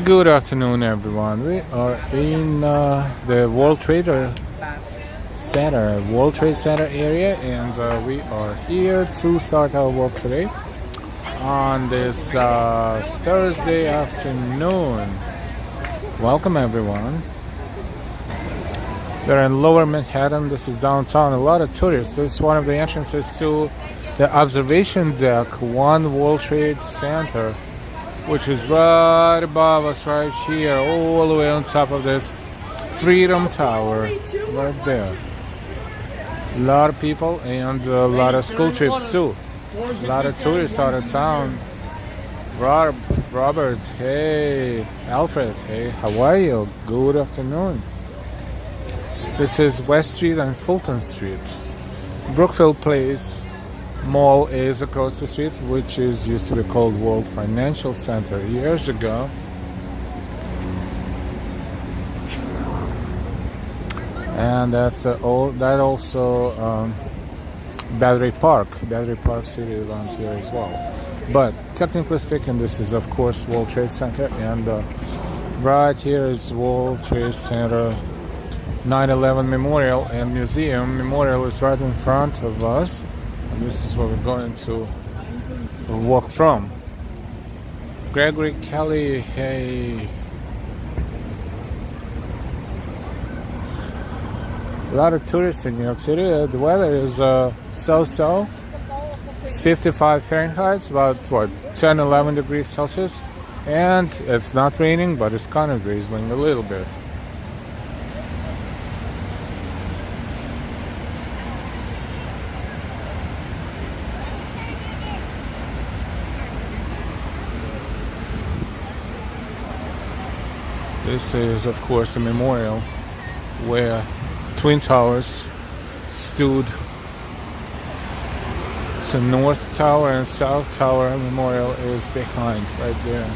Good afternoon, everyone. We are in the World Trade Center area, and we are here to start our walk today on this Thursday afternoon. Welcome, everyone. We're in Lower Manhattan. This is downtown. A lot of tourists. This is one of the entrances to the observation deck, One World Trade Center, which is right above us right here, all the way on top of this Freedom Tower right there. A lot of people and a lot of school trips too. A lot of tourists out of town. Robert, hey. Alfred, hey, how are you? Good afternoon. This is West Street and Fulton Street. Brookfield Place Mall is across the street, which used to be called World Financial Center years ago. And that's also Battery Park City around here as well. But technically speaking, this is of course World Trade Center, and right here is World Trade Center 9/11 Memorial and Museum. Memorial is right in front of us. And this is where we're going to walk from. Gregory Kelly, hey. A lot of tourists in New York City. The weather is so-so. It's 55 Fahrenheit, it's about 10-11 degrees Celsius. And it's not raining, but it's kind of drizzling a little bit. This is, of course, the memorial where Twin Towers stood. So North Tower and South Tower Memorial is behind, right there.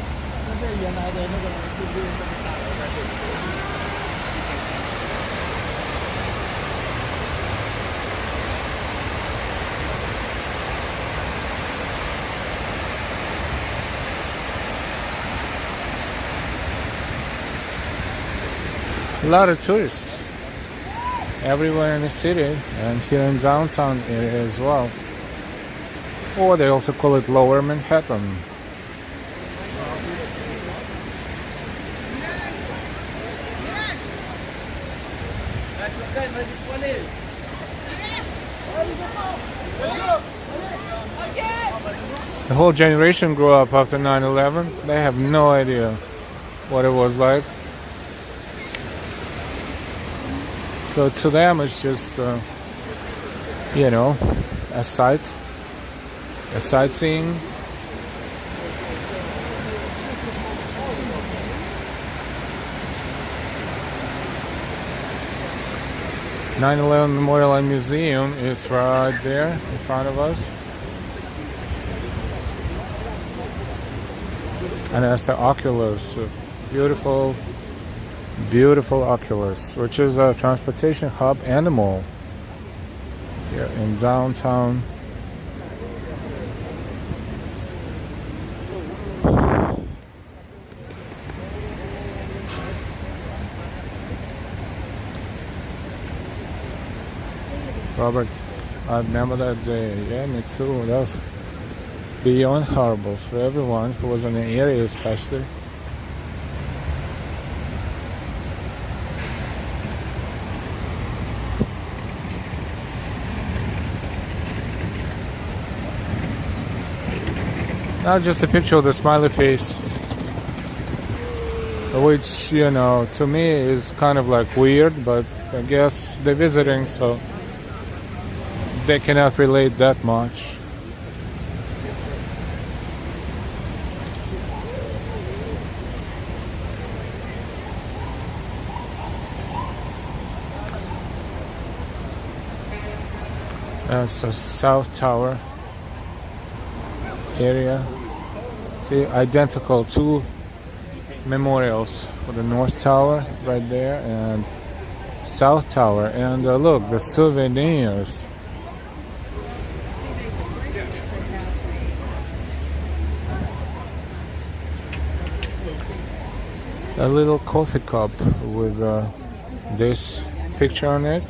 A lot of tourists everywhere in the city and here in downtown area as well. Or they also call it Lower Manhattan. The whole generation grew up after 9/11. They have no idea what it was like. So to them, it's just, a sightseeing. "9/11 Memorial and Museum" is right there in front of us. And that's the Oculus, beautiful Oculus, which is a transportation hub and a mall here in downtown. Robert, I remember that day. Yeah, me too. That was beyond horrible for everyone who was in the area, especially. Not just a picture of the smiley face, which, to me is kind of like weird, but I guess they're visiting, so they cannot relate that much. That's a South Tower area. See, identical two memorials for the North Tower right there and South Tower. And look, the souvenirs. a little coffee cup with this picture on it.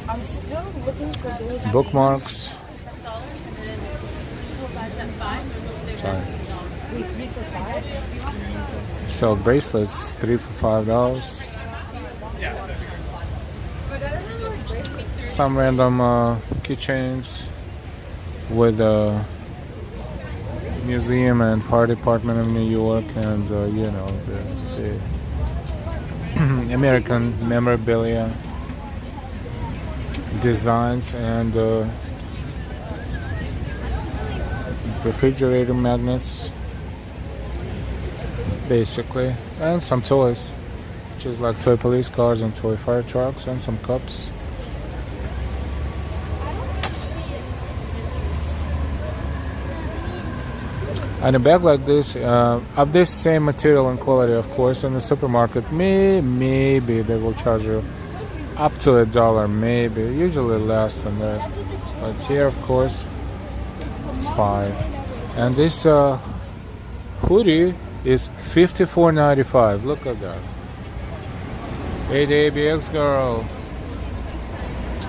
I'm still looking for those Bookmarks. Sorry. Wait, 3 for $5? Sell bracelets, 3 for $5. Some random keychains with museum and fire department of New York, and you know, the American memorabilia designs, and refrigerator magnets basically, and some toys, which is like toy police cars and toy fire trucks, and some cups. And a bag like this, of this same material and quality, of course, in the supermarket, maybe they will charge you up to $1, maybe, usually less than that. But here, of course, it's $5. And this hoodie is $54.95. Look at that. Hey, the ABX girl.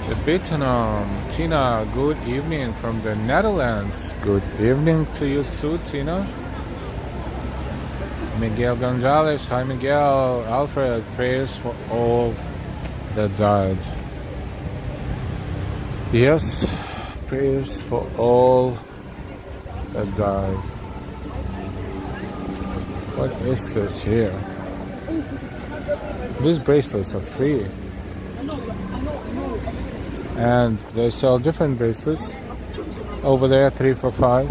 The Vietnam. Tina, good evening from the Netherlands. Good evening to you too, Tina. Miguel Gonzalez. Hi, Miguel. Alfred, prayers for all that died. Yes, prayers for all that died. What is this here? These bracelets are free. And they sell different bracelets. Over there, 3 for $5.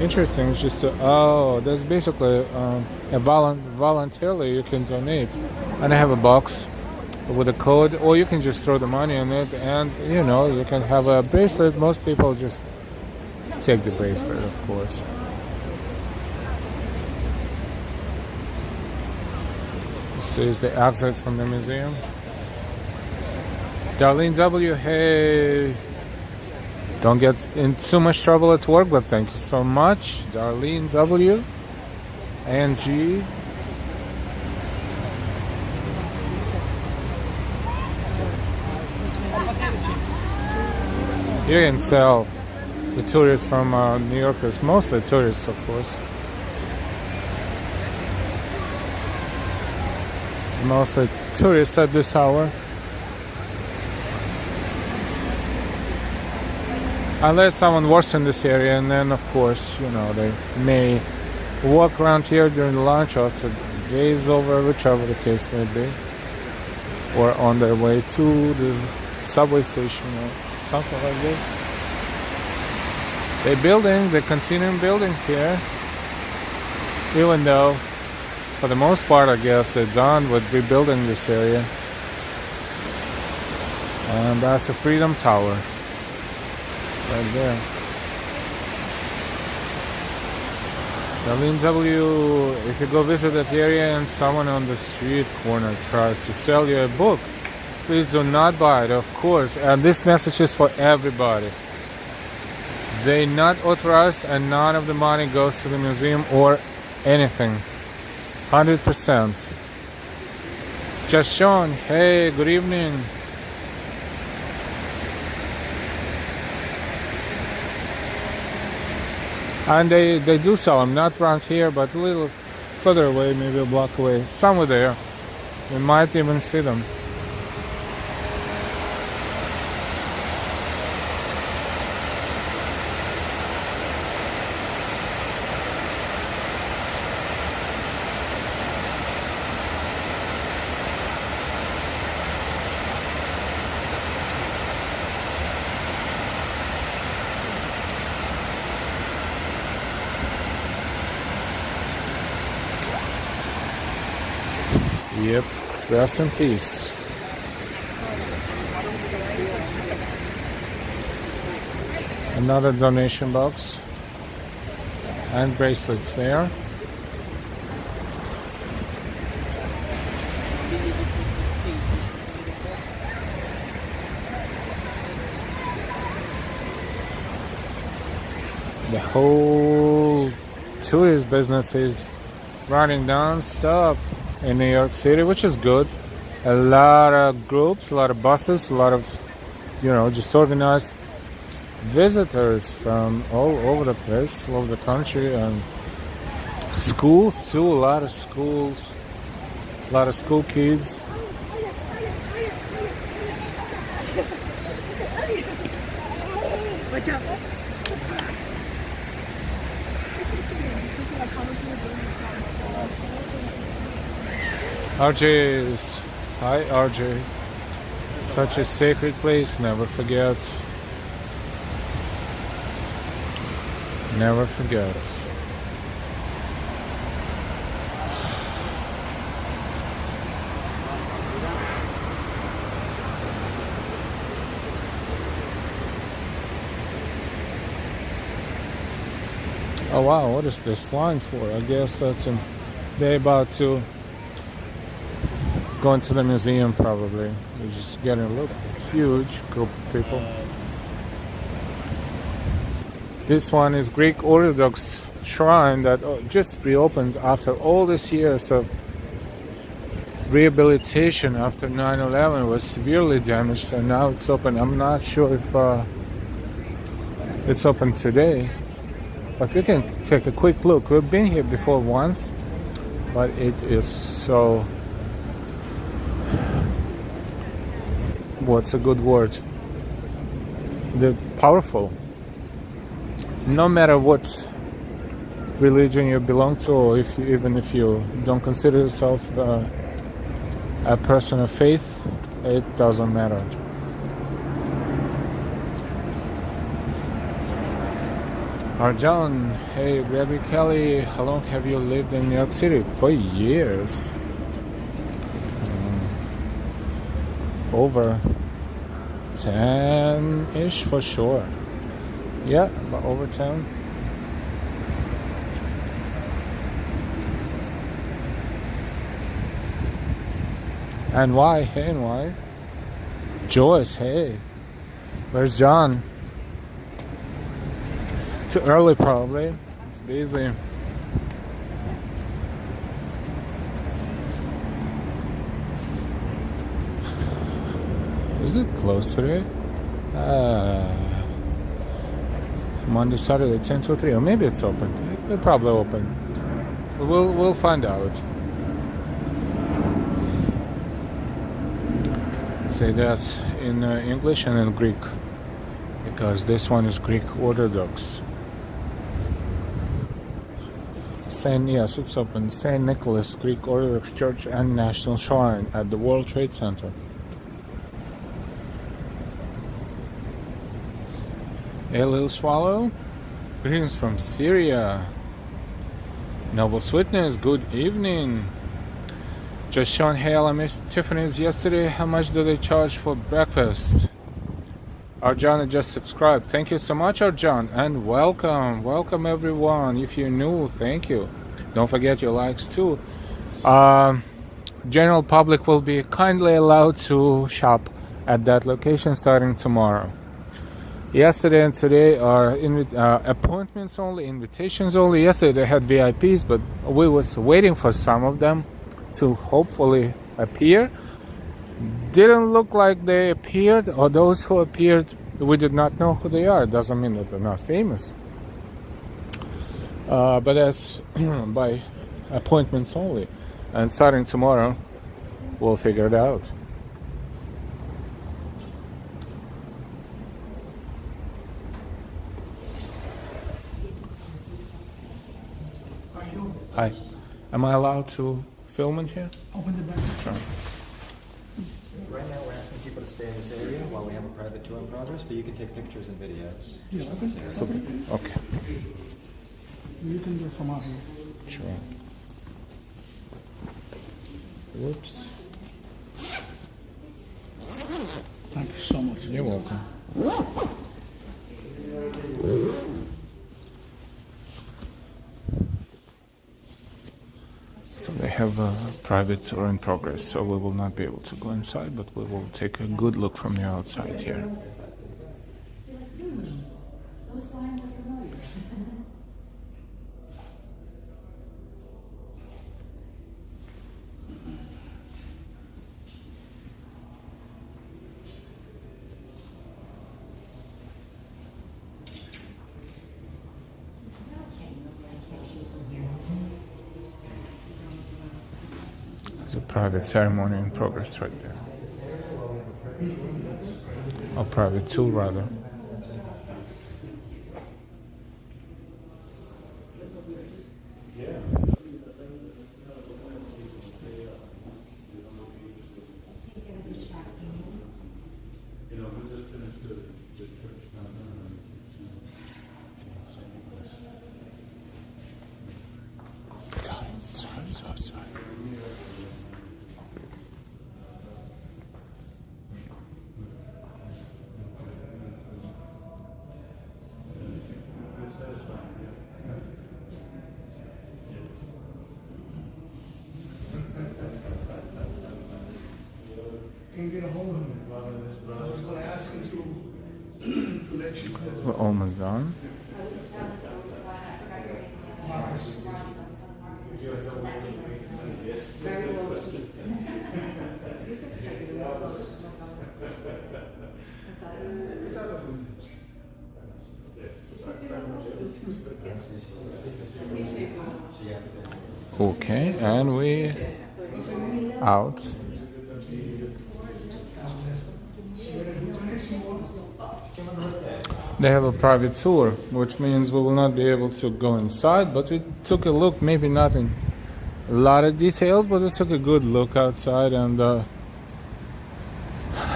Interesting. It's just that's basically voluntarily you can donate. And I have a box with a code, or you can just throw the money in it, and you know, you can have a bracelet. Most people just take the bracelet, of course. This is the exit from the museum. Darlene W, hey, don't get in too much trouble at work, but thank you so much. Darlene W, ANG. You can tell the tourists from New York is mostly tourists, of course. Mostly tourists at this hour. Unless someone works in this area, and then of course, you know, they may walk around here during the lunch, or the day's over, whichever the case may be, or on their way to the subway station or something like this. They're continuing building here, even though for the most part, I guess, they're done with rebuilding this area. And that's the Freedom Tower right there. Darlene W, if you go visit that area and someone on the street corner tries to sell you a book, please do not buy it, of course. And this message is for everybody. They're not authorized, and none of the money goes to the museum or anything. 100%. Just Sean, hey, good evening. And they do sell them, not around here, but a little further away, maybe a block away. Somewhere there. You might even see them. Yep, rest in peace. Another donation box and bracelets there. The whole tourist business is running non-stop in New York City, which is good. A lot of groups, a lot of buses, a lot of, just organized visitors from all over the place, all over the country, and schools too, a lot of schools, a lot of school kids. Watch out. RJ's. Hi RJ. Such a sacred place, never forget. Never forget. Oh wow, what is this line for? I guess that's they're about to go into the museum probably. They're just getting a look. Huge group of people. This one is Greek Orthodox shrine that just reopened after all these years of rehabilitation after 9/11. Was severely damaged, and now it's open. I'm not sure if it's open today, but we can take a quick look. We've been here before once, but it is so, what's a good word? The powerful. No matter what religion you belong to, or even if you don't consider yourself a person of faith, it doesn't matter. Arjan, hey Gregory Kelly, how long have you lived in New York City? For years. Over 10-ish for sure. Yeah, about over 10. And why? Hey, and why? Joyce, hey. Where's John? Too early, probably. It's busy. Is it closed today? Monday, Saturday, 10 to 3, or maybe it's open. It's probably open. We'll find out. Say that in English and in Greek, because this one is Greek Orthodox. Yes, it's open. St. Nicholas Greek Orthodox Church and National Shrine at the World Trade Center. A little swallow. Greetings from Syria. Noble Sweetness, good evening. Just Sean Hale, I missed Tiffany's yesterday. How much do they charge for breakfast? Arjan just subscribed. Thank you so much, Arjan, and welcome. Welcome everyone. If you're new, thank you. Don't forget your likes too. General public will be kindly allowed to shop at that location starting tomorrow. Yesterday and today are appointments only, invitations only. Yesterday they had VIPs, but we was waiting for some of them to hopefully appear. Didn't look like they appeared, or those who appeared, we did not know who they are. Doesn't mean that they're not famous. But that's by appointments only. And starting tomorrow, we'll figure it out. Hi. Am I allowed to film in here? Open the back. Sure. Right now, we're asking people to stay in this area while we have a private tour in progress, but you can take pictures and videos. Yeah, from this area. Okay. You can go from out here. Sure. Whoops. Thank you so much. You're welcome. So they have a private tour in progress, so we will not be able to go inside, but we will take a good look from the outside here. Those lines are familiar. It's a private ceremony in progress right there. Or private tool, rather. Sorry. Can't get a hold of him. I was gonna ask him to let you know. We're almost done. Okay, and we out. They have a private tour, which means we will not be able to go inside, but we took a look, maybe not in a lot of details, but we took a good look outside and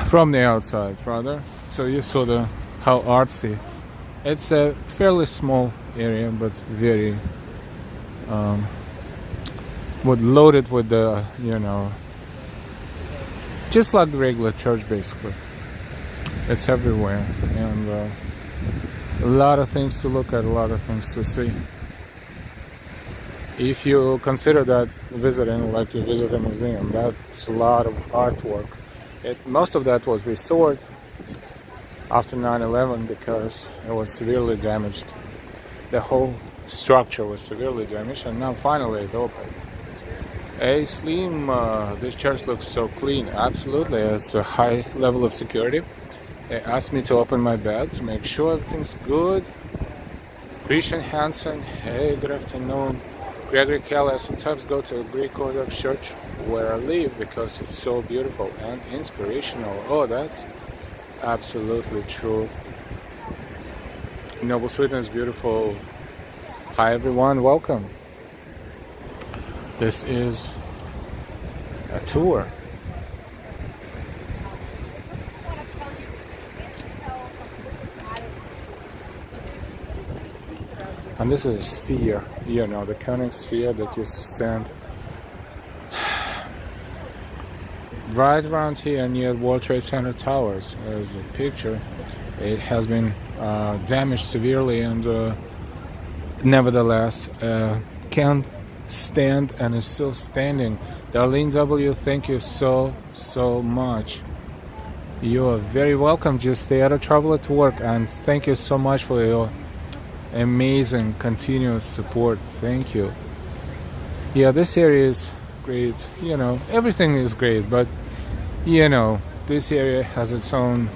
from the outside rather. So you saw how artsy. It's a fairly small area, but very loaded with the, just like the regular church basically. It's everywhere, and a lot of things to look at, a lot of things to see. If you consider that visiting like you visit a museum, that's a lot of artwork. Most of that was restored after 9/11 because it was severely damaged. The whole structure was severely damaged, and now finally it opened. Hey Slim, this church looks so clean. Absolutely, it's a high level of security. They asked me to open my bed to make sure everything's good. Christian Hansen, hey, good afternoon. Gregory Kelly, I sometimes go to a Greek Orthodox church where I live because it's so beautiful and inspirational. Oh, that's absolutely true. Noble Sweden is beautiful. Hi everyone, welcome. This is a tour. And this is a sphere, the conic sphere that used to stand right around here near World Trade Center towers. There's a picture. It has been damaged severely, and nevertheless can stand and is still standing. Darlene W., thank you so much. You are very welcome. Just stay out of trouble at work, and thank you so much for your amazing continuous support. Thank you. Yeah, this area is great. Everything is great, but this area has its own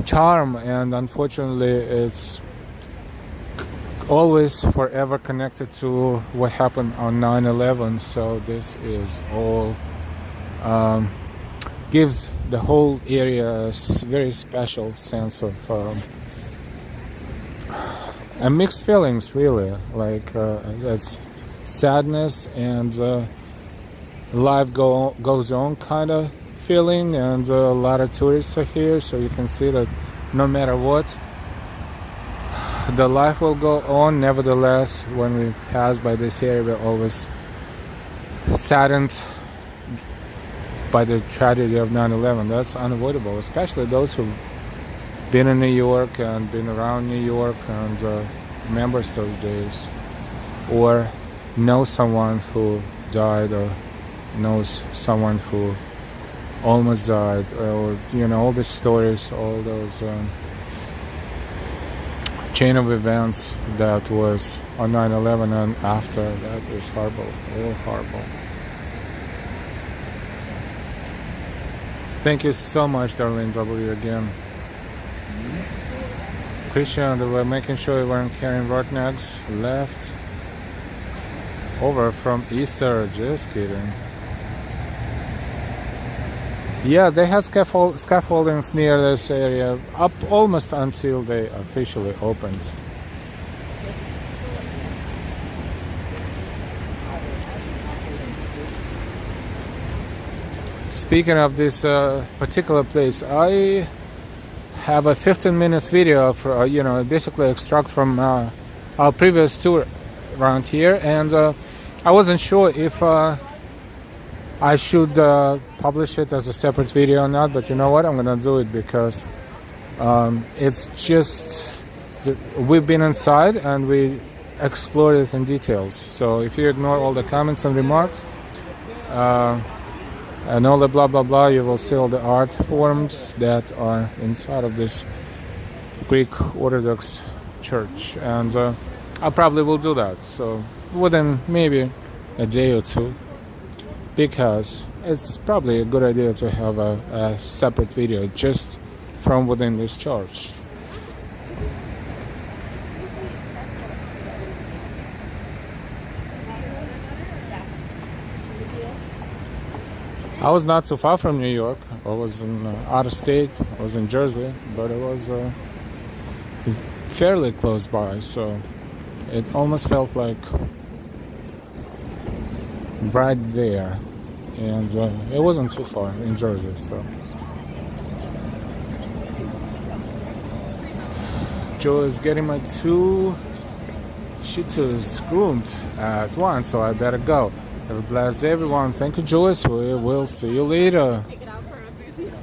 charm, and unfortunately it's always forever connected to what happened on 9/11. So this is all gives the whole area a very special sense of and mixed feelings, really. Like it's sadness and life goes on kind of feeling, and a lot of tourists are here, so you can see that no matter what, the life will go on. Nevertheless, when we pass by this area, we're always saddened by the tragedy of 9/11. That's unavoidable, especially those who've been in New York and been around New York and remembers those days, or know someone who died, or knows someone who almost died, or all the stories, all those chain of events that was on 9/11 and after. That is horrible, all horrible. Thank you so much, Darlene W. again. Christian, they were making sure we weren't carrying rotten eggs. Left. over from Easter. Just kidding. Yeah, they had scaffoldings near this area up almost until they officially opened. Speaking of this particular place, I have a 15 minutes video of, basically extract from our previous tour around here, and I wasn't sure if I should publish it as a separate video or not, but you know what, I'm gonna do it because it's just we've been inside and we explored it in details. So if you ignore all the comments and remarks and all the blah blah blah, you will see all the art forms that are inside of this Greek Orthodox church, and I probably will do that, so within maybe a day or two, because it's probably a good idea to have a separate video just from within this church. I was not too far from New York. I was in out of state. I was in Jersey, but it was fairly close by, so it almost felt like right there, and it wasn't too far in Jersey. So Joe is getting my two Shih Tzus groomed at once, so I better go. Have a blessed day, everyone. Thank you, Joyce. We will see you later.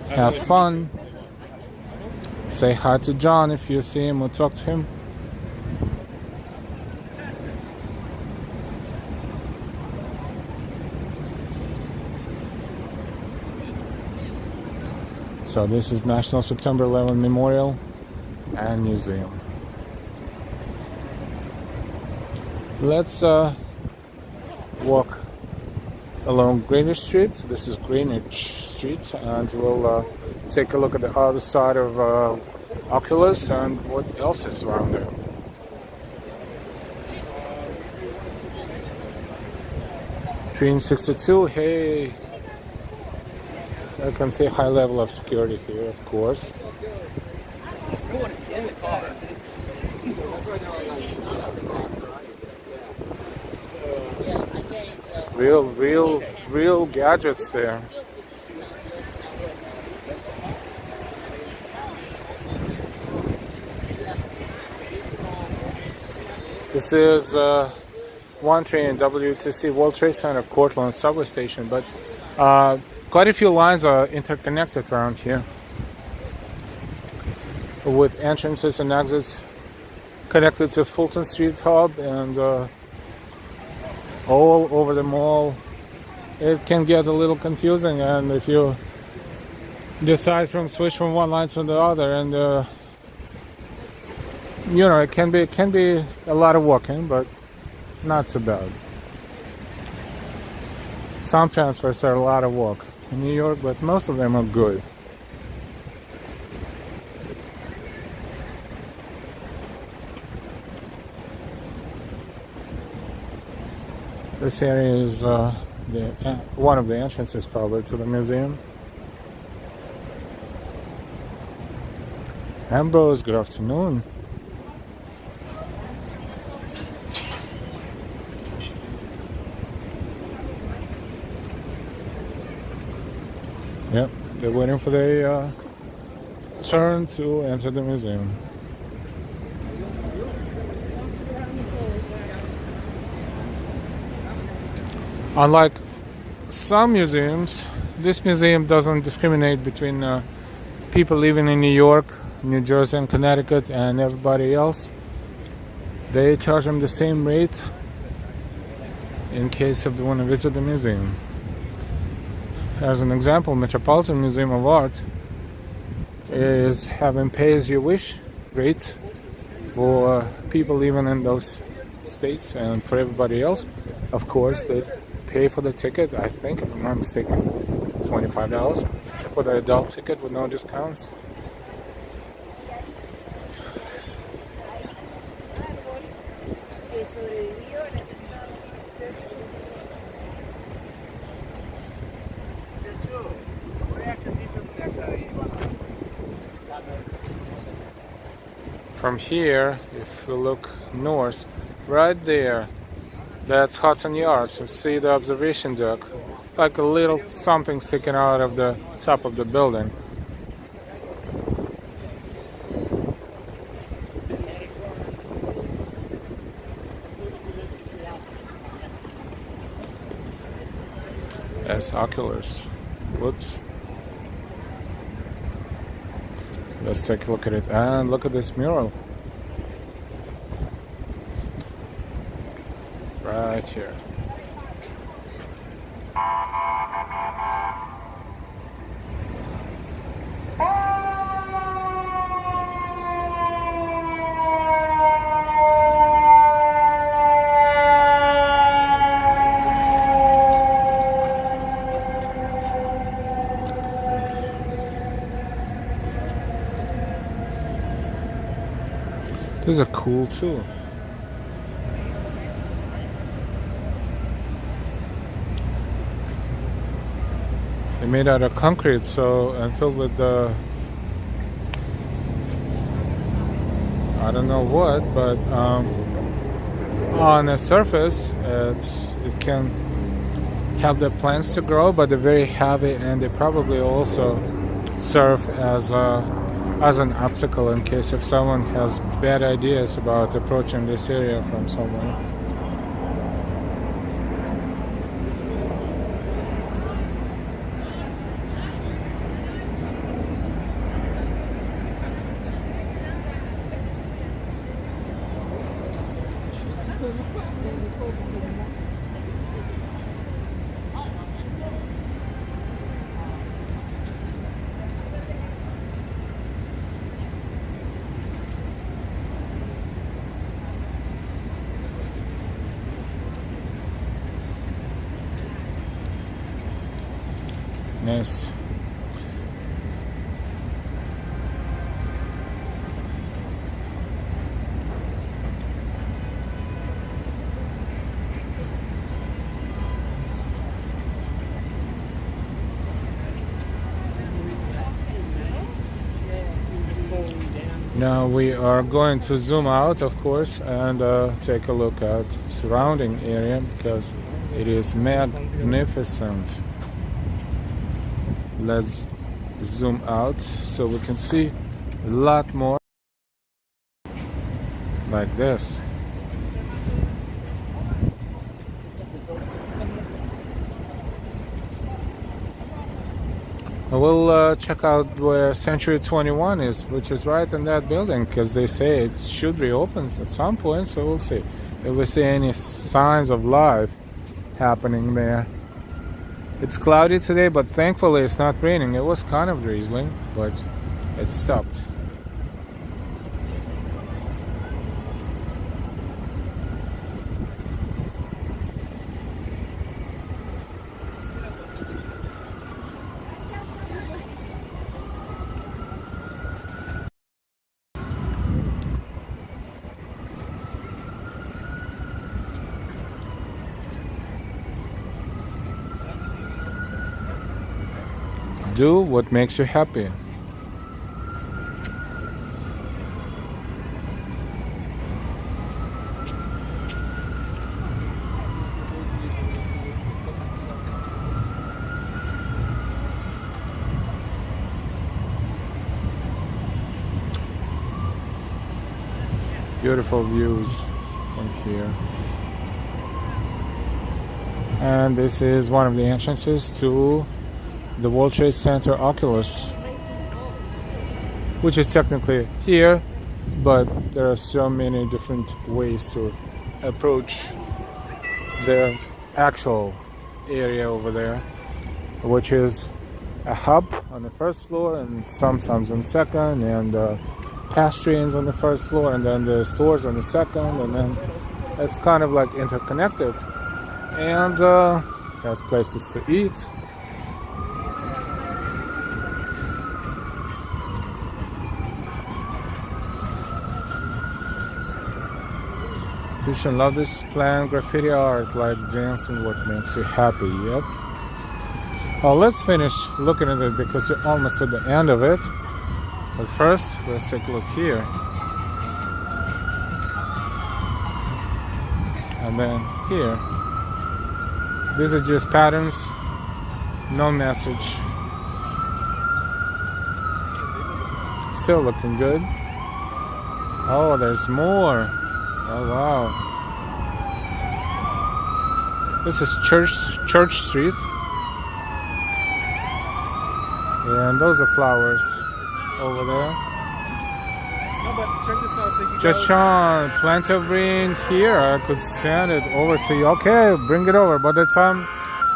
Have fun. Say hi to John if you see him or talk to him. So this is National September 11 Memorial and Museum. Let's walk along Greenwich Street. This is Greenwich Street, and we'll take a look at the other side of Oculus and what else is around there. Train 62, hey! I can see a high level of security here, of course. Real gadgets there. This is one train, WTC, World Trade Center, Cortlandt subway station, but quite a few lines are interconnected around here, with entrances and exits connected to Fulton Street Hub and all over the mall. It can get a little confusing, and if you decide switch from one line to the other, and it can be a lot of walking, but not so bad. Some transfers are a lot of walk in New York, but most of them are good. This area is one of the entrances probably to the museum. Ambrose, good afternoon. Yep, they're waiting for the turn to enter the museum. Unlike some museums, this museum doesn't discriminate between people living in New York, New Jersey, and Connecticut and everybody else. They charge them the same rate in case if they want to visit the museum. As an example, Metropolitan Museum of Art is having pay-as-you-wish rate for people living in those states, and for everybody else, of course, they pay for the ticket. I think, if I'm not mistaken, $25 for the adult ticket with no discounts. from here, if we look north, right there, that's Hudson Yards. You see the observation deck, like a little something sticking out of the top of the building. As oculars. Whoops. Let's take a look at it. And look at this mural. Right here. These are cool too. They're made out of concrete, so and filled with the I don't know what, but on the surface, it can help the plants to grow, but they're very heavy, and they probably also serve as an obstacle in case if someone has bad ideas about approaching this area from somewhere. Nice. Now we are going to zoom out, of course, and take a look at surrounding area because it is magnificent. Let's zoom out so we can see a lot more like this. We'll check out where Century 21 is, which is right in that building, because they say it should reopen at some point, so we'll see if we see any signs of life happening there. It's cloudy today, but thankfully it's not raining. It was kind of drizzling, but it stopped. Do what makes you happy. Beautiful views from here. And this is one of the entrances to the World Trade Center Oculus, which is technically here, but there are so many different ways to approach the actual area over there, which is a hub on the first floor and sometimes on the second, and pedestrians on the first floor, and then the stores on the second, and then it's kind of like interconnected, and has places to eat. You should love this plan, graffiti art, like dancing what makes you happy. Yep. Well, let's finish looking at it because we're almost at the end of it. But first, let's take a look here. And then here, these are just patterns, no message. Still looking good. Oh, there's more. Oh wow. This is Church Street. And those are flowers over there. No, but check this out. So he Just goes, Sean, plenty of rain here. I could send it over to you. Okay, bring it over. By the time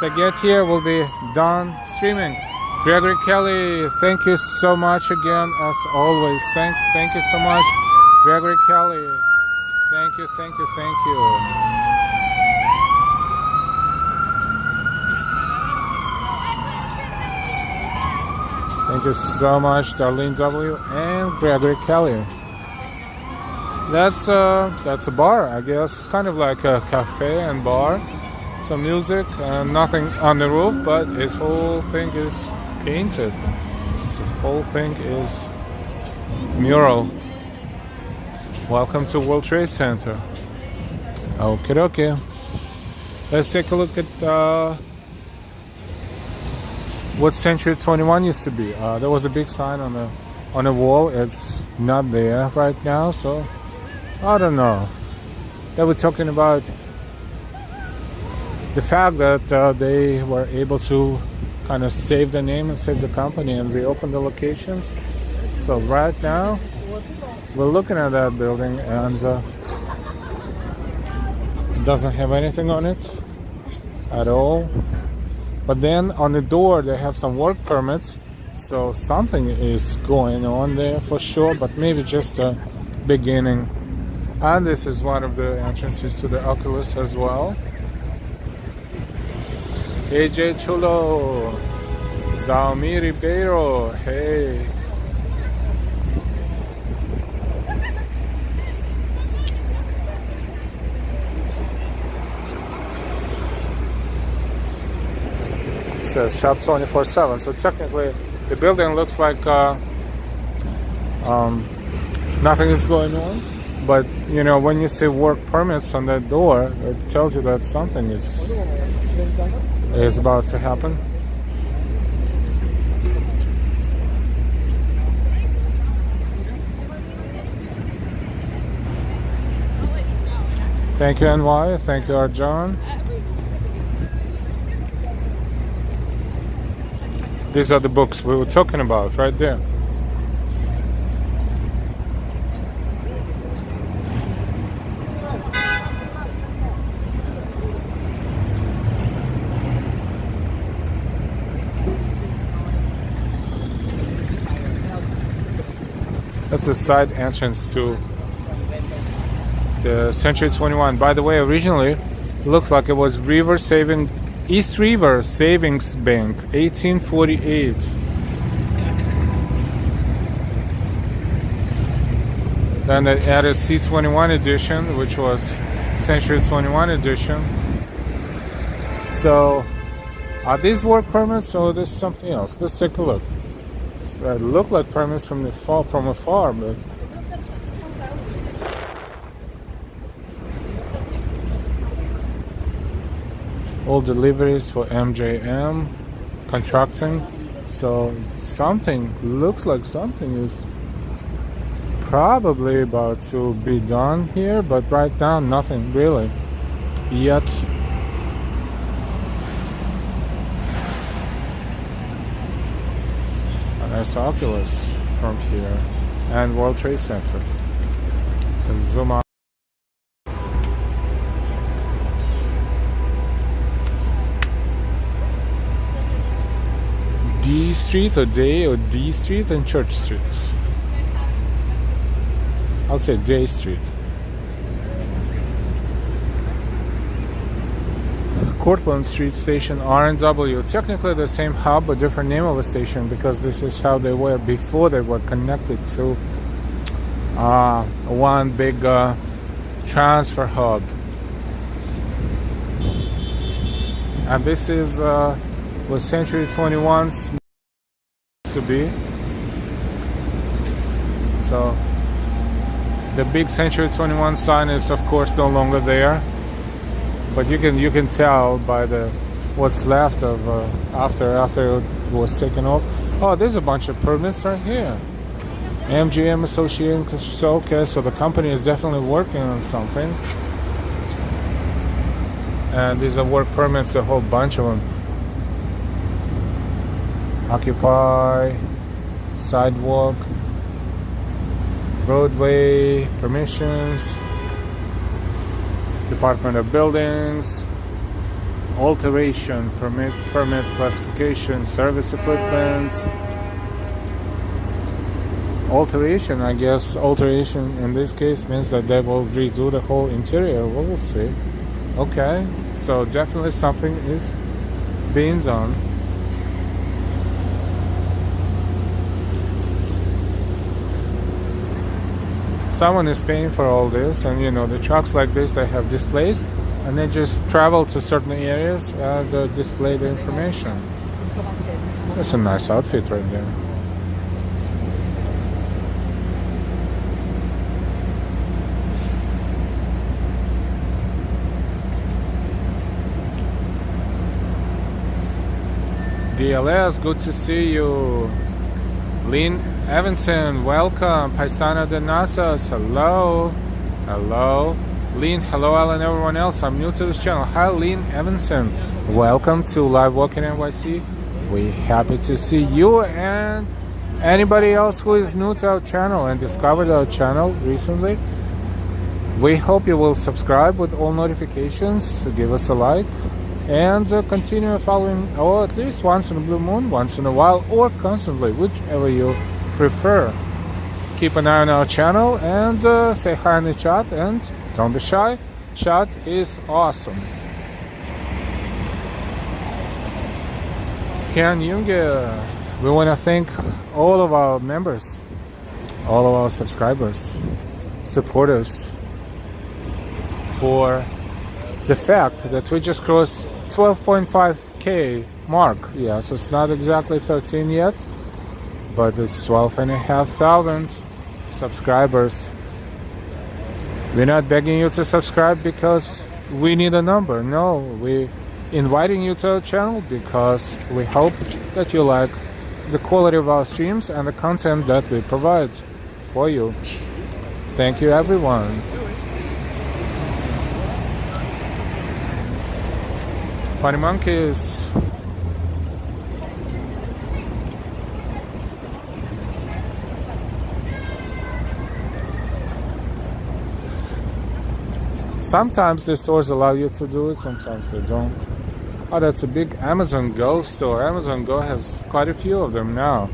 they get here, we'll be done streaming. Gregory Kelly, thank you so much again, as always. Thank you so much, Gregory Kelly. Thank you. Thank you so much, Darlene W. and Gregory Kelly. That's a bar, I guess, kind of like a cafe and bar. Some music and nothing on the roof, but the whole thing is painted. The whole thing is mural. Welcome to World Trade Center. Okay. Let's take a look at what Century 21 used to be. There was a big sign on the wall. It's not there right now, so I don't know. They were talking about the fact that they were able to kind of save the name and save the company and reopen the locations. So right now we're looking at that building, and it doesn't have anything on it at all. But then on the door they have some work permits, so something is going on there for sure, but maybe just a beginning. And this is one of the entrances to the Oculus as well. AJ Chulo, Zaumi Ribeiro, hey. It says shop 24/7, so technically the building looks like nothing is going on, but you know, when you see work permits on that door, it tells you that something is about to happen. Thank you, NY. Thank you, Arjan. These are the books we were talking about right there. That's a side entrance to the Century 21. By the way, originally it looked like it was East River Savings Bank, 1848. Then they added C21 edition, which was Century 21 edition. So, are these work permits or is this something else? Let's take a look. It look like permits from afar, but all deliveries for MJM contracting. So something looks like something is probably about to be done here, but right now nothing really yet. A nice Oculus from here and World Trade Center. Let's zoom out. D Street or D Street and Church Street. I'll say Day Street. Cortlandt Street Station, R&W. Technically the same hub, but different name of a station, because this is how they were before they were connected to one big transfer hub. And this is what Century 21's to be. So the big Century 21 sign is of course no longer there. but you can tell by the what's left of after it was taken off. Oh, there's a bunch of permits right here. MGM Association. So okay, so the company is definitely working on something. And these are work permits, a whole bunch of them. Occupy, sidewalk, roadway permissions, Department of Buildings, alteration permit classification, service equipment. Alteration, I guess alteration in this case means that they will redo the whole interior. We'll see. Okay, so definitely something is being done. Someone is paying for all this, and the trucks like this, they have displays, and they just travel to certain areas and display the information. That's a nice outfit right there. DLS, good to see you. Lynn Evanson, welcome. Paisana de Nasas, hello. Hello. Lynn, hello, Alan, everyone else. I'm new to this channel. Hi, Lynn Evanson. Welcome to Live Walking NYC. We're happy to see you and anybody else who is new to our channel and discovered our channel recently. We hope you will subscribe with all notifications, give us a like, and continue following, or at least once in a blue moon, once in a while, or constantly, whichever you prefer. Keep an eye on our channel and say hi in the chat, and don't be shy. Chat is awesome. Ken Junge, we want to thank all of our members, all of our subscribers, supporters, for the fact that we just crossed 12.5k mark. Yes, it's not exactly 13 yet, but it's 12,500 subscribers. We're not begging you to subscribe because we need a number. No, we're inviting you to our channel because we hope that you like the quality of our streams and the content that we provide for you. Thank you, everyone. Funny monkeys. Sometimes the stores allow you to do it, sometimes they don't. Oh, that's a big Amazon Go store. Amazon Go has quite a few of them now.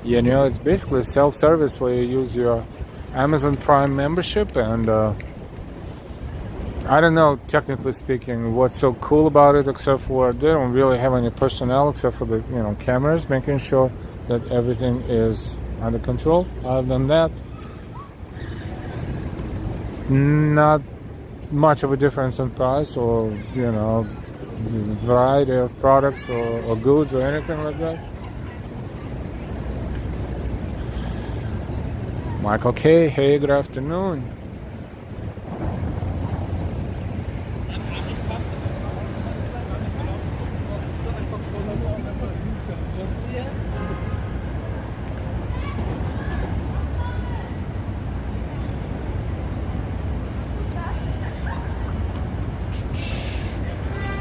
It's basically self-service where you use your Amazon Prime membership, and I don't know, technically speaking, what's so cool about it, except for they don't really have any personnel except for the cameras, making sure that everything is under control. Other than that, not much of a difference in price or variety of products or goods or anything like that. Michael K, hey, good afternoon.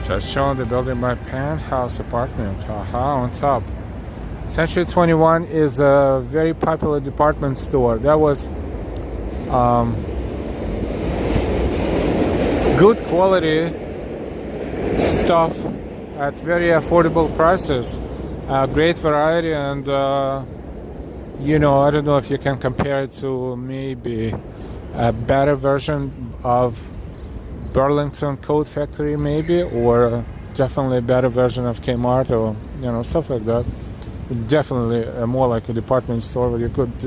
Just showing the building my penthouse apartment. On top. Century 21 is a very popular department store. That was good quality stuff at very affordable prices. Great variety, and I don't know if you can compare it to maybe a better version of Burlington Coat Factory, maybe, or definitely a better version of Kmart, or stuff like that. Definitely more like a department store where you could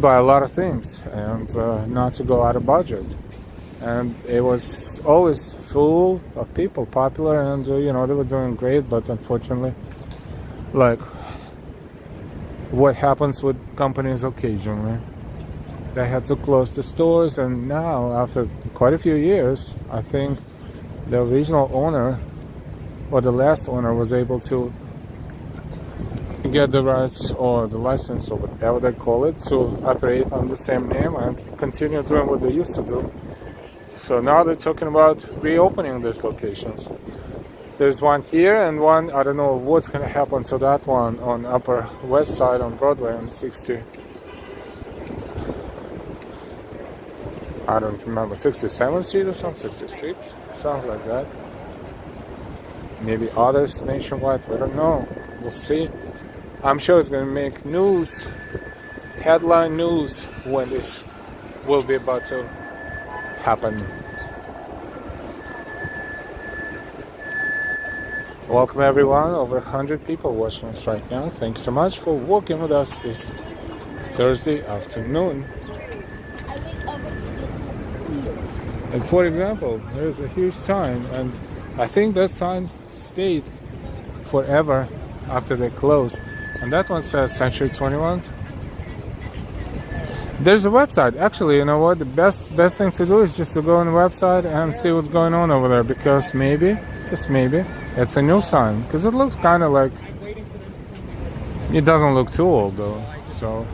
buy a lot of things and not to go out of budget. And it was always full of people, popular, and they were doing great. But unfortunately, like what happens with companies occasionally, they had to close the stores, and now after quite a few years, I think the original owner or the last owner was able to get the rights or the license or whatever they call it to operate on the same name and continue doing what they used to do. So now they're talking about reopening these locations. There's one here and one, I don't know what's going to happen to that one on Upper West Side on Broadway on 60. I don't remember, 67th Street or something, 66, something like that. Maybe others nationwide, we don't know. We'll see. I'm sure it's going to make news, headline news, when this will be about to happen. Welcome everyone, over 100 people watching us right now. Thanks so much for walking with us this Thursday afternoon. And for example, there's a huge sign, and I think that sign stayed forever after they closed. And that one says Century 21. There's a website. Actually, you know what? The best thing to do is just to go on the website and see what's going on over there, because maybe, just maybe, it's a new sign. Because it looks kind of like, it doesn't look too old though. So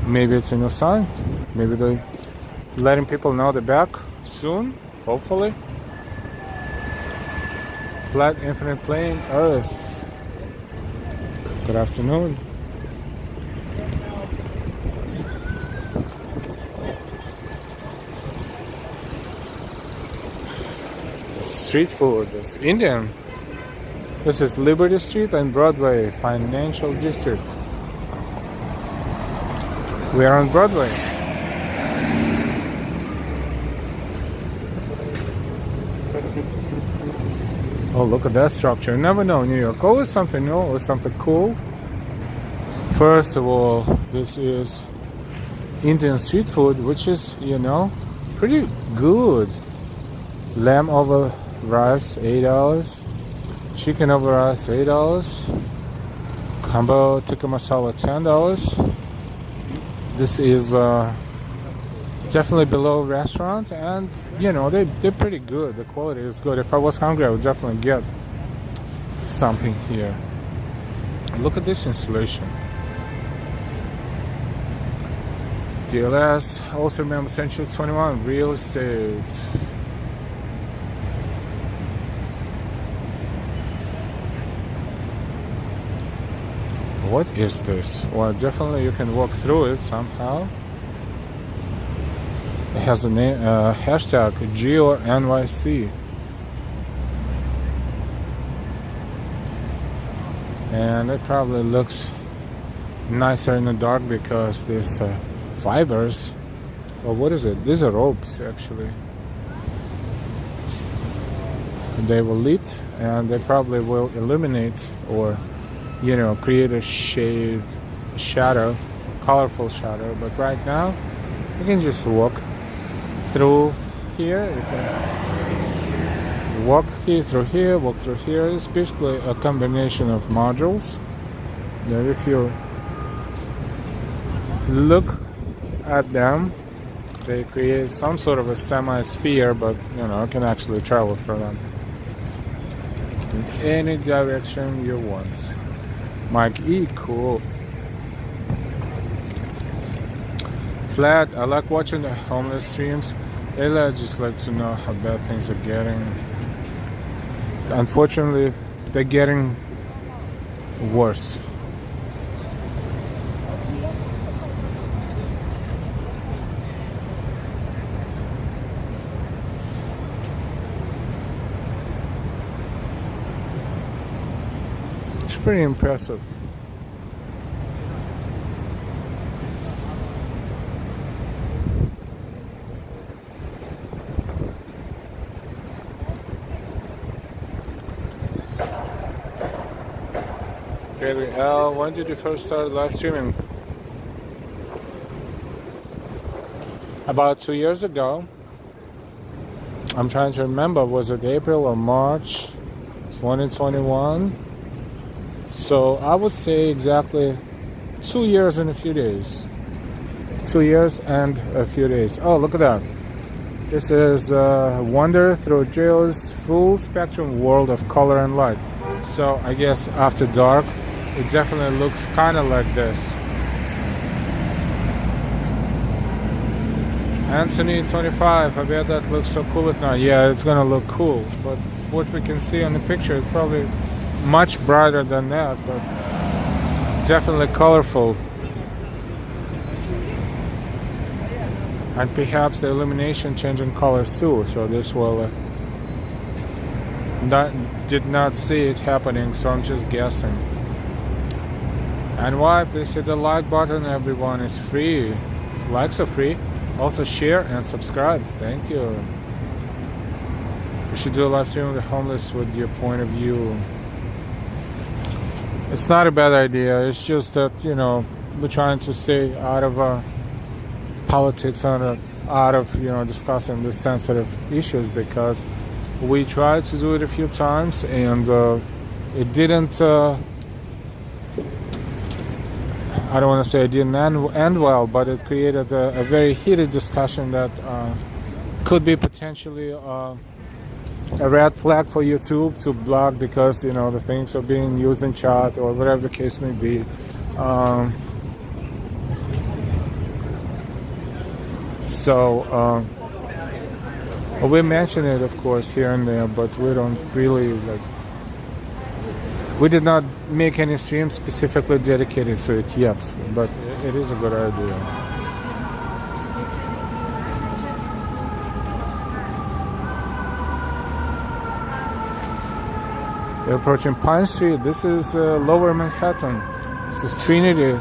maybe it's a new sign. Maybe they're letting people know they're back soon, hopefully. Flat infinite plane Earth. Good afternoon. Street food, this Indian. This is Liberty Street and Broadway Financial District. We are on Broadway. Oh, look at that structure. You never know, New York. Always something new, always something cool. First of all, this is Indian street food, which is, you know, pretty good. Lamb over rice, $8. Chicken over rice, $8. Combo tikka masala, $10. This is definitely below restaurant, and you know they're pretty good. The quality is good. If I was hungry, I would definitely get something here. Look at this installation. DLS. Also remember Century 21 real estate. What is this? Well, definitely you can walk through it somehow. It has a name, hashtag NYC. And it probably looks nicer in the dark because these fibers, or what is it? These are ropes actually. They will lit and they probably will illuminate or, you know, create a shade, shadow, colorful shadow. But right now, you can just walk through here. You can walk here, through here, walk through here. It's basically a combination of modules that if you look at them, they create some sort of a semi-sphere, but you know, you can actually travel through them in any direction you want. Mike E, cool. Flat, I like watching the homeless streams. I just like to know how bad things are getting. Unfortunately, they're getting worse. It's pretty impressive. Al, when did you first start live streaming? About 2 years ago. I'm trying to remember, was it April or March 2021? So I would say exactly 2 years and a few days. 2 years and a few days. Oh, look at that. This is Wander Through Geo's full spectrum world of color and light. So I guess after dark, it definitely looks kind of like this. Anthony 25, I bet that looks so cool at night. Yeah, it's gonna look cool, but what we can see on the picture is probably much brighter than that, but definitely colorful. And perhaps the illumination changing colors too, so this will did not see it happening, so I'm just guessing. And why? Please hit the like button, everyone. Is free. Likes are free. Also share and subscribe. Thank you. We should do a live stream of the homeless with your point of view. It's not a bad idea. It's just that, you know, we're trying to stay out of politics and out of, you know, discussing these sensitive issues, because we tried to do it a few times and it didn't I don't want to say it didn't end well, but it created a very heated discussion that could be potentially a red flag for YouTube to block, because, you know, the things are being used in chat or whatever the case may be. So we mention it, of course, here and there, but we don't really like. We did not make any streams specifically dedicated to it yet, but it is a good idea. We're approaching Pine Street. This is Lower Manhattan. This is Trinity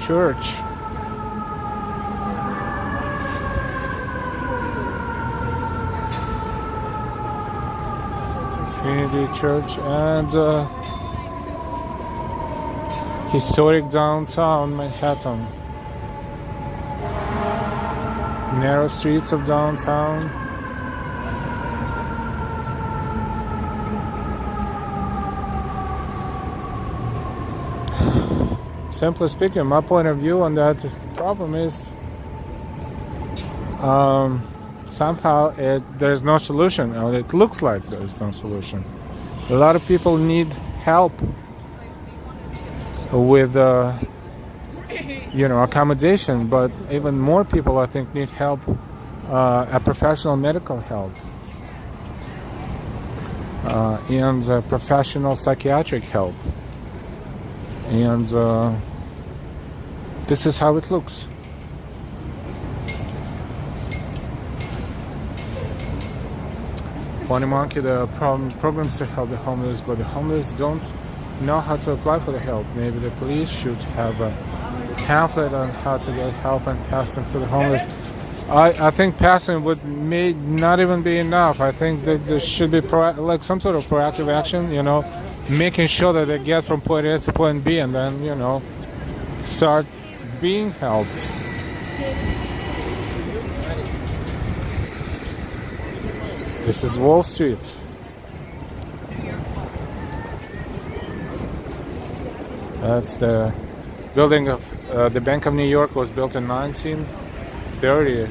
Church. Trinity Church and historic downtown Manhattan. Narrow streets of downtown. Simply speaking, my point of view on that problem is somehow there's no solution. It looks like there's no solution. A lot of people need help with you know, accommodation, but even more people, I think, need help, a professional medical help, and professional psychiatric help, and this is how it looks. Funny Monkey, the programs to help the homeless, but the homeless don't know how to apply for the help. Maybe the police should have a pamphlet on how to get help and pass them to the homeless. I think passing may not even be enough. I think that there should be like some sort of proactive action, you know, making sure that they get from point A to point B, and then, you know, start being helped. This is Wall Street. That's the building of the Bank of New York. Was built in 1930.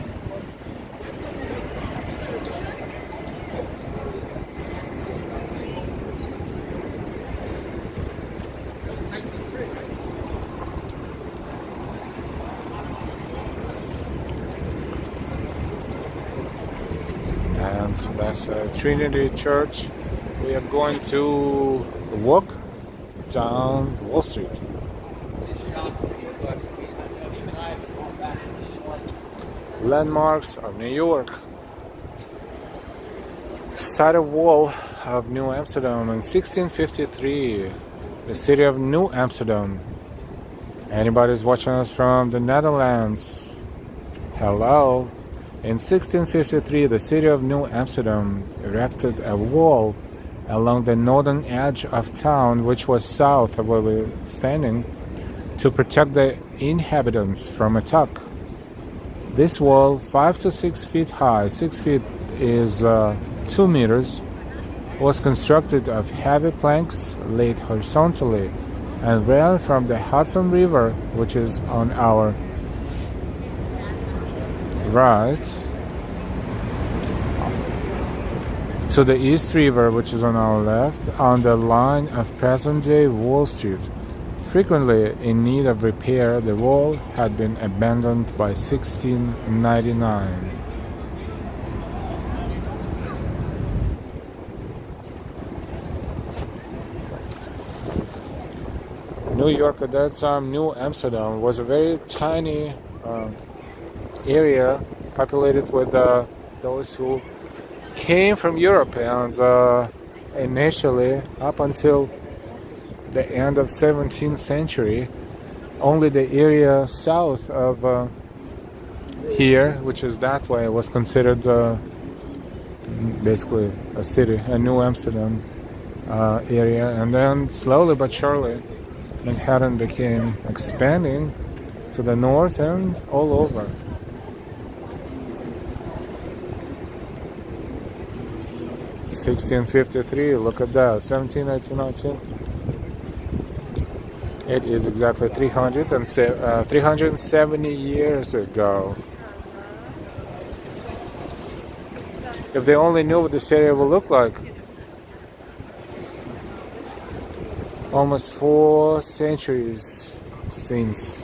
And that's Trinity Church. We are going to walk down Wall Street. Landmarks of New York. Side of wall of New Amsterdam in 1653. The city of New Amsterdam. Anybody's watching us from the Netherlands? Hello. In 1653, the city of New Amsterdam erected a wall along the northern edge of town, which was south of where we're standing, to protect the inhabitants from attack. This wall, 5 to 6 feet high, 6 feet is 2 meters, was constructed of heavy planks laid horizontally and ran from the Hudson River, which is on our right to the East River, which is on our left, on the line of present-day Wall Street. Frequently in need of repair, the wall had been abandoned by 1699. New York at that time, New Amsterdam, was a very tiny area populated with those who came from Europe, and initially up until the end of 17th century, only the area south of here, which is that way, was considered basically a city, a New Amsterdam area, and then slowly but surely Manhattan became expanding to the north and all over. (1653), look at that, 1719. It is exactly 370 years ago. If they only knew what this area will look like. Almost 4 centuries since.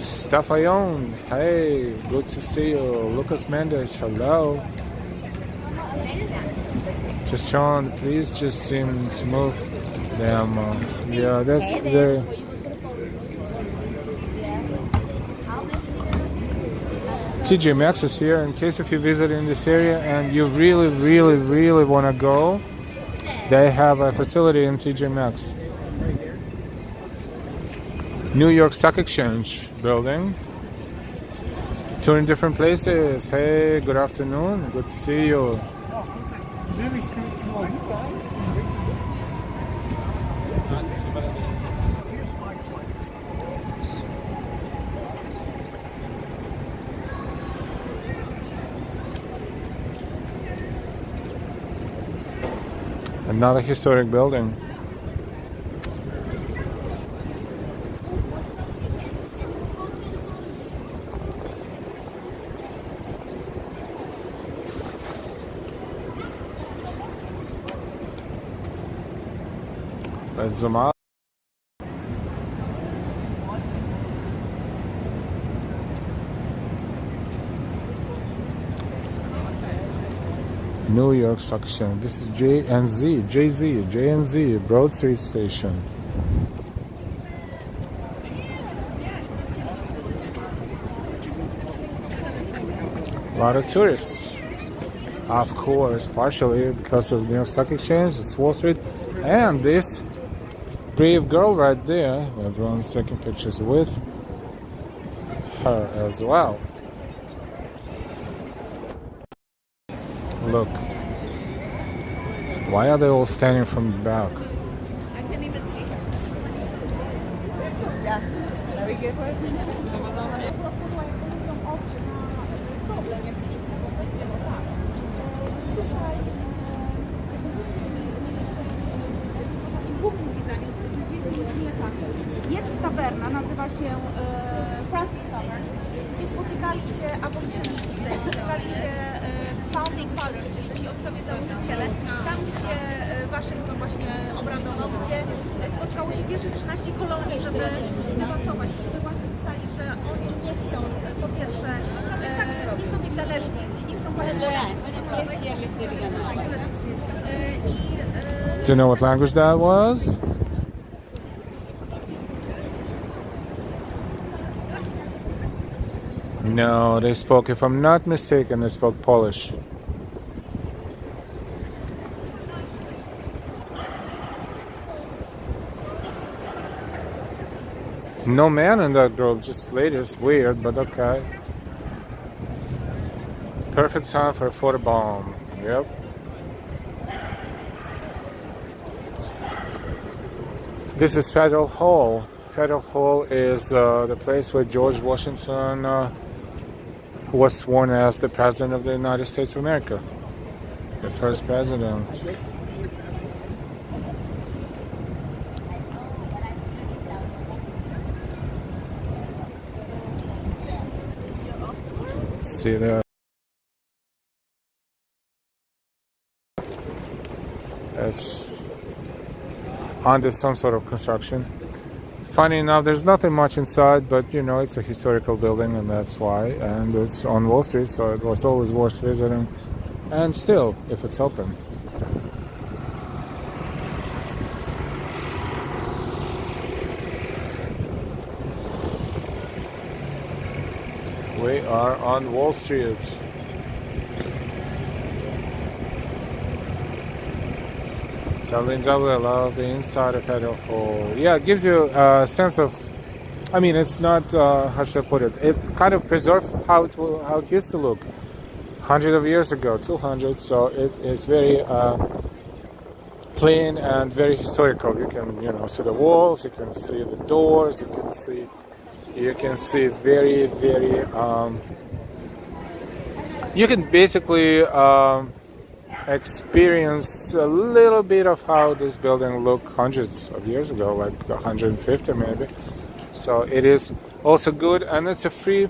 Stafayon, hey, good to see you. Lucas Mendes, hello. Just Sean, please just seem to move them. Yeah, that's very. TJ Maxx is here in case if you visit in this area and you really want to go. They have a facility in TJ Maxx. New York Stock Exchange building. 2 in different places. Hey, good afternoon. Good to see you. Another historic building. Let's zoom out. New York Stock Exchange. This is J&Z, Broad Street Station. A lot of tourists. Of course, partially because of New York Stock Exchange, it's Wall Street, and this brave girl right there, everyone's taking pictures with her as well. Look. Why are they all standing from the back? I can't even see her. Yeah, very good. Jest tawerna, nazywa się Francis Tavern, gdzie spotykali się abolicjoniści, spotykali się founding fathers, czyli ci ojcowie założyciele, tam gdzie Waszyngton właśnie obradował, gdzie spotkało się pierwsze 13 kolonii, żeby debatować, żeby właśnie pisali, że oni nie chcą, po pierwsze, nie chcą być zależni, już nie chcą Do you know what language that was? No, they spoke, if I'm not mistaken, they spoke Polish. No man in that group, just ladies. Weird, but okay. Perfect time for a photobomb. Yep. This is Federal Hall. Federal Hall is the place where George Washington was sworn as the President of the United States of America. The first president. see that. It's under some sort of construction. Funny enough, there's nothing much inside, but you know, it's a historical building, and that's why. And it's on Wall Street, so it was always worth visiting. And still, if it's open. We are on Wall Street. The inside of Federal Hall. Yeah, it gives you a sense of, I mean, it's not, how should I put it? It kind of preserves how it used to look 100 of years ago, 200. So it is very plain and very historical. You can, you know, see the walls, you can see the doors, you can see very, very, you can basically experience a little bit of how this building looked hundreds of years ago, like 150 maybe. So it is also good, and it's a free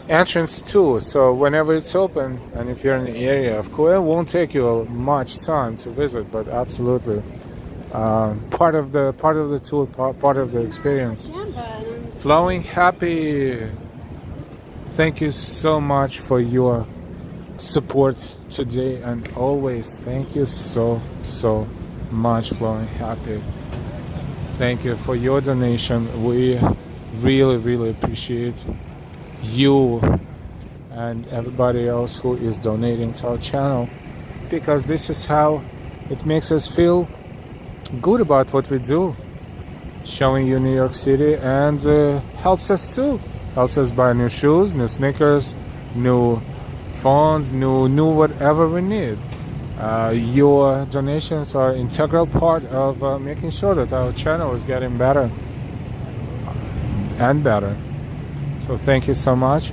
entrance too. So whenever it's open, and if you're in the area, of course, it won't take you much time to visit, but absolutely part of the tour, part of the experience. Flowing Happy, thank you so much for your support today and always. Thank you so much, Flowing Happy. Thank you for your donation. We really appreciate you and everybody else who is donating to our channel, because this is how it makes us feel good about what we do, showing you New York City, and helps us too. Helps us buy new shoes, new sneakers, new phones, new whatever we need. Your donations are an integral part of making sure that our channel is getting better and better. So thank you so much.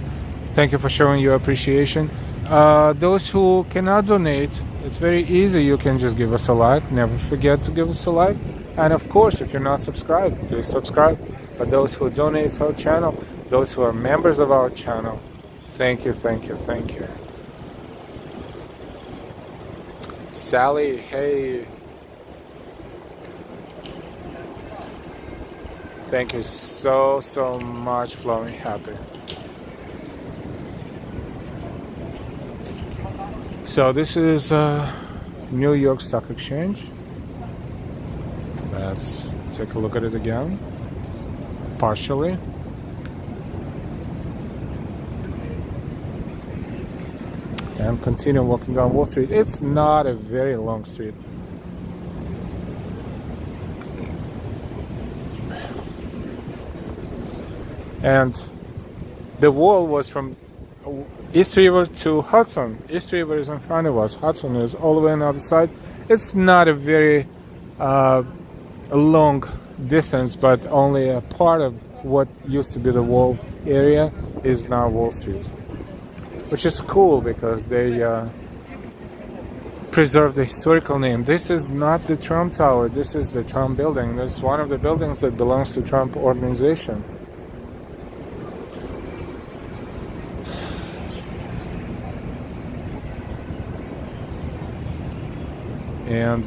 Thank you for showing your appreciation. Those who cannot donate, it's very easy. You can just give us a like. Never forget to give us a like. And of course, if you're not subscribed, please subscribe. But those who donate to our channel, those who are members of our channel, thank you. Sally, hey. Thank you so much, Flowing Happy. So this is New York Stock Exchange. Let's take a look at it again, partially. And continue walking down Wall Street. It's not a very long street. And the wall was from East River to Hudson. East River is in front of us. Hudson is all the way on the other side. It's not a very long distance, but only a part of what used to be the wall area is now Wall Street, which is cool because they preserve the historical name. This is not the Trump Tower. This is the Trump building. That's one of the buildings that belongs to Trump organization. And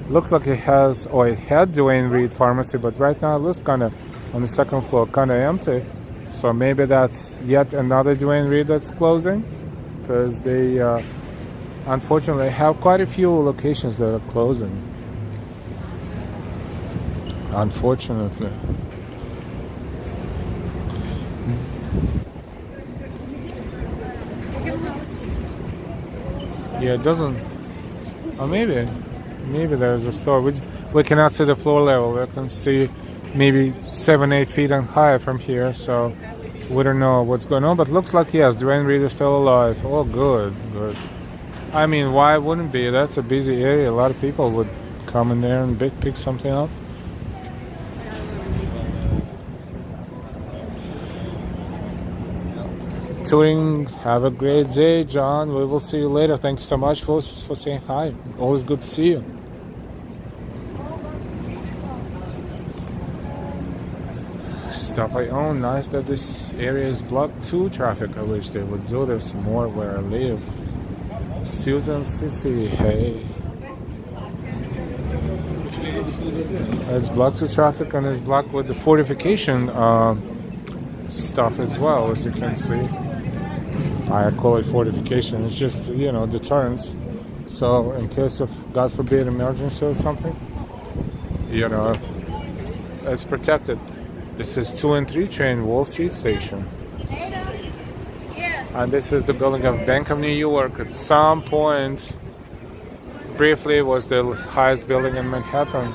looks like it has, or it had Duane Reade Pharmacy, but right now it looks kind of on the second floor, kind of empty. So maybe that's yet another Duane Reade that's closing, because they unfortunately have quite a few locations that are closing. Unfortunately. Yeah, it doesn't. Or maybe there's a store. We cannot see the floor level. We can see maybe 7-8 feet and higher from here, so we don't know what's going on. But looks like yes, Duane Reade is still alive. Oh, good. I mean, why wouldn't be? That's a busy area. A lot of people would come in there and pick something up. Touring, have a great day, John. We will see you later. Thank you so much for saying hi. Always good to see you. Stuff I own. Nice that this area is blocked to traffic. I wish they would do this more where I live. Susan Sissy, hey. It's blocked to traffic and it's blocked with the fortification stuff as well, as you can see. I call it fortification. It's just, you know, deterrence. So in case of, God forbid, emergency or something, you know, it's protected. This is 2 and 3 train, Wall Street Station. And this is the building of Bank of New York. At some point, briefly, was the highest building in Manhattan.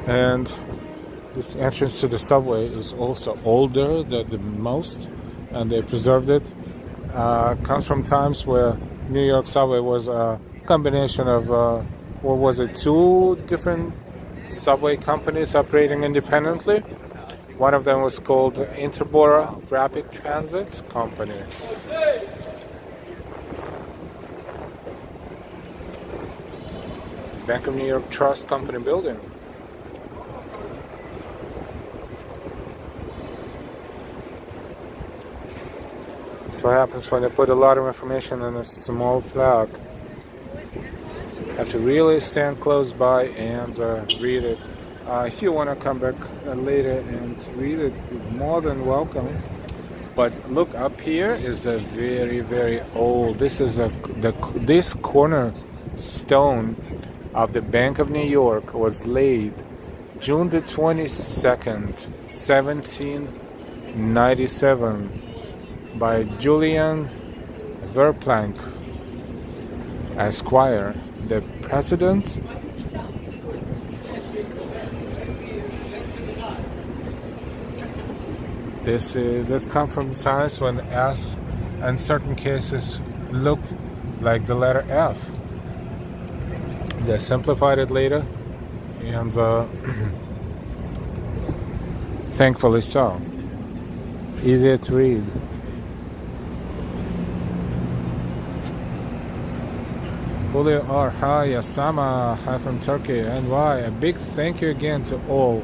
And this entrance to the subway is also older than the most, and they preserved it. Comes from times where New York subway was a combination of, what was it, 2 different subway companies operating independently. One of them was called Interborough Rapid Transit Company. Bank of New York Trust Company building. What happens when they put a lot of information on a small plaque. You have to really stand close by and read it. If you want to come back later and read it, you're more than welcome. But look, up here is a very, very old. This is this cornerstone of the Bank of New York was laid June the 22nd, 1797. By Julian Verplanck, Esquire, the president. This comes from times when S, in certain cases, looked like the letter F. They simplified it later, and thankfully so. Easier to read. Julio R. Hi, Asama. Hi from Turkey. NY. A big thank you again to all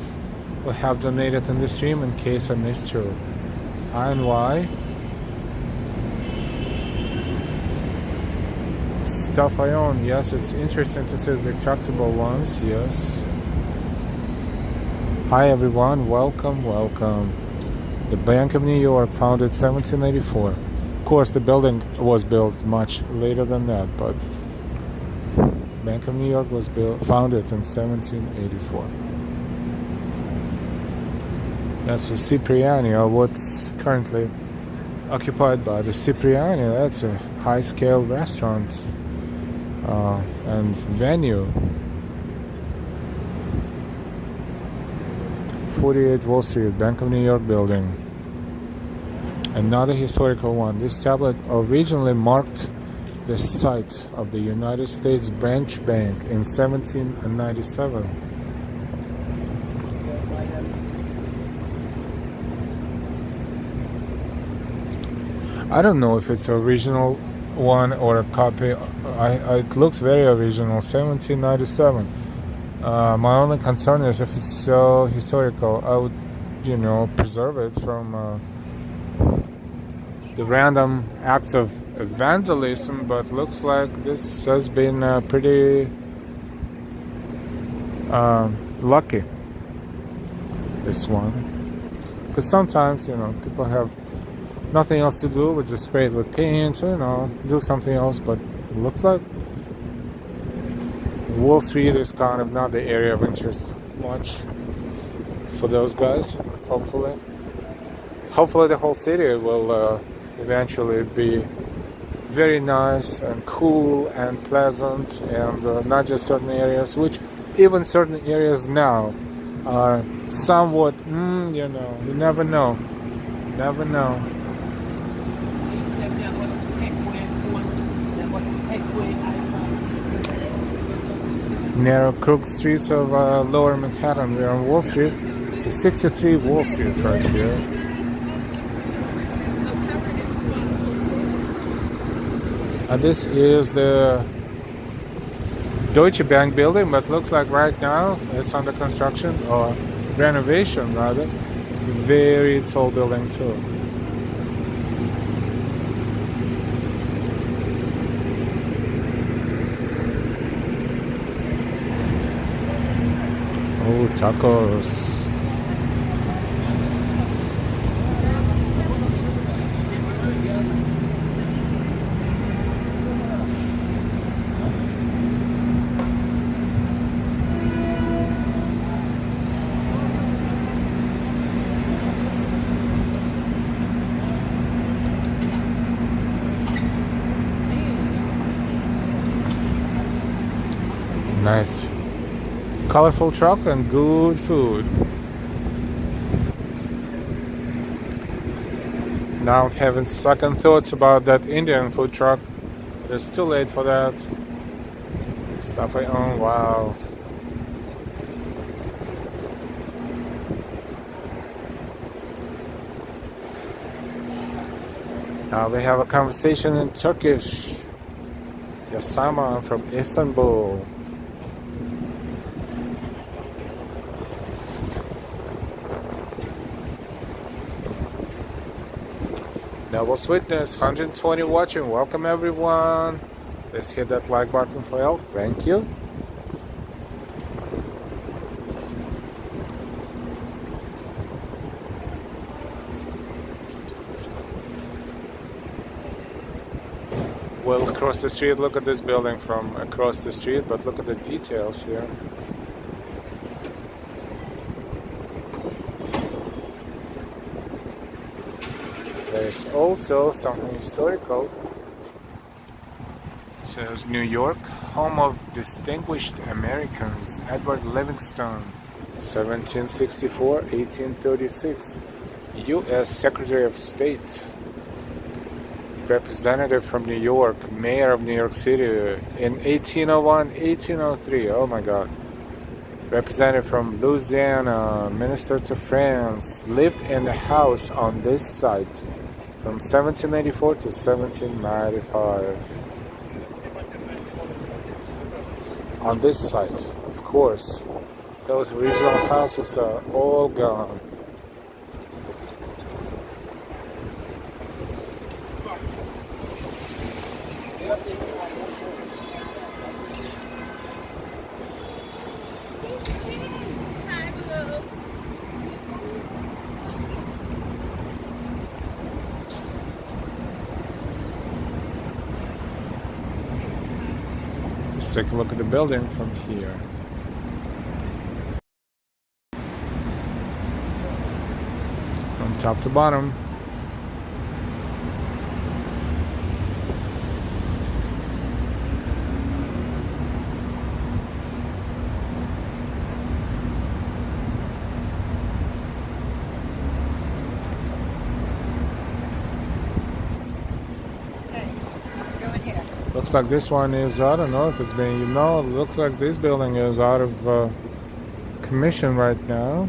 who have donated in the stream in case I missed you. Hi, NY. Stuff I own. Yes, it's interesting to see the retractable ones. Yes. Hi, everyone. Welcome, welcome. The Bank of New York, founded 1784. Of course, the building was built much later than that, but Bank of New York was founded in 1784. That's the Cipriani, or what's currently occupied by the Cipriani. That's a high-scale restaurant and venue. 48 Wall Street, Bank of New York building. Another historical one. This tablet originally marked the site of the United States Branch Bank in 1797. I don't know if it's an original one or a copy. It looks very original, 1797. My only concern is if it's so historical, I would, preserve it from the random acts of vandalism, but looks like this has been pretty lucky, this one, because sometimes people have nothing else to do but just spray it with paint, do something else, but it looks like Wall Street is kind of not the area of interest much for those guys. Hopefully the whole city will eventually be very nice and cool and pleasant, and not just certain areas, which even certain areas now are somewhat, you never know. Narrow crooked streets of lower Manhattan. We're on Wall Street. It's a 63 Wall Street right here. And this is the Deutsche Bank building, but looks like right now it's under construction, or renovation rather. Very tall building too. Oh, tacos. Nice. Colorful truck and good food. Now I'm having second thoughts about that Indian food truck. It's too late for that. Stuff I own, wow. Now we have a conversation in Turkish. Yasama, I'm from Istanbul. Devil's Witness, 120 watching. Welcome everyone. Let's hit that like button for help. Thank you. Well, across the street, look at this building from across the street, but look at the details here. There's also something historical. It says New York, home of distinguished Americans, Edward Livingston, 1764-1836, U.S. Secretary of State, representative from New York, mayor of New York City in 1801, 1803, oh my god. Representative from Louisiana, minister to France, lived in the house on this site from 1784 to 1795. On this site, of course, those original houses are all gone. Let's take a look at the building from here. From top to bottom. Looks like this one is, I don't know if it's being, looks like this building is out of commission right now.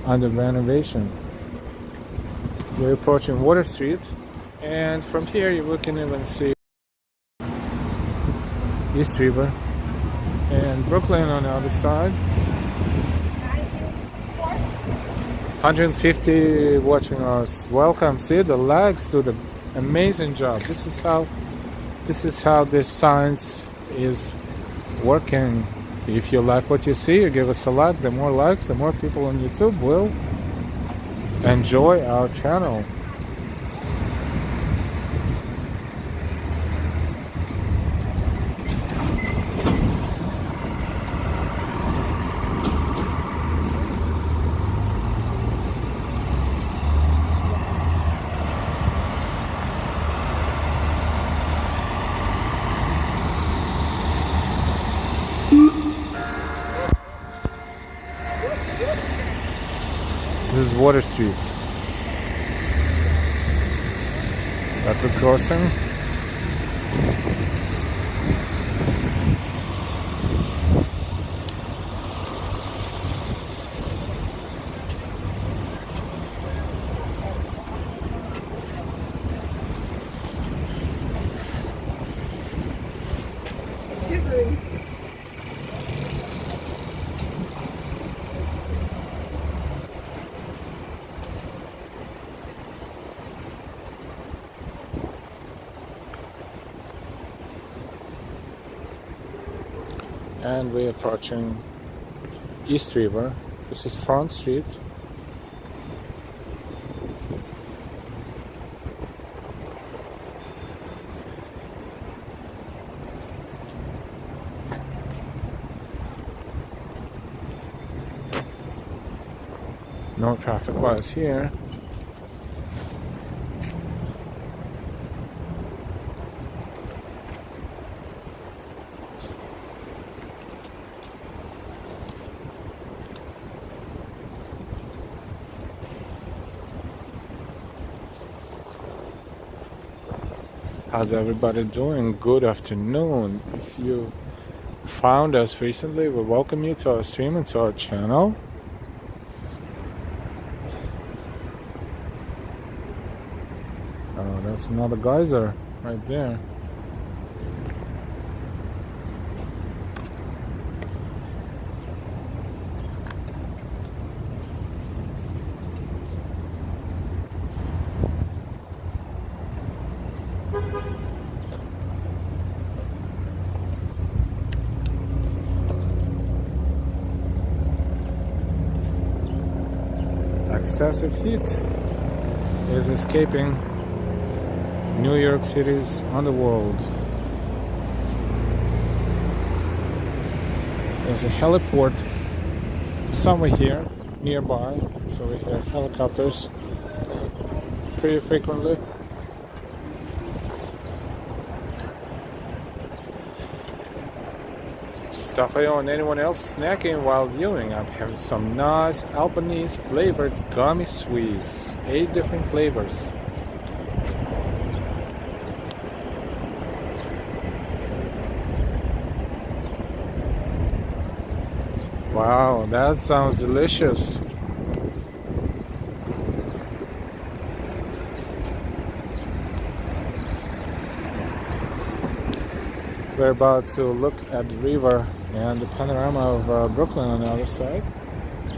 Under renovation. We're approaching Water Street, and from here we can even see East River and Brooklyn on the other side. 150 watching us. Welcome. See the lags do the amazing job. This is how this science is working. If you like what you see, you give us a like. The more likes, the more people on YouTube will enjoy our channel. This is Water Street. Rapid crossing. And we're approaching East River. This is Front Street. No traffic lights here. How's everybody doing? Good afternoon. If you found us recently, we welcome you to our stream and to our channel. Oh, that's another geyser right there. Excessive heat is escaping New York City's underworld. There's a heliport somewhere here nearby, so we hear helicopters pretty frequently. Stuff I own. Anyone else snacking while viewing? I'm having some nice Albanese flavored gummy sweets. 8 different flavors. Wow, that sounds delicious. We're about to look at the river and the panorama of Brooklyn on the other side.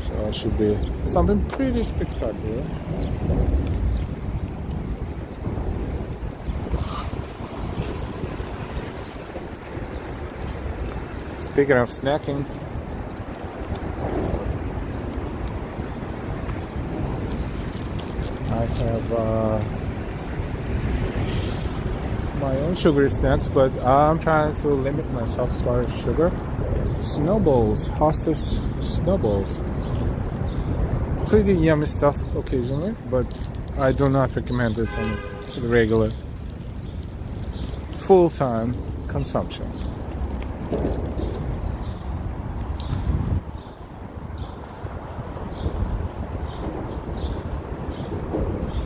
So it should be something pretty spectacular. Speaking of snacking, I have my own sugary snacks, but I'm trying to limit myself as far as sugar. Snowballs, Hostess snowballs. Pretty yummy stuff occasionally, but I do not recommend it on the regular full-time consumption.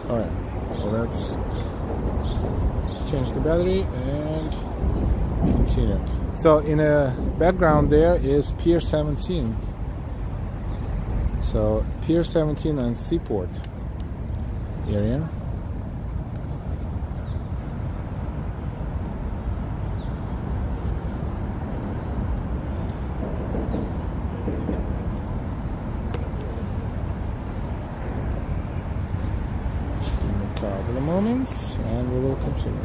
Alright, well, let's change the battery and continue. So in the background there is Pier 17. So Pier 17 and Seaport area. A couple of moments and we will continue.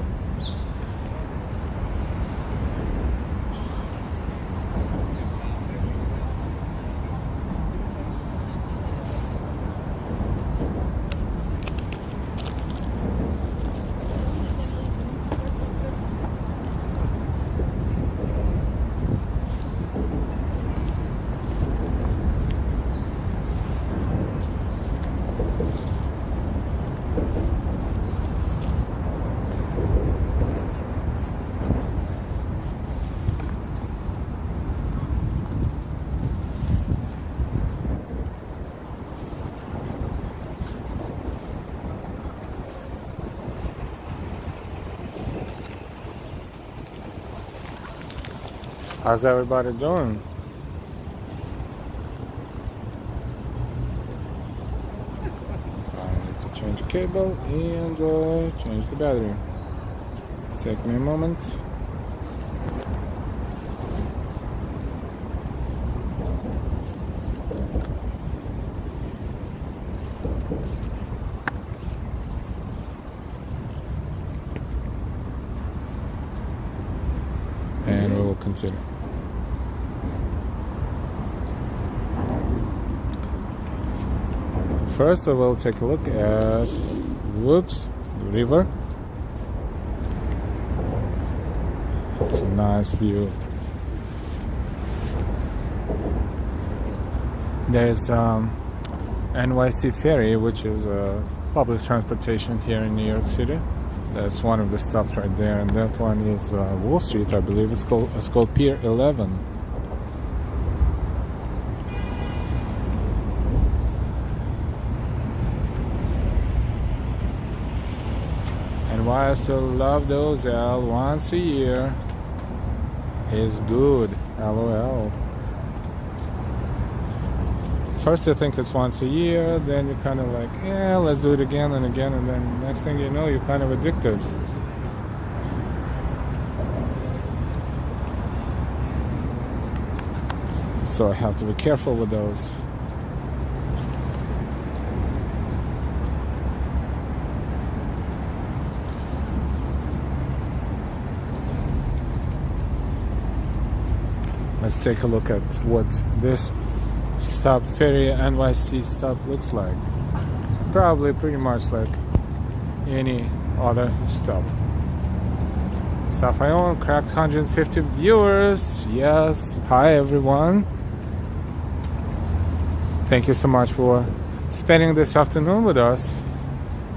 How's everybody doing? I need to change the cable and change the battery. Take me a moment. And we will continue. First, we will take a look at the river. It's a nice view. There's NYC Ferry, which is public transportation here in New York City. That's one of the stops right there, and that one is Wall Street, I believe. It's called Pier 11. And why I still love those once a year is good. LOL. First you think it's once a year, then you're kind of like, yeah, let's do it again and again, and then next thing you know, you're kind of addicted. So I have to be careful with those. Let's take a look at what this stop, Ferry NYC stop, looks like. Probably pretty much like any other stop. Stuff I own cracked 150 viewers. Yes, hi everyone. Thank you so much for spending this afternoon with us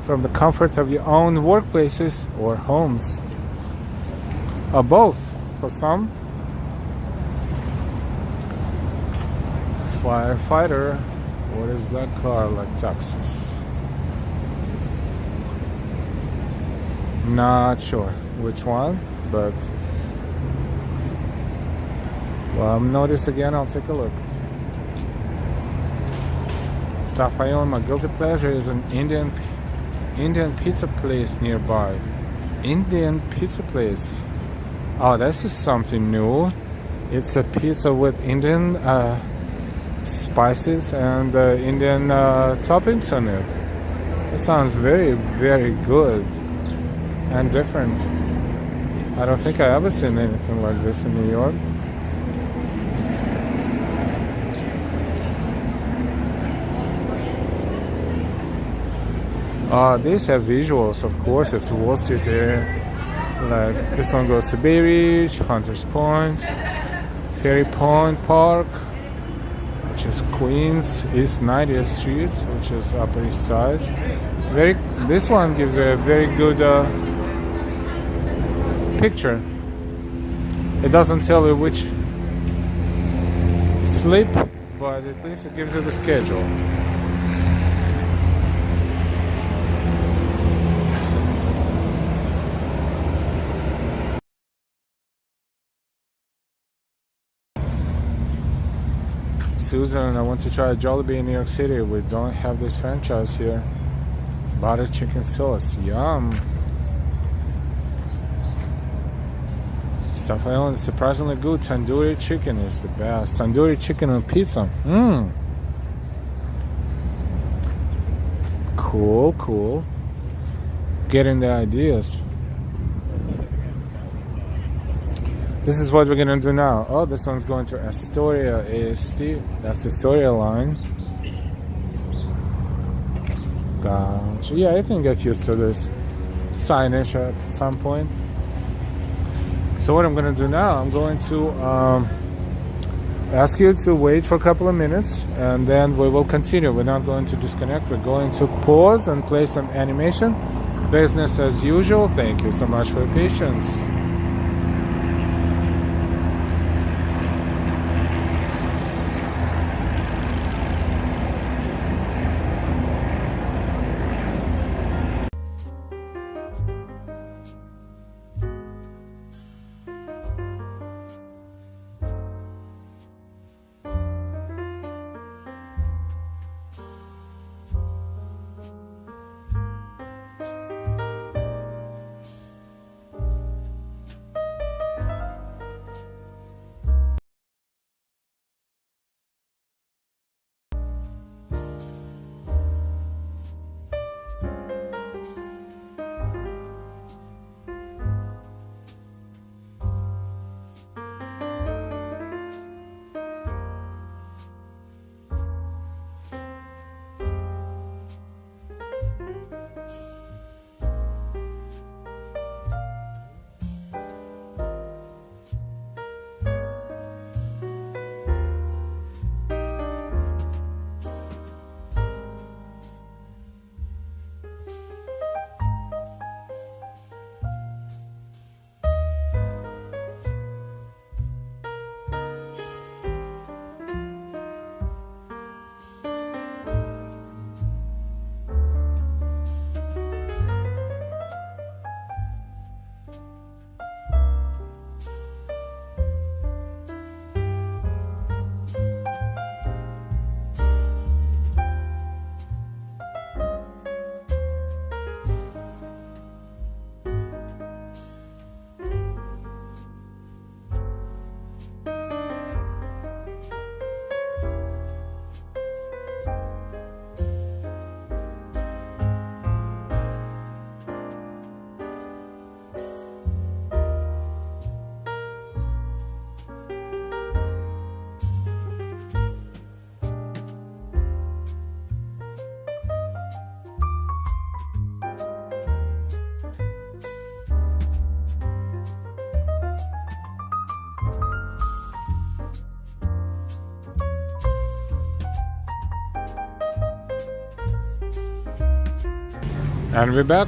from the comfort of your own workplaces or homes, or both for some. Firefighter, what is black car like Texas? Not sure which one, but well, notice again, I'll take a look. Stuff I own, my guilty pleasure is an Indian pizza place nearby. Indian pizza place. Oh, this is something new. It's a pizza with Indian spices and Indian toppings on it. It sounds very, very good and different. I don't think I ever seen anything like this in New York. These have visuals, of course. It's Wall Street there. Like this one goes to Bay Ridge, Hunters Point, Ferry Point Park, which is Queens, East 90th Street, which is Upper East Side. This one gives a very good picture. It doesn't tell you which slip, but at least it gives you the schedule. Susan, I want to try a Jollibee in New York City. We don't have this franchise here. Butter chicken sauce, yum. Stuff I own is surprisingly good. Tandoori chicken is the best. Tandoori chicken on pizza. Cool, cool. Getting the ideas. This is what we're gonna do now. Oh, this one's going to Astoria AST. That's Astoria line. Gotcha. Yeah, I can get used to this signage at some point. So what I'm gonna do now, I'm going to ask you to wait for a couple of minutes, and then we will continue. We're not going to disconnect. We're going to pause and play some animation. Business as usual. Thank you so much for your patience. And we're back.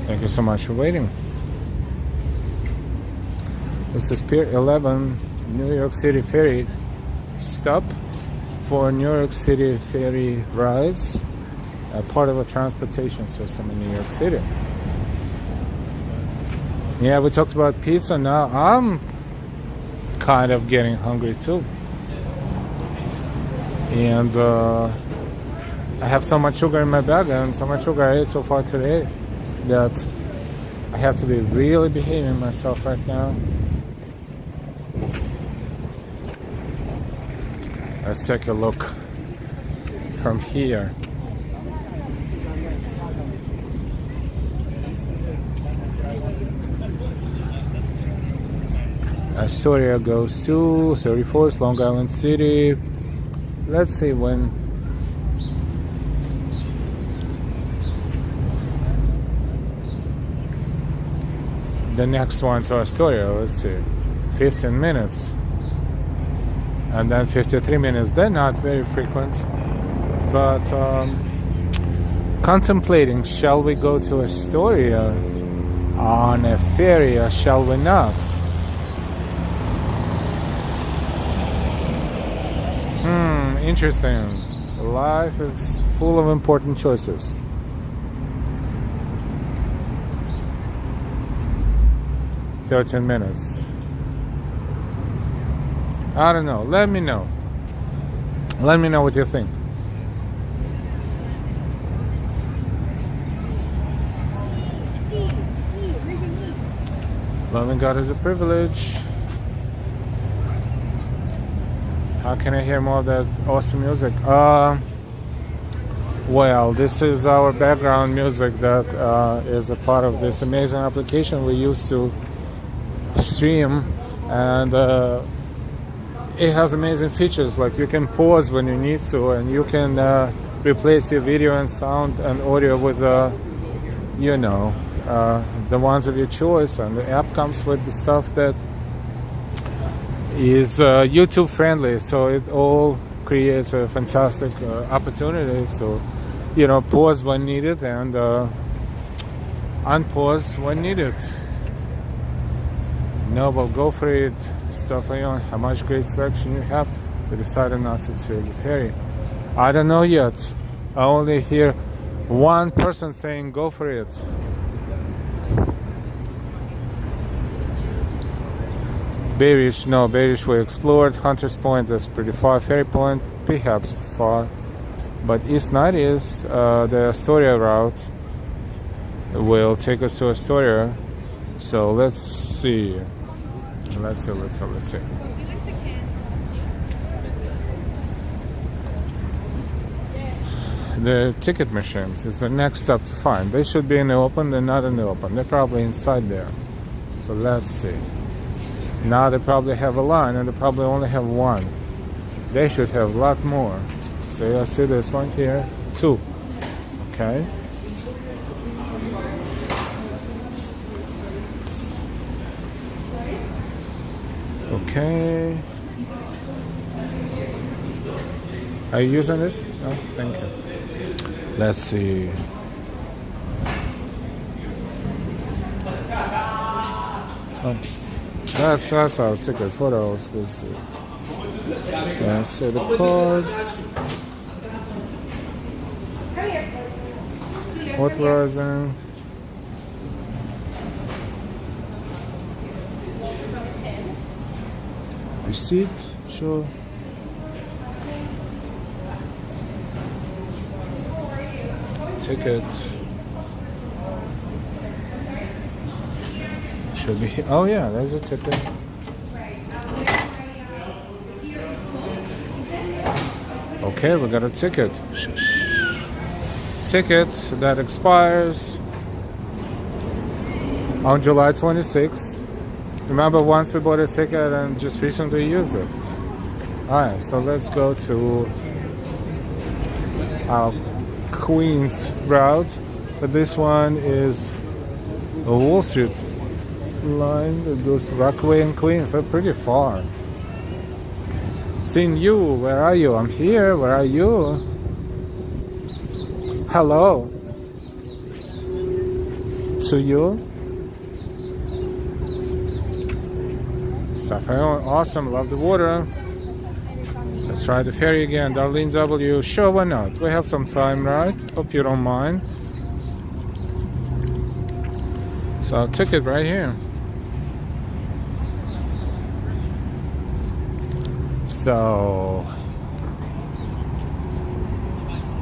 Thank you so much for waiting. This is Pier 11, New York City Ferry stop for New York City Ferry rides, part of a transportation system in New York City. Yeah, we talked about pizza. Now I'm kind of getting hungry too. And I have so much sugar in my bag and so much sugar I ate so far today that I have to be really behaving myself right now. Let's take a look from here. Astoria goes to 34th, Long Island City. Let's see when. The next one to Astoria, let's see, 15 minutes. And then 53 minutes. They're not very frequent, but contemplating, shall we go to Astoria on a ferry or shall we not? Interesting. Life is full of important choices. "13 minutes. I don't know. Let me know. Let me know what you think. Loving God is a privilege. How can I hear more of that awesome music? Well, this is our background music that is a part of this amazing application we use to stream, and it has amazing features, like you can pause when you need to, and you can replace your video and sound and audio with the ones of your choice, and the app comes with the stuff that is YouTube friendly, so it all creates a fantastic opportunity to pause when needed and unpause when needed. No, but go for it. Stuff on how much great selection you have. We decided not to take the ferry. I don't know yet. I only hear one person saying go for it. Bayrish, no, Bayrish we explored. Hunter's Point is pretty far. Ferry Point, perhaps far. But East 90s, the Astoria route will take us to Astoria. So let's see. Let's see. The ticket machines is the next step to find. They should be in the open. They're not in the open. They're probably inside there. So let's see. Now they probably have a line, and they probably only have one. They should have a lot more. So I see this one here, 2. Okay. Okay. Are you using this? No, thank you. Let's see. Oh, that's our ticket photos. Let's see. Let's see the card. Authorizing. Receipt, sure. Ticket. Should be here. Oh yeah, there's a ticket. Okay, we got a ticket. Ticket that expires on July 26th. Remember, once we bought a ticket and just recently used it. Alright, so let's go to our Queens route. But this one is a Wall Street line that goes to Rockaway and Queens. They're pretty far. Seeing you. Where are you? I'm here. Where are you? Hello. To you. Stuff. Awesome. Love the water. Let's try the ferry again. Darlene W. Sure, why not? We have some time, right? Hope you don't mind. So ticket right here. So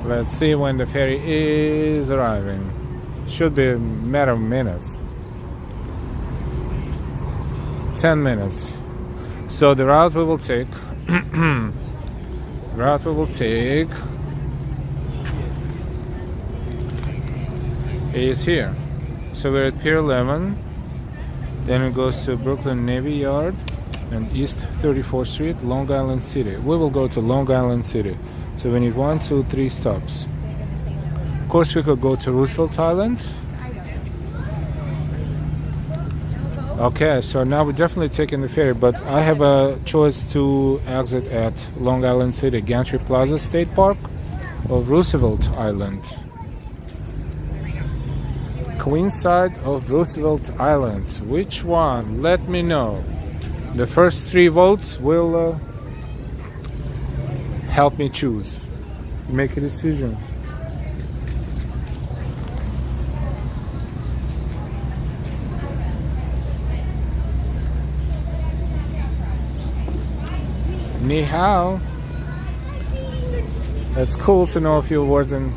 let's see when the ferry is arriving. Should be a matter of minutes. 10 minutes. So the route we will take is here. So we're at Pier 11, then it goes to Brooklyn Navy Yard and East 34th Street, Long Island City. We will go to Long Island City. So we need 1, 2, 3 stops. Of course, we could go to Roosevelt Island. Okay, so now we're definitely taking the ferry, but I have a choice to exit at Long Island City, Gantry Plaza State Park, or Roosevelt Island. Queenside of Roosevelt Island. Which one? Let me know. The first 3 votes will help me choose, make a decision. Ni hao. It's cool to know a few words in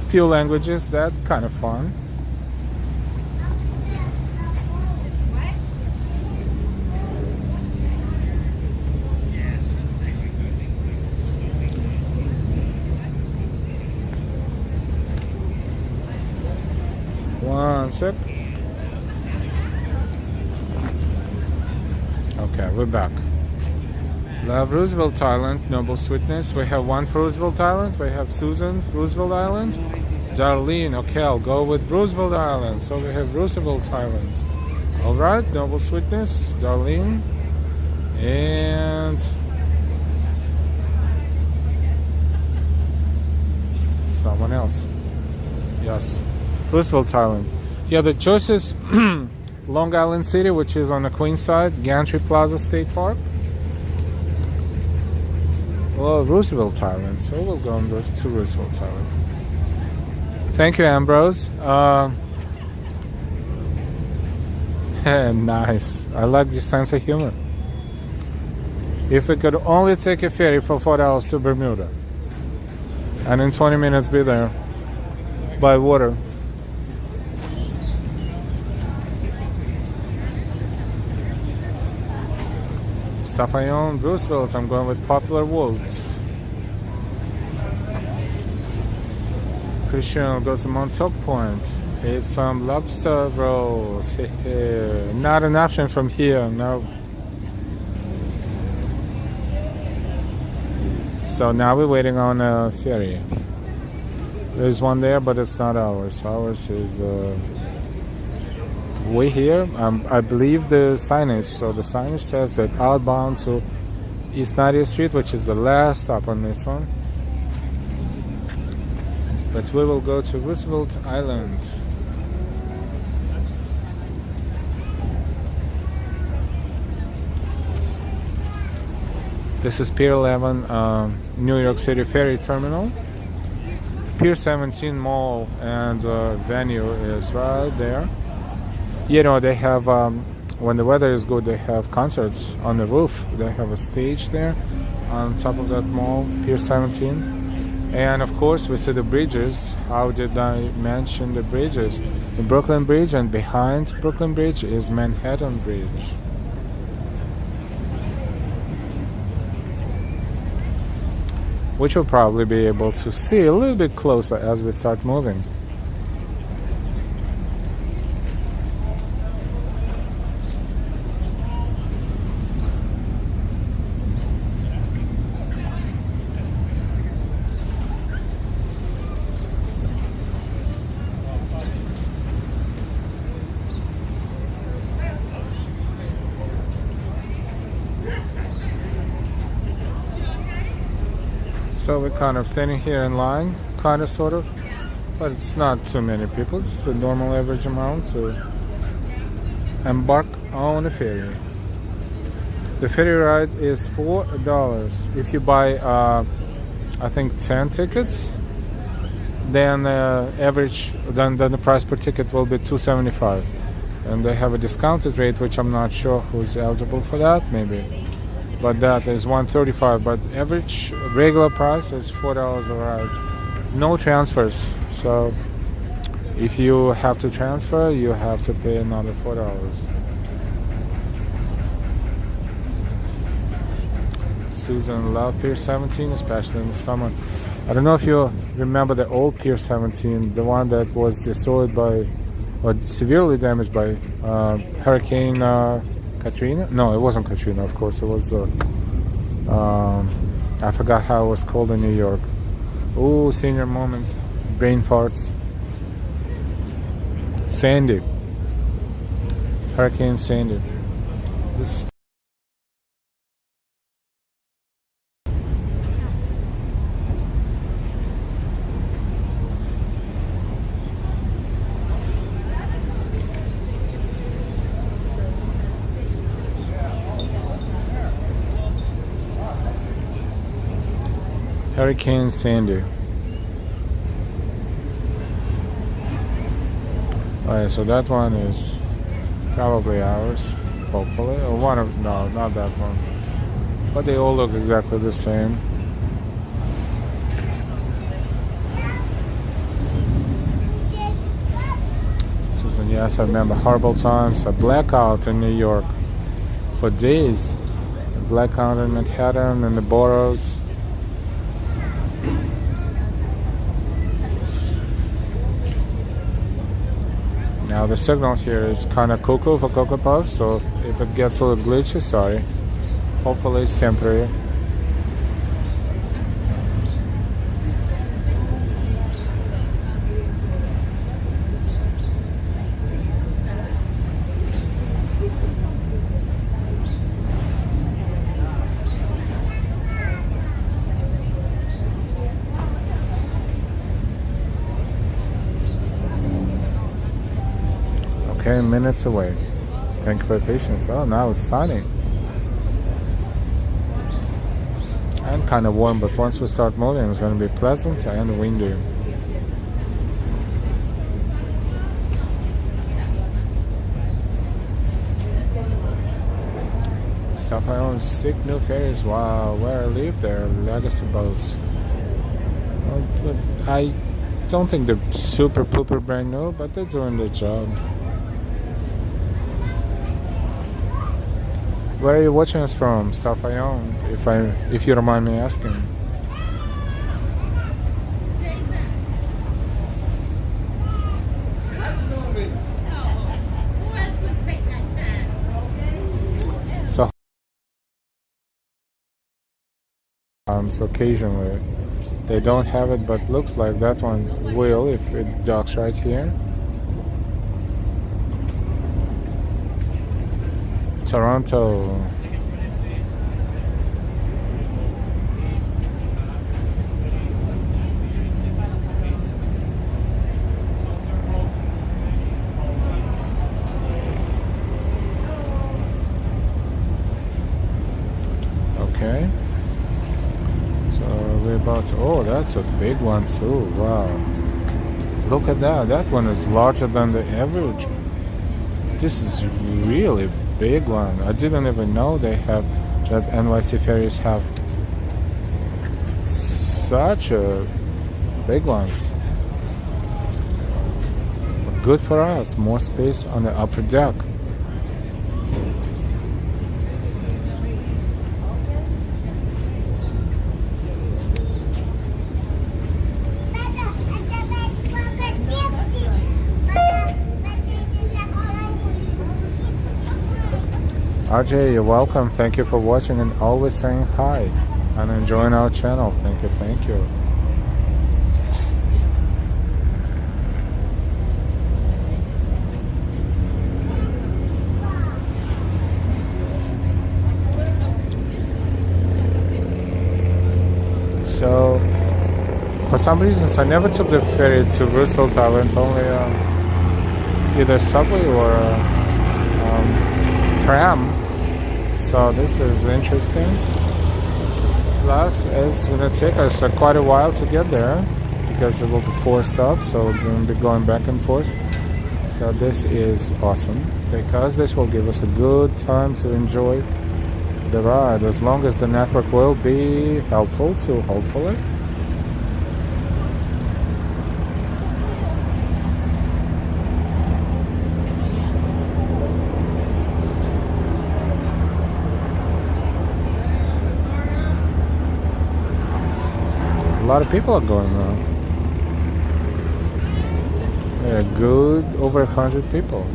few languages. That's kind of fun. One sec. Okay, we're back. Love Roosevelt Island, Noble Sweetness. We have one for Roosevelt Island. We have Susan, Roosevelt Island. Darlene, okay, I'll go with Roosevelt Island. So we have Roosevelt Island. Alright, Noble Sweetness, Darlene. And someone else. Yes, Roosevelt Island. Yeah, the choice is Long Island City, which is on the Queens side, Gantry Plaza State Park. Well, Roosevelt Island, so we'll go on to Roosevelt Island. Thank you, Ambrose. Nice. I like your sense of humor. If we could only take a ferry for 4 hours to Bermuda, and in 20 minutes be there by water. Stafayon, Roosevelt, I'm going with Popular Vote. Christian, go to Montauk Point. Eat some lobster rolls. Not an option from here, no. So now we're waiting on a ferry. There's one there, but it's not ours. Ours is way here. I believe the signage. So the signage says that outbound to East 90th Street, which is the last stop on this one. But we will go to Roosevelt Island. This is Pier 11, New York City Ferry Terminal. Pier 17 Mall and venue is right there. You know, they have, when the weather is good, they have concerts on the roof. They have a stage there on top of that mall, Pier 17. And of course, we see the bridges. How did I mention the bridges? The Brooklyn Bridge, and behind Brooklyn Bridge is Manhattan Bridge. Which we'll probably be able to see a little bit closer as we start moving. So we're kind of standing here in line, kind of, sort of, but it's not too many people, just a normal average amount to embark on a ferry. The ferry ride is $4. If you buy, I think 10 tickets, then then the price per ticket will be $2.75, and they have a discounted rate, which I'm not sure who's eligible for that, maybe. But that is $1.35. But average regular price is $4 a ride. No transfers. So if you have to transfer, you have to pay another $4. Susan loved Pier 17, especially in the summer. I don't know if you remember the old Pier 17, the one that was destroyed by, or severely damaged by Hurricane Katrina? No, it wasn't Katrina, of course. It was, I forgot how it was called in New York. Oh, senior moment. Brain farts. Sandy. Hurricane Sandy. This Hurricane Sandy. Alright, so that one is probably ours, hopefully. Or one of, no, not that one. But they all look exactly the same. Susan, yes, I remember horrible times. A blackout in New York for days. A blackout in Manhattan and the boroughs. Now the signal here is kind of cuckoo for Cocoa Puffs, so if it gets a little glitchy, sorry. Hopefully it's temporary. Okay, minutes away. Thank you for your patience. Oh, now it's sunny. And kind of warm, but once we start moving, it's going to be pleasant and windy. Stuff I own 6 new ferries. Wow, where I live there, legacy boats. Well, I don't think they're super pooper brand new, but they're doing their job. Where are you watching us from? Stuff I own, if you don't mind me asking. So occasionally they don't have it, but looks like that one will if it docks right here. Toronto. Okay. So we're about to, oh, that's a big one too. Wow. Look at that. That one is larger than the average. This is really big one. I didn't even know they have that NYC ferries have such a big ones. Good for us, more space on the upper deck. RJ, you're welcome. Thank you for watching and always saying hi and enjoying our channel. Thank you, thank you. So some reasons I never took the ferry to Roosevelt Island, only either subway or tram. So this is interesting. Plus, it's going to take us quite a while to get there because it will be 4 stops, so we're going to be going back and forth. So this is awesome because this will give us a good time to enjoy the ride, as long as the network will be helpful to, hopefully. A lot of people are going now. A good over 100 people.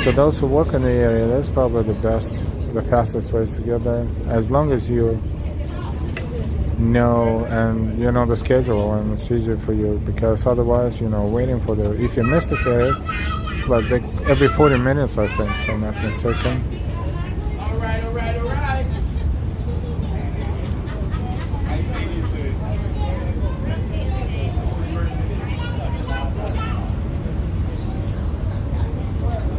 For those who work in the area, that's probably the fastest ways to get there. As long as you know and you know the schedule, and it's easier for you, because otherwise, waiting for if you miss the ferry, it's like every 40 minutes, I think, if I'm not mistaken. All right.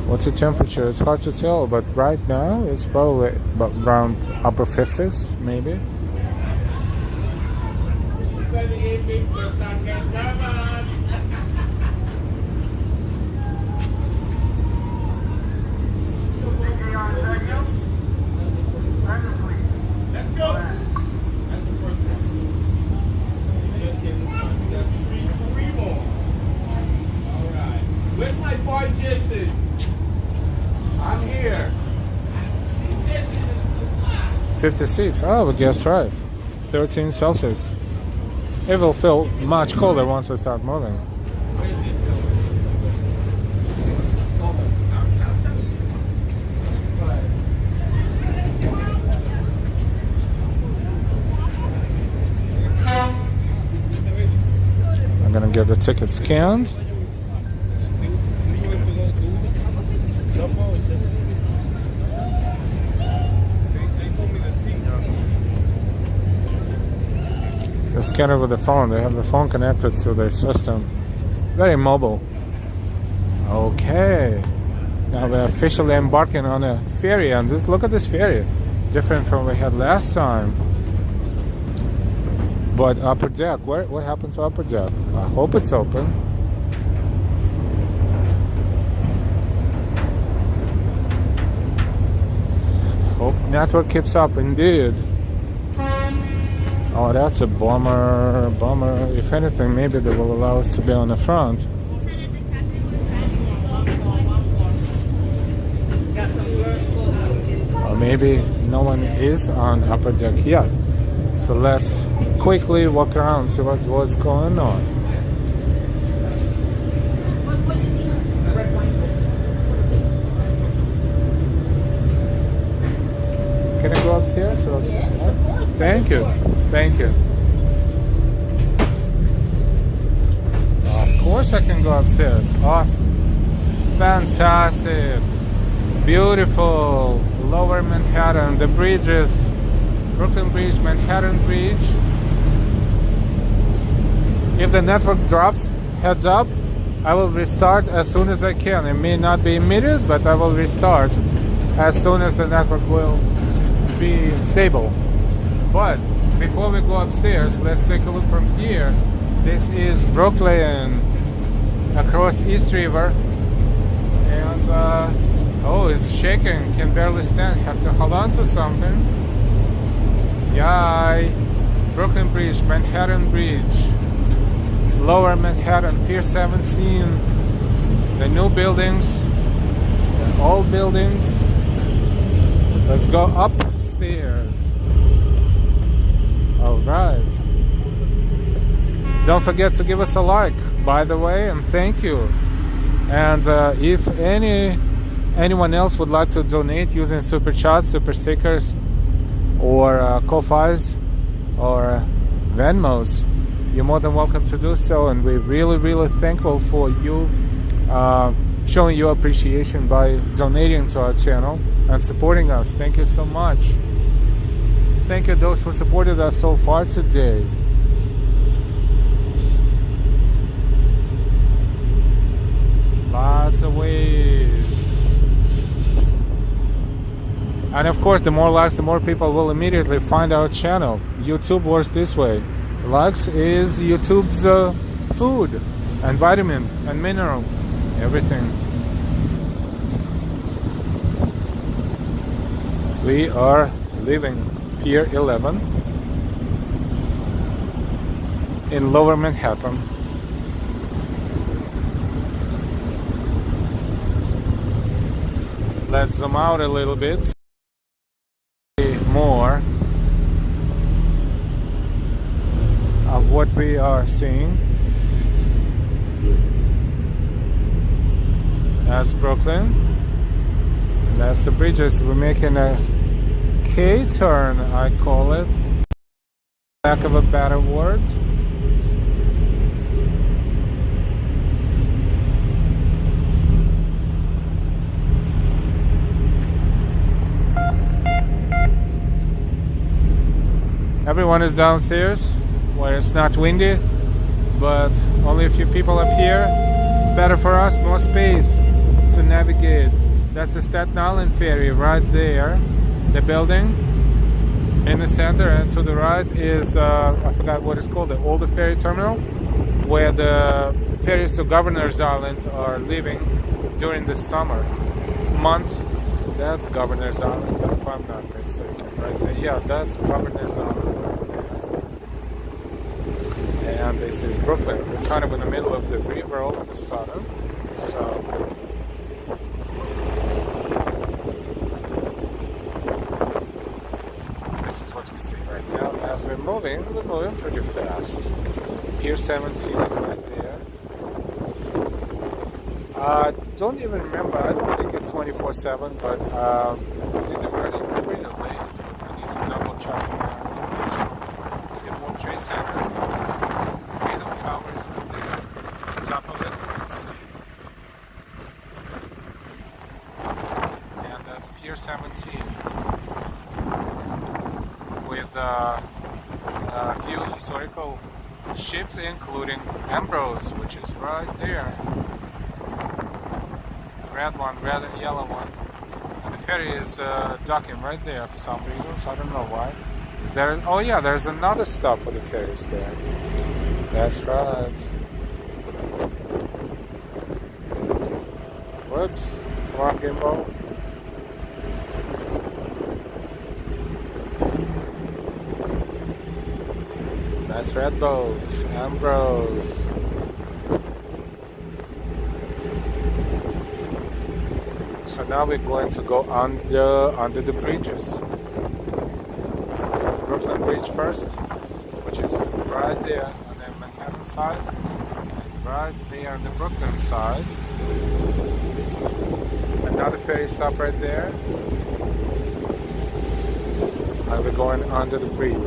What's the temperature? It's hard to tell, but right now it's probably around upper 50s, maybe. Let's go. That's the first one. Just get the sun. We got 3 more. All right. Where's my boy Jason? I'm here. 56. Oh, we guessed right. 13 Celsius. It will feel much colder once we start moving. Where is it? I'm gonna get the ticket scanned. They scan it with the phone. They have the phone connected to their system. Very mobile. Okay. Now we're officially embarking on a ferry, and look at this ferry. Different from what we had last time. But upper deck, what happened to upper deck? I hope it's open. Hope network keeps up, indeed. Oh, that's a bummer. If anything, maybe they will allow us to be on the front. Or maybe no one is on upper deck yet. So let's quickly walk around, see what's going on. Can I go upstairs? Yes, of course. Thank you. Of course I can go upstairs. Awesome. Fantastic. Beautiful. Lower Manhattan. The bridges. Brooklyn Bridge, Manhattan Bridge. If the network drops, heads up, I will restart as soon as I can. It may not be immediate, but I will restart as soon as the network will be stable. But before we go upstairs, let's take a look from here. This is Brooklyn across East River, and oh, it's shaking, can barely stand, have to hold on to something. Yay! Brooklyn Bridge, Manhattan Bridge, Lower Manhattan, Pier 17, the new buildings, the old buildings. Let's go upstairs. Alright. Don't forget to give us a like, by the way, and thank you. And if anyone else would like to donate using Super Chats, Super Stickers, or Ko-Fis, or Venmos, you're more than welcome to do so. And we're really thankful for you showing your appreciation by donating to our channel and supporting us. Thank you so much. Thank you those who supported us so far today. Lots of waves. And of course, the more likes, the more people will immediately find our channel. YouTube works this way. Likes is YouTube's food and vitamin and mineral, everything. We are leaving Pier 11 in Lower Manhattan. Let's zoom out a little bit. More of what we are seeing. That's Brooklyn. That's the bridges. We're making a K-turn, I call it. Lack of a better word. Everyone is downstairs where it's not windy, but only a few people up here. Better for us, more space to navigate. That's the Staten Island Ferry right there, the building in the center, and to the right is, I forgot what it's called, the older ferry terminal, where the ferries to Governor's Island are leaving during the summer month. That's Governor's Island, if I'm not mistaken, right there. Yeah, that's Governor's Island. And this is Brooklyn. We're kind of in the middle of the river all of a sudden. So this is what we see right now. As we're moving pretty fast. Pier 17 is right there. I don't even remember. I don't think it's 24/7, but I think they're running pretty late. I need to double check to my estimation. See World Trade Center. Freedom Towers right there. On top of it. Let's see. And that's Pier 17 with a few historical ships, including Ambrose, which is right there. Red one, red and yellow one. And the ferry is docking right there for some reason, so I don't know why. Is there? Oh yeah, there's another stop for the ferries there. That's right. Whoops. Come on, Gimbal. Nice red boats. Ambrose. So now we're going to go under the bridges. Brooklyn Bridge first, which is right there on the Manhattan side, and right there on the Brooklyn side. Another ferry stop right there. And we're going under the bridge.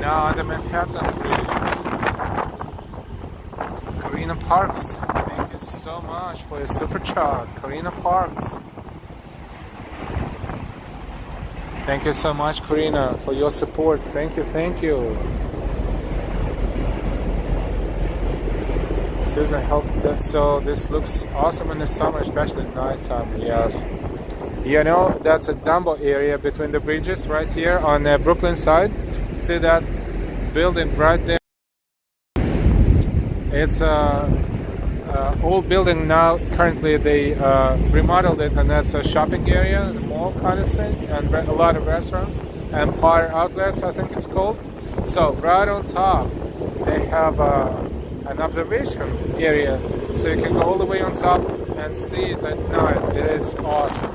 Now the Manhattan Bridge. Karina Parks, thank you so much for your super chat. Karina Parks. Thank you so much, Karina, for your support. Thank you, thank you. Susan, help this. So this looks awesome in the summer, especially at nighttime. Yes. You know, that's a Dumbo area between the bridges right here on the Brooklyn side. See that building right there? It's a old building now. Currently they remodeled it, and that's a shopping area, the mall kind of thing, and a lot of restaurants. Empire Outlets, I think it's called. So right on top they have an observation area, so you can go all the way on top and see it at night. It is awesome.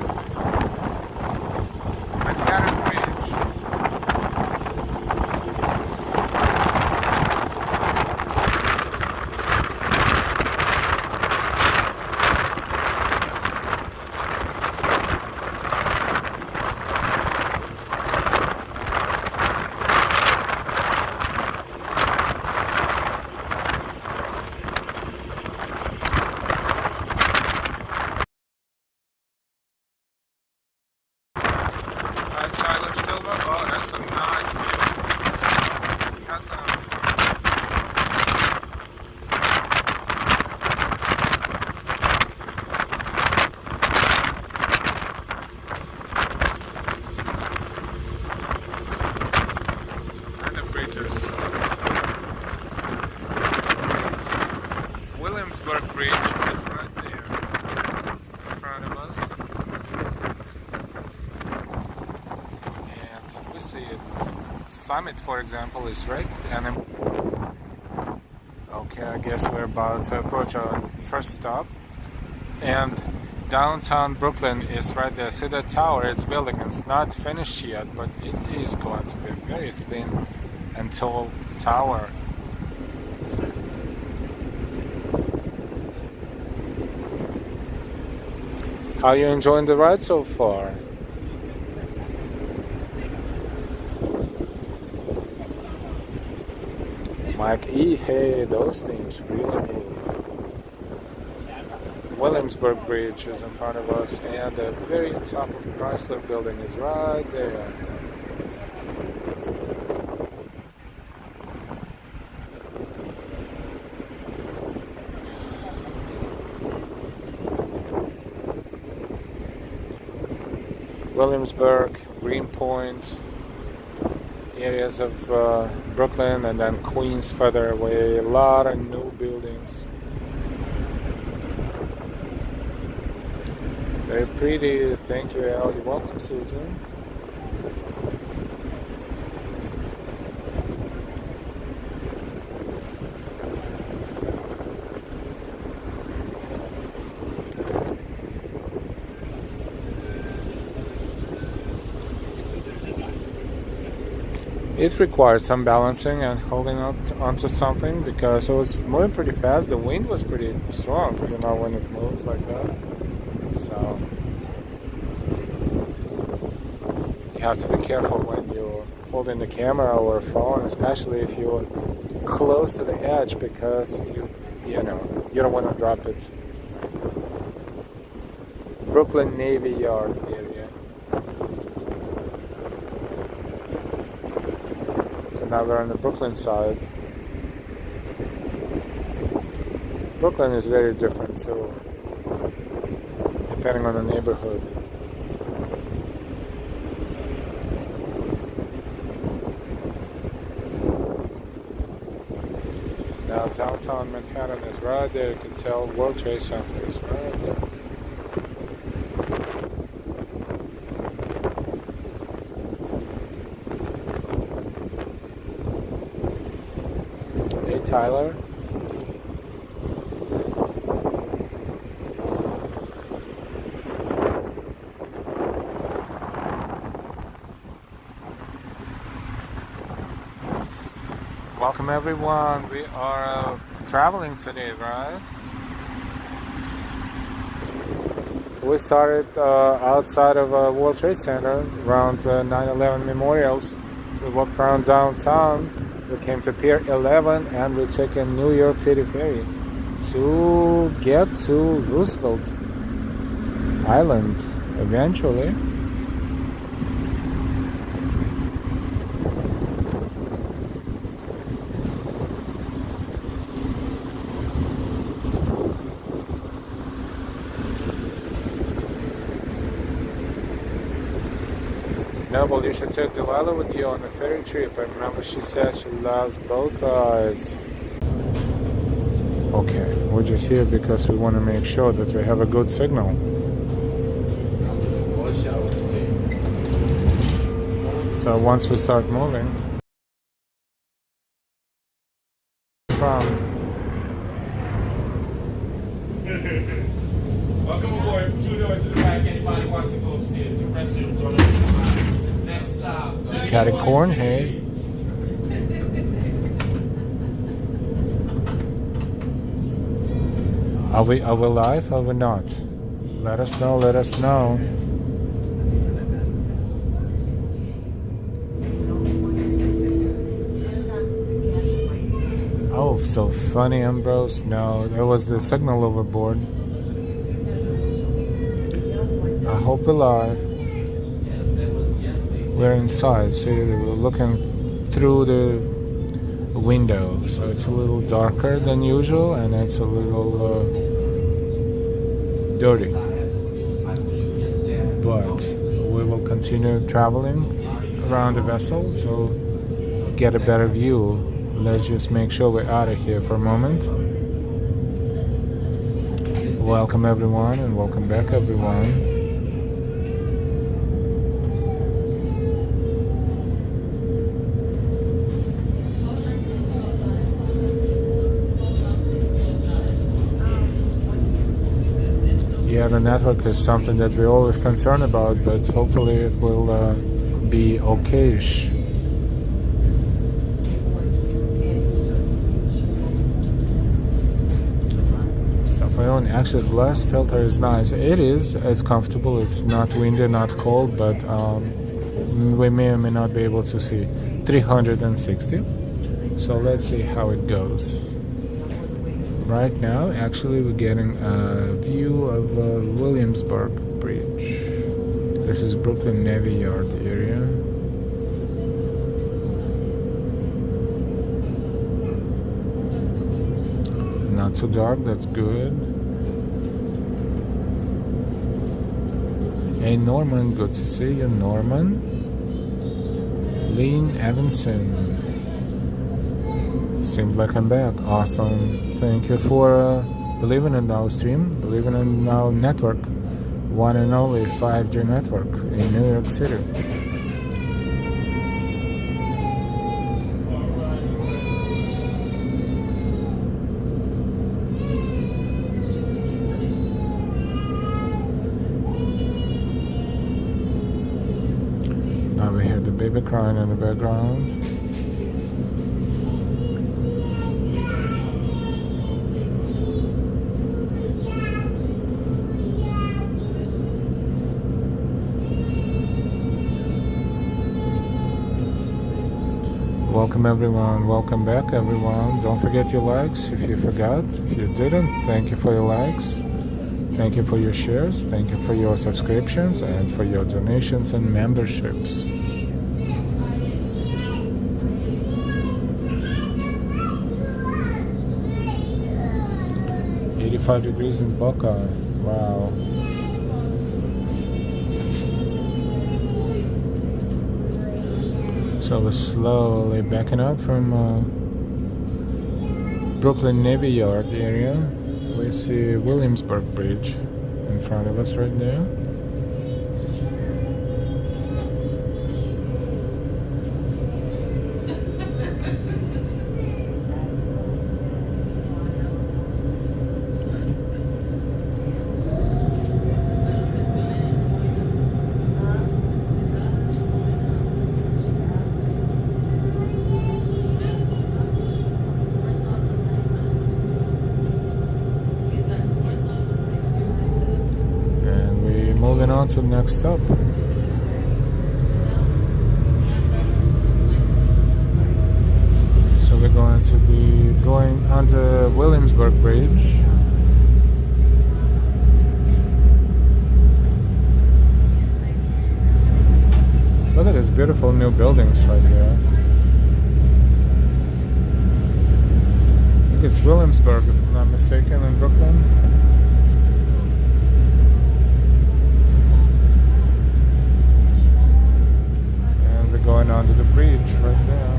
Manhattan Bridge. summit, for example, is right. And okay, I guess we're about to approach our first stop. And downtown Brooklyn is right there. See that tower? It's building. It's not finished yet, but it is going to be a very thin and tall tower. How are you enjoying the ride so far? Mike E, hey, those things really move. Williamsburg Bridge is in front of us, and the very top of Chrysler Building is right there. Williamsburg, Greenpoint, areas of Brooklyn, and then Queens further away. A lot of new buildings. Very pretty. Thank you, Al. You're welcome, Susan. It required some balancing and holding onto something because it was moving pretty fast. The wind was pretty strong, you know, when it moves like that. So you have to be careful when you're holding the camera or a phone, especially if you're close to the edge, because you don't want to drop it. Brooklyn Navy Yard area. So now we're on the Brooklyn side. Brooklyn is very different too, depending on the neighborhood. Now downtown Manhattan is right there. You can tell World Trade Center is right there. Hey Tyler. Welcome everyone. We are traveling today, right? We started outside of World Trade Center around 9/11 memorials. We walked around downtown. We came to Pier 11 and we're taking New York City Ferry to get to Roosevelt Island eventually. Noble, you should take Delilah with you on the ferry trip. I remember she said she loves both sides. Okay, we're just here because we want to make sure that we have a good signal. So once we start moving Welcome aboard. 2 doors to the right. Anybody wants to go upstairs to restrooms or the next stop. Catty corn, hey. Are we live? Are we not? Let us know, let us know. Oh, so funny, Ambrose. No, there was the signal overboard. I hope we're live. We're inside, so we're looking through the window, so it's a little darker than usual and it's a little dirty. But we will continue traveling around the vessel to get a better view. Let's just make sure we're out of here for a moment. Welcome everyone and welcome back everyone. Yeah, the network is something that we're always concerned about, but hopefully it will be okayish. Actually, the glass filter is nice. It is. It's comfortable. It's not windy, not cold, but we may or may not be able to see 360. So let's see how it goes. Right now, actually, we're getting a view of Williamsburg Bridge. This is Brooklyn Navy Yard area. Not too dark. That's good. Hey Norman, good to see you, Norman. Lean Evanson. Seems like I'm back. Awesome. Thank you for believing in our stream, believing in our network. One and only 5G network in New York City. We hear the baby crying in the background. Welcome everyone, welcome back everyone. Don't forget your likes if you forgot. If you didn't, thank you for your likes. Thank you for your shares, thank you for your subscriptions and for your donations and memberships. 85 degrees in Boca. Wow. So we're slowly backing up from Brooklyn Navy Yard area. We see Williamsburg Bridge in front of us right there. Moving on to the next stop. So we're going to be going under Williamsburg Bridge. Look at these beautiful new buildings right there. I think it's Williamsburg, if I'm not mistaken, in Brooklyn. Going onto the bridge right there.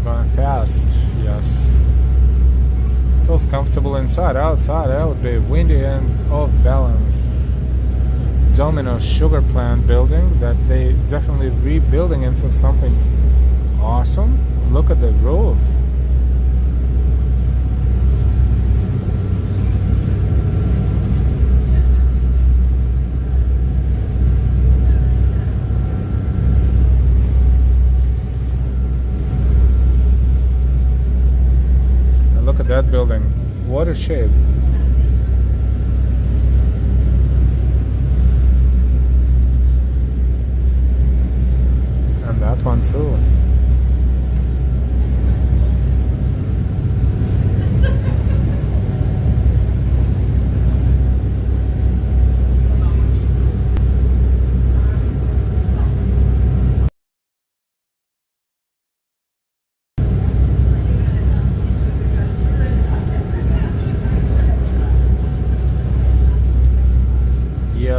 Going fast, yes. Feels comfortable inside. Outside, that would be windy and off balance. Domino's sugar plant building that they definitely rebuilding into something awesome. Look at the roof. Look at that building. What a shape. And that one too.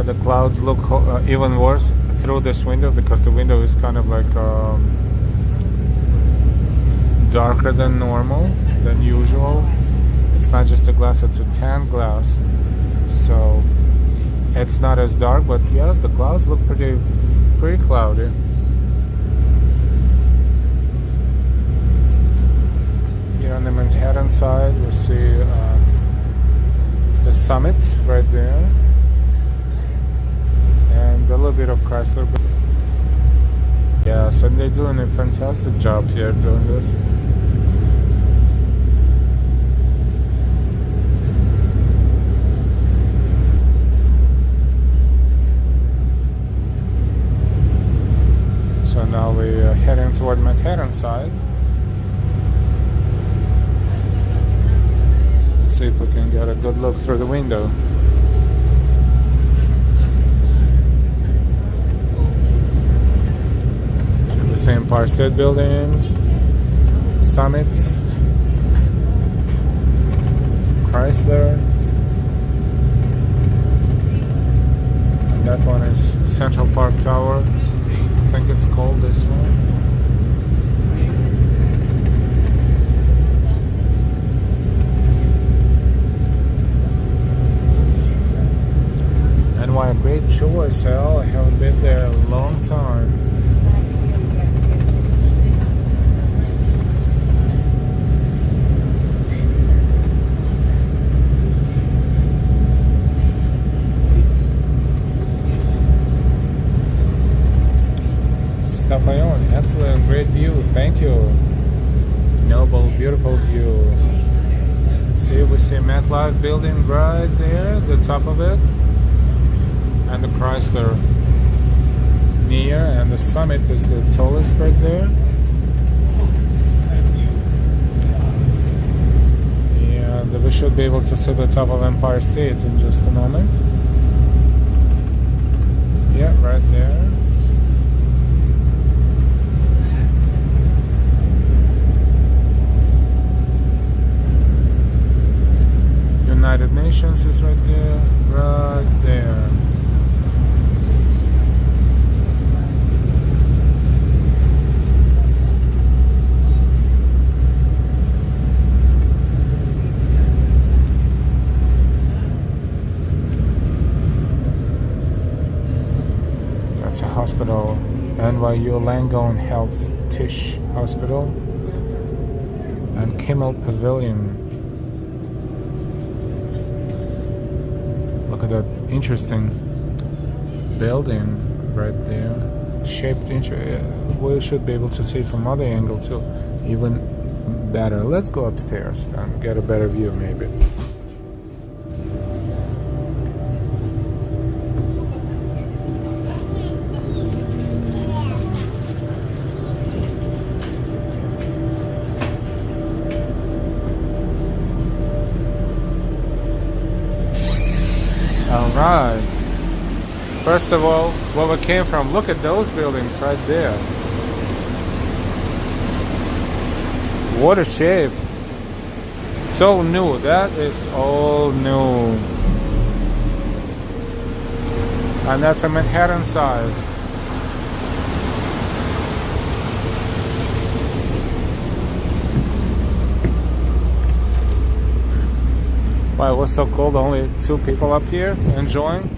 The clouds look even worse through this window because the window is kind of like darker than normal, than usual. It's not just a glass, it's a tan glass, so it's not as dark, but yes, the clouds look pretty cloudy. Here on the Manhattan side we see Summit right there. And a little bit of Chrysler. Yeah, so they're doing a fantastic job here doing this. So now we're heading toward Manhattan side. Let's see if we can get a good look through the window. The Empire State Building, Summit, Chrysler, and that one is Central Park Tower. I think it's called this one. NY, a great choice, Al. I haven't been there a long time. Excellent, great view, thank you. Noble, beautiful view. See, we see MetLife building right there, the top of it, and the Chrysler near, and the Summit is the tallest right there. And we should be able to see the top of Empire State in just a moment. Yeah, right there. United Nations is right there, right there. That's a hospital, NYU Langone Health Tisch Hospital, and Kimmel Pavilion. Look at that interesting building right there, shaped we should be able to see from other angle too, even better. Let's go upstairs and get a better view maybe. Alright, first of all, where we came from, look at those buildings right there. What a shape. It's all new, that is all new. And that's a Manhattan side. Why, it was so cold, only 2 people up here enjoying.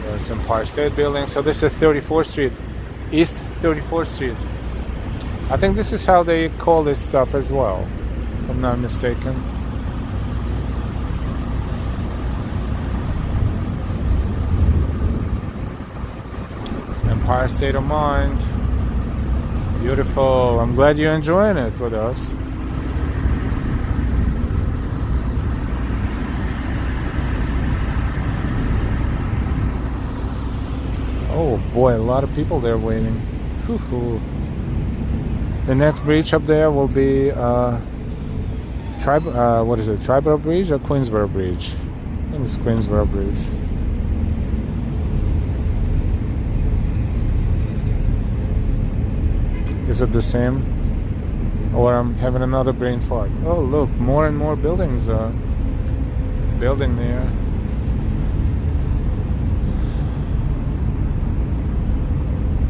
There's Empire State Building. So this is 34th Street, East 34th Street. I think this is how they call this stop as well, if I'm not mistaken. Empire State of Mind. Beautiful. I'm glad you're enjoying it with us. Oh boy, a lot of people there waiting. Hoo-hoo. The next bridge up there will be what is it? Triborough Bridge or Queensboro Bridge? I think it's Queensboro Bridge. Is it the same? Or I'm having another brain fart? Oh look, more and more buildings are building there.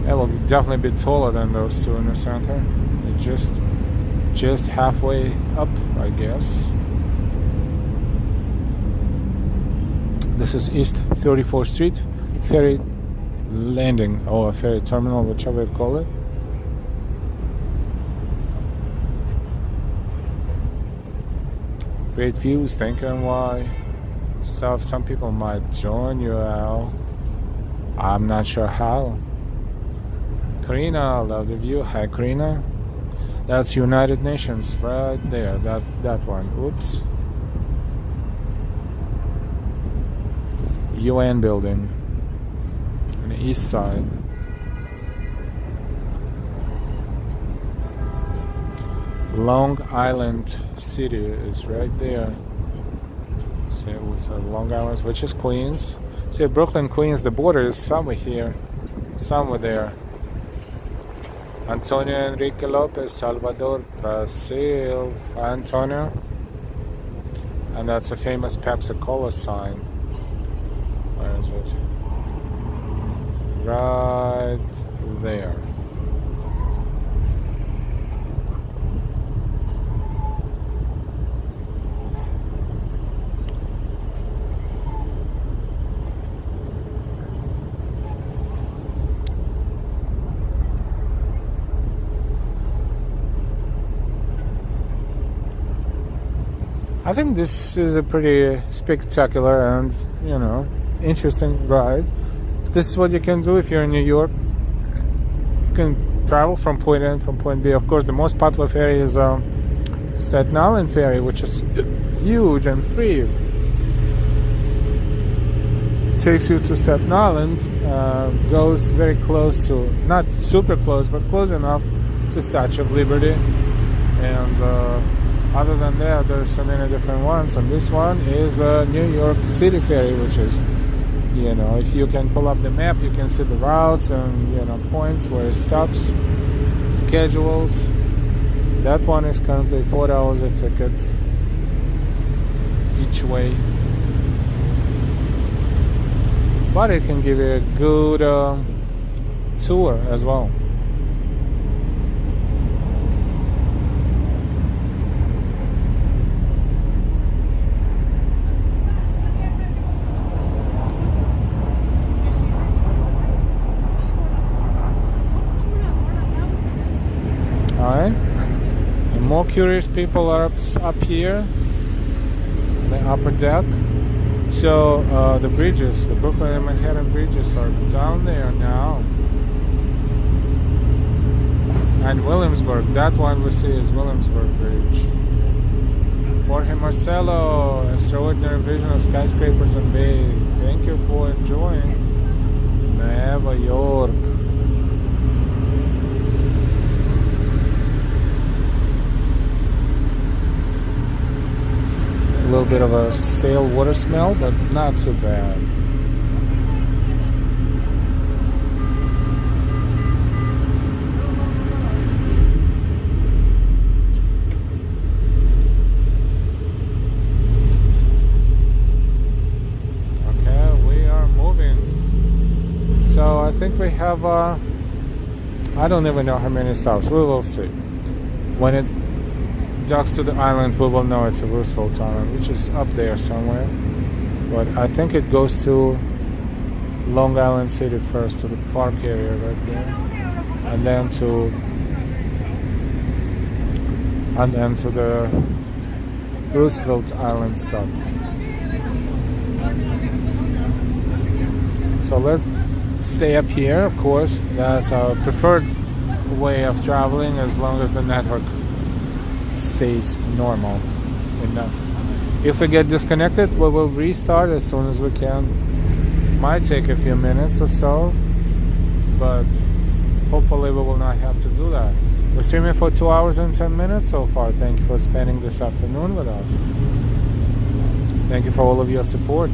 It will definitely be taller than those two in the center. They're just halfway up, I guess. This is East 34th Street, ferry landing, or a ferry terminal, whichever you call it. Great views, thank you, NY. Stuff, some people might join you, Al. I'm not sure how. Karina, love the view. Hi, Karina. That's United Nations right there. That one. Oops. UN building on the east side. Long Island City is right there. See, it's Long Island, which is Queens. See, Brooklyn, Queens, the border is somewhere here, somewhere there. Antonio Enrique Lopez, Salvador, Brazil. Hi, Antonio. And that's a famous Pepsi Cola sign. Where is it? Right there. I think this is a pretty spectacular and, you know, interesting ride. This is what you can do if you're in New York. You can travel from point A from point B. Of course, the most popular ferry is Staten Island Ferry, which is huge and free. It takes you to Staten Island, goes very close to, not super close, but close enough to Statue of Liberty. And other than that, there's so many different ones, and this one is a New York City ferry, which is, you know, if you can pull up the map, you can see the routes and, you know, points where it stops, schedules. That one is currently $4 a ticket each way, but it can give you a good tour as well. And more curious people are up here, the upper deck. So the bridges, the Brooklyn and Manhattan bridges are down there now. And Williamsburg, that one we see is Williamsburg Bridge. Jorge Marcelo, extraordinary vision of skyscrapers and bay. Thank you for enjoying Nueva York. A little bit of a stale water smell, but not too bad. Okay, we are moving. So I think we have, I don't even know how many stops. We will see. When it docks to the island, we will know it's a Roosevelt Island, which is up there somewhere. But I think it goes to Long Island City first, to the park area right there, and then to the Roosevelt Island stop. So let's stay up here, of course. That's our preferred way of traveling, as long as the network stays normal enough. If we get disconnected, we will restart as soon as we can. Might take a few minutes or so, but hopefully we will not have to do that. We're streaming for 2 hours and 10 minutes so far. Thank you for spending this afternoon with us. Thank you for all of your support.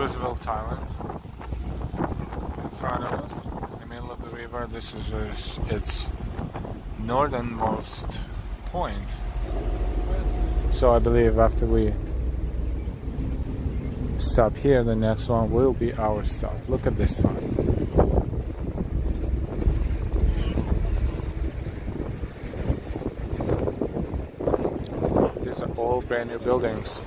Roosevelt Island in front of us, in the middle of the river. This is its northernmost point. So I believe after we stop here, the next one will be our stop. Look at this one. These are all brand new buildings.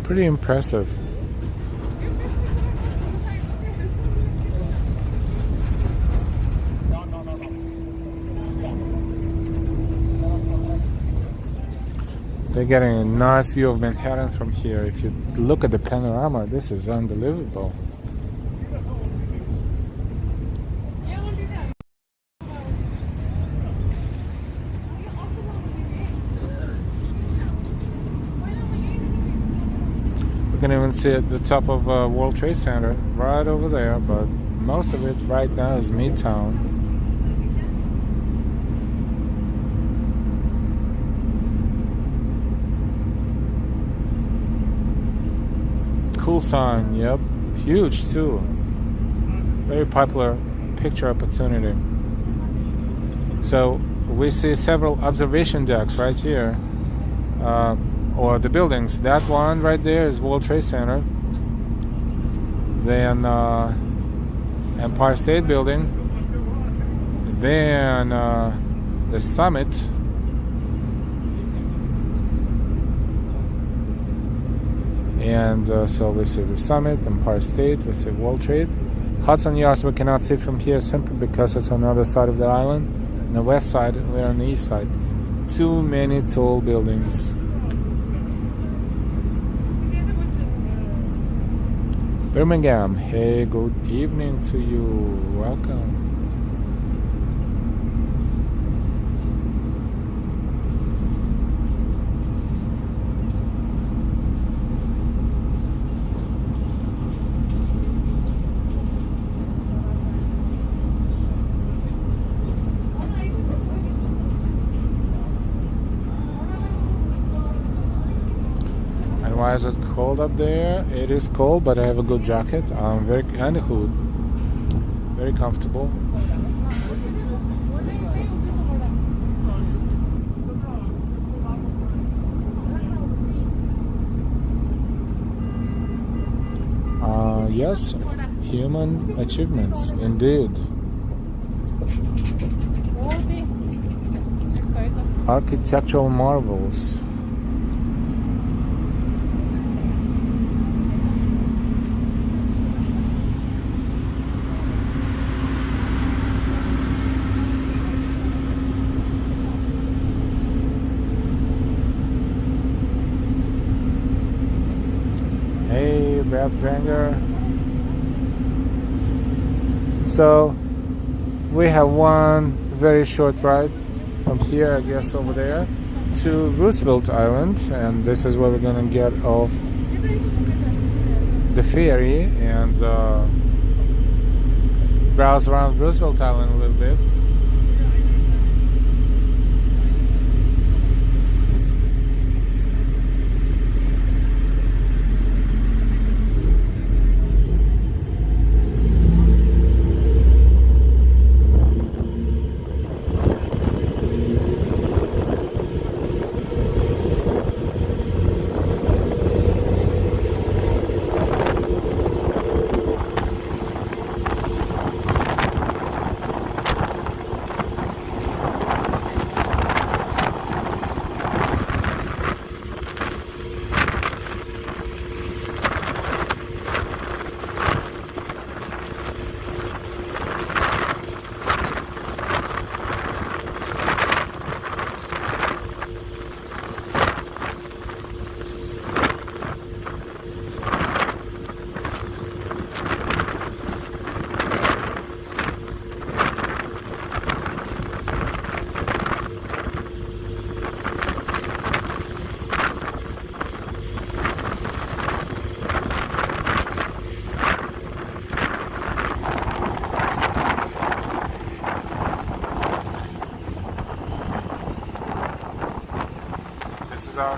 Pretty impressive. They're getting a nice view of Manhattan from here. If you look at the panorama, this is unbelievable. You can even see at the top of World Trade Center right over there, but most of it right now is Midtown. Cool sign, yep, huge too. Very popular picture opportunity. So we see several observation decks right here. Or the buildings. That one right there is World Trade Center. Then Empire State Building. Then the Summit. And so we see the Summit, Empire State, we see World Trade. Hudson Yards we cannot see from here simply because it's on the other side of the island. On the west side, we're on the east side. Too many tall buildings. Birmingham, hey, good evening to you. Welcome. Why is it cold up there? It is cold, but I have a good jacket. And a hood. Very comfortable. Yes, human achievements, indeed. Architectural marvels. Hey, Brad Dranger. So we have one very short ride from here, I guess over there, to Roosevelt Island, and this is where we're gonna get off the ferry and browse around Roosevelt Island a little bit.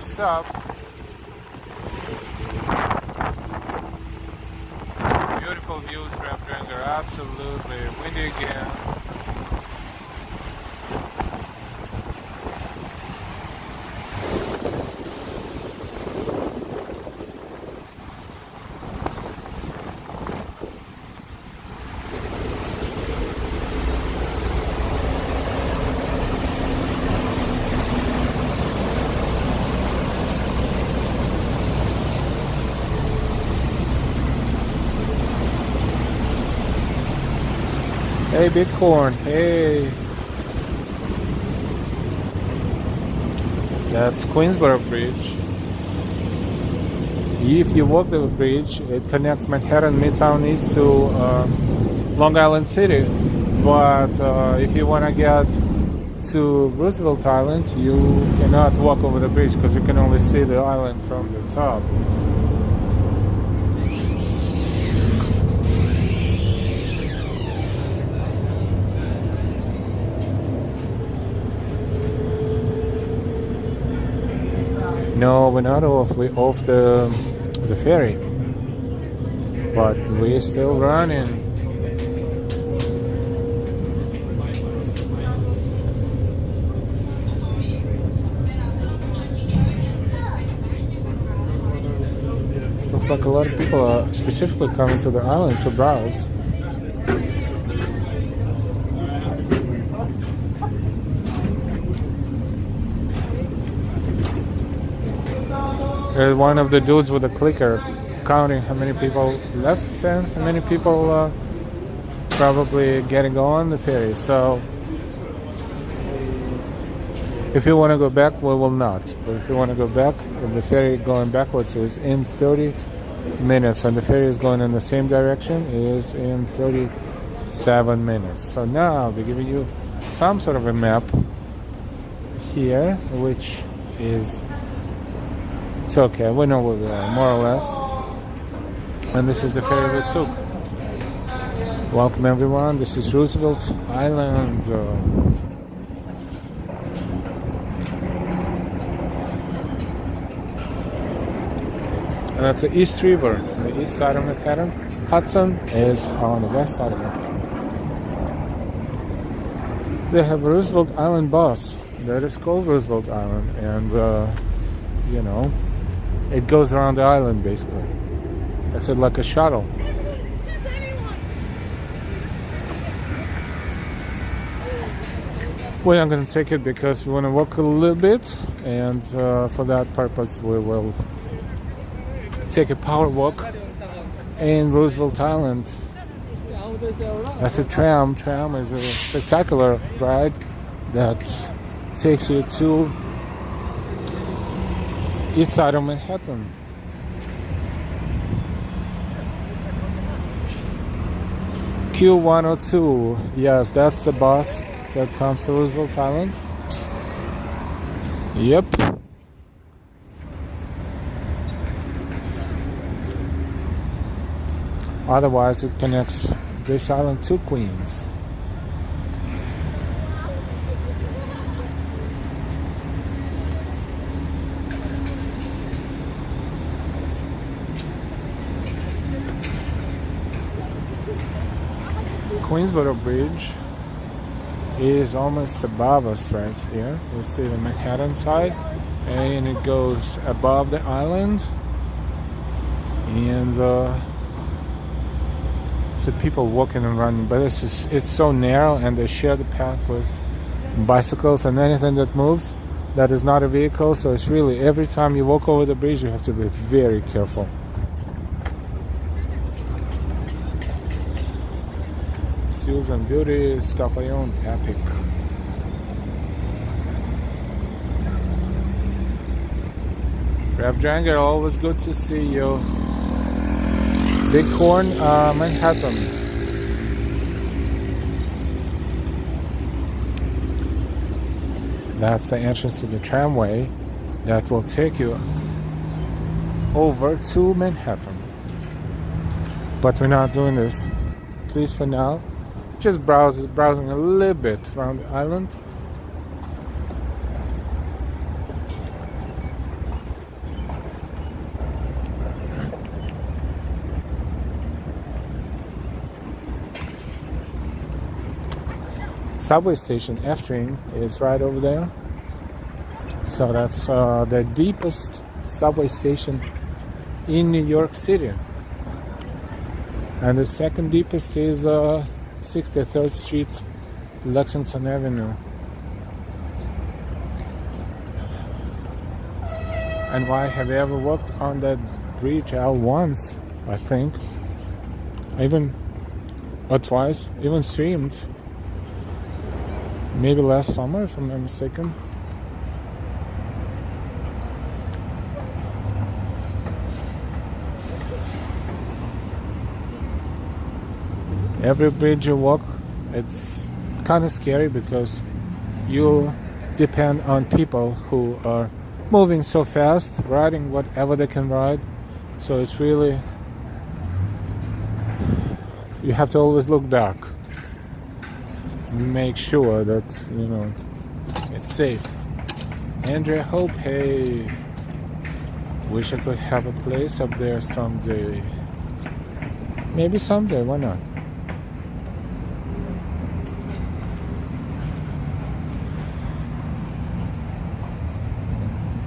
stop. Beautiful views from Dranger, absolutely. Windy again. Hey Bighorn, hey. That's Queensboro Bridge. If you walk the bridge, it connects Manhattan Midtown East to Long Island City. But if you want to get to Roosevelt Island, you cannot walk over the bridge because you can only see the island from the top. No, we're not off. We're off the ferry, but we're still running. Looks like a lot of people are specifically coming to the island to browse. One of the dudes with a clicker counting how many people left and how many people probably getting on the ferry. So if you want to go back, we will not. But if you want to go back, the ferry going backwards is in 30 minutes, and the ferry is going in the same direction is in 37 minutes. So now they're giving you some sort of a map here, which is, it's okay, we know where we are, more or less. And this is the ferry we took. Welcome everyone, this is Roosevelt Island. And that's the East River, on the east side of Manhattan. Hudson is on the west side of Manhattan. They have a Roosevelt Island bus that is called Roosevelt Island, and you know, it goes around the island basically. It's like a shuttle. We are going to take it because we want to walk a little bit, and for that purpose we will take a power walk in Roosevelt Island. That's a tram. Tram is a spectacular ride that takes you to east side of Manhattan. Q102, yes, that's the bus that comes to Roosevelt Island. Yep. Otherwise, it connects this island to Queens. Queensboro Bridge is almost above us right here. We see the Manhattan side, and it goes above the island, and so people walking and running, but it's so narrow, and they share the path with bicycles and anything that moves that is not a vehicle. So it's really, every time you walk over the bridge you have to be very careful. Susan Beauty, Stapleton, Epic. Rev Dranger, always good to see you. Bighorn, Manhattan. That's the entrance to the tramway that will take you over to Manhattan. But we're not doing this, at least for now. Just browsing a little bit around the island. subway station, F train, is right over there. So that's the deepest subway station in New York City. And the second deepest is 63rd Street, Lexington Avenue. And why have you ever walked on that bridge? Once, I think. Or twice, even streamed. Maybe last summer, if I'm not mistaken. Every bridge you walk, it's kind of scary because you depend on people who are moving so fast, riding whatever they can ride. So it's really, you have to always look back, make sure that, you know, it's safe. Andrea Hope, hey, wish I could have a place up there someday. Maybe someday, why not?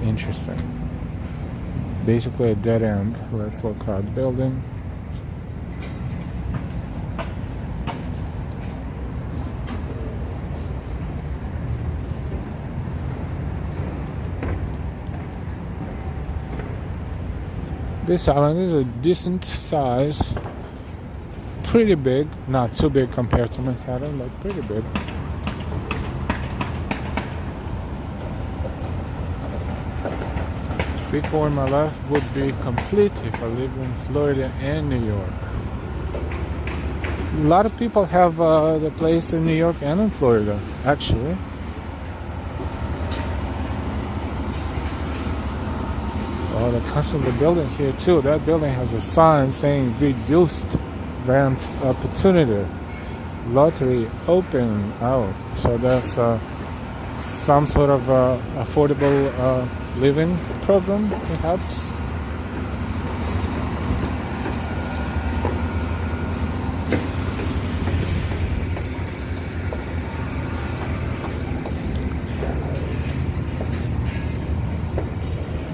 Interesting. Basically a dead end. Let's walk out the building. This island is a decent size. Pretty big. Not too big compared to Manhattan, but pretty big. Before my life would be complete if I lived in Florida and New York. A lot of people have the place in New York and in Florida, actually. Oh, they're constantly building here too. That building has a sign saying reduced rent opportunity. Lottery open. Oh, so that's some sort of affordable living program, perhaps.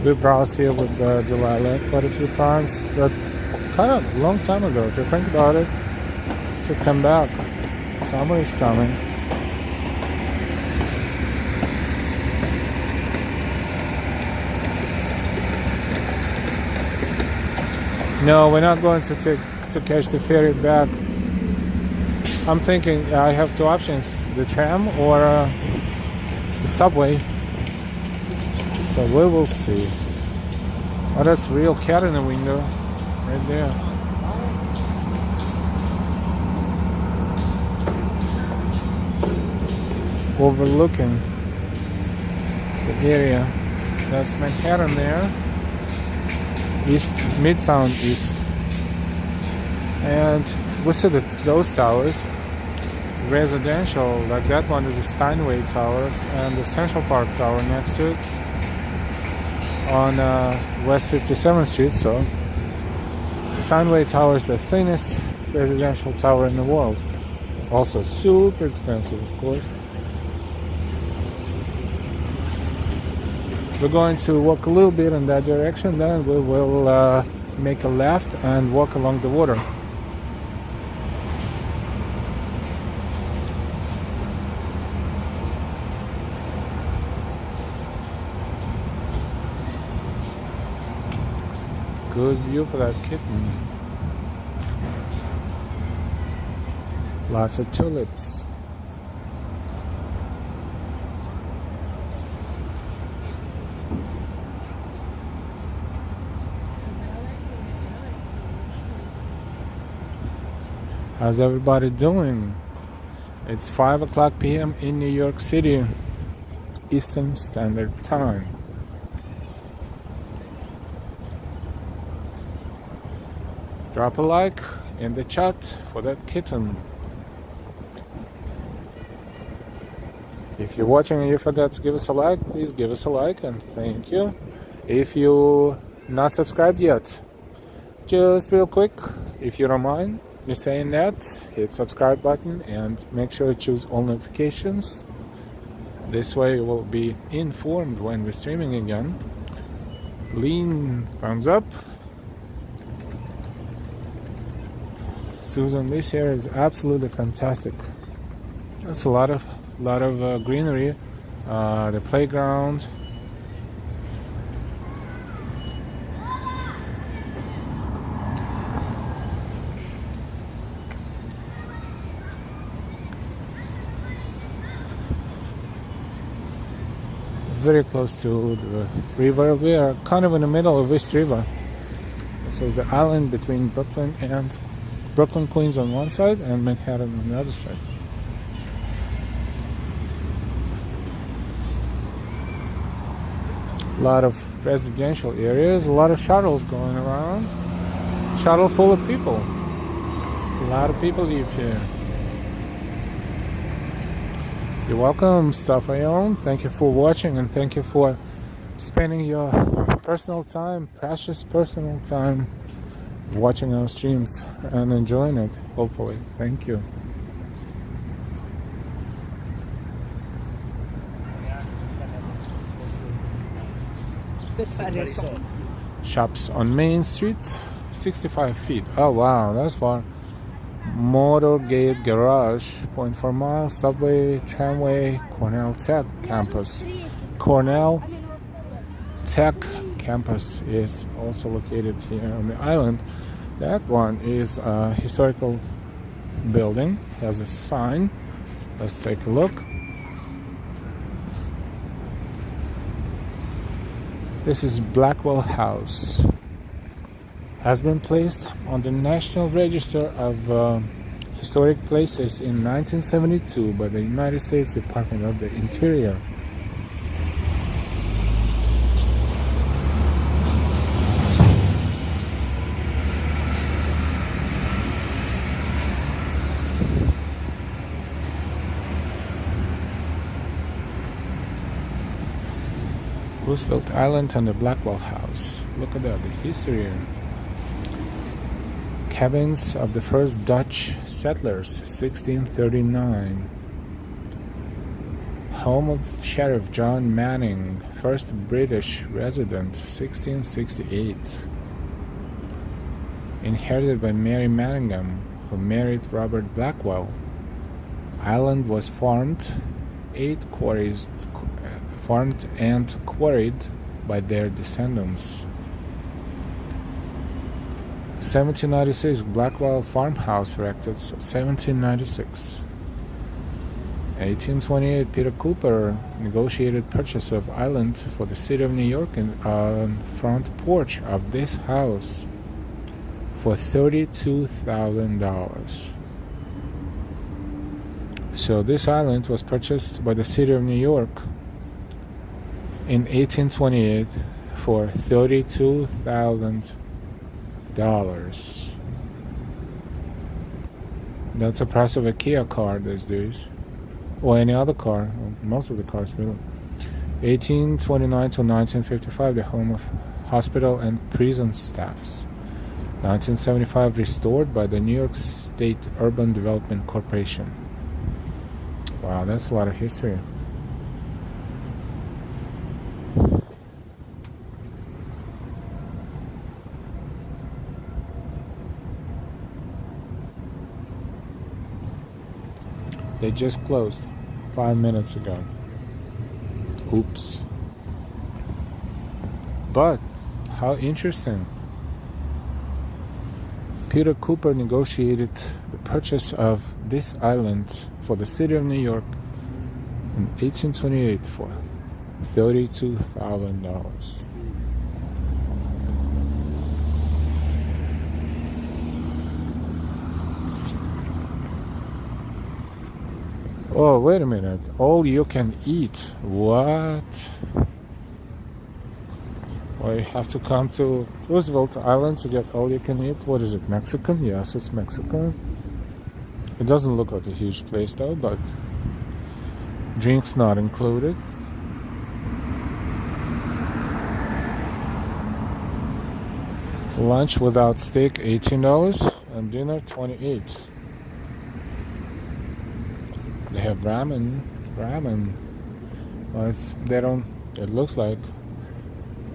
We browsed here with Delilah quite a few times, but kind of long time ago. If you think about it, should come back. Summer is coming. No, we're not going to catch the ferry back. I'm thinking I have two options: the tram or the subway. So we will see. Oh, that's a real cat in the window, right there. Overlooking the area. That's Manhattan there. East, Midtown East. And we see those towers. Residential, like that one is the Steinway Tower and the Central Park Tower next to it on West 57th Street. So Steinway Tower is the thinnest residential tower in the world. Also super expensive, of course. We're going to walk a little bit in that direction, then we will make a left and walk along the water. Good view for that kitten. Lots of tulips. How's everybody doing? It's 5 o'clock p.m. in New York City, Eastern Standard Time. Drop a like in the chat for that kitten. If you're watching and you forgot to give us a like, please give us a like and thank you. If you're not subscribed yet, just real quick, if you don't mind, me saying that, hit subscribe button and make sure to choose all notifications. This way you will be informed when we're streaming again. Lean thumbs up. Susan, this here is absolutely fantastic. There's a lot of greenery. The playground. Very close to the river. We are kind of in the middle of this river. This is the island between Brooklyn, Queens on one side and Manhattan on the other side. A lot of residential areas, a lot of shuttles going around. Shuttle full of people. A lot of people live here. You're welcome, stuff I own. Thank you for watching and thank you for spending your personal time, precious personal time, watching our streams and enjoying it, hopefully. Thank you. Shops on Main Street, 65 feet. Oh wow, that's far. Motorgate Garage, 0.4 miles, subway, tramway, Cornell Tech campus. Cornell Tech campus is also located here on the island. That one is a historical building, has a sign. Let's take a look. This is Blackwell House. Has been placed on the National Register of Historic Places in 1972 by the United States Department of the Interior. Roosevelt Island and the Blackwell House. Look at that, the history here. Cabins of the first Dutch settlers, 1639. Home of Sheriff John Manning, first British resident, 1668. Inherited by Mary Manningham, who married Robert Blackwell. Island was farmed and quarried by their descendants. 1796, Blackwell Farmhouse erected. 1796. 1828, Peter Cooper negotiated purchase of island for the city of New York on front porch of this house for $32,000. So this island was purchased by the city of New York in 1828 for $32,000. That's the price of a Kia car these days, or any other car. Most of the cars really. 1829 to 1955, the home of hospital and prison staffs. 1975, restored by the New York State Urban Development Corporation. Wow, that's a lot of history. They just closed 5 minutes ago. Oops. But how interesting. Peter Cooper negotiated the purchase of this island for the city of New York in 1828 for $32,000. Oh, wait a minute. All you can eat. What? Well, you have to come to Roosevelt Island to get all you can eat. What is it, Mexican? Yes, it's Mexican. It doesn't look like a huge place though, but drinks not included. Lunch without steak, $18. and dinner 28. They have ramen. Well, it looks like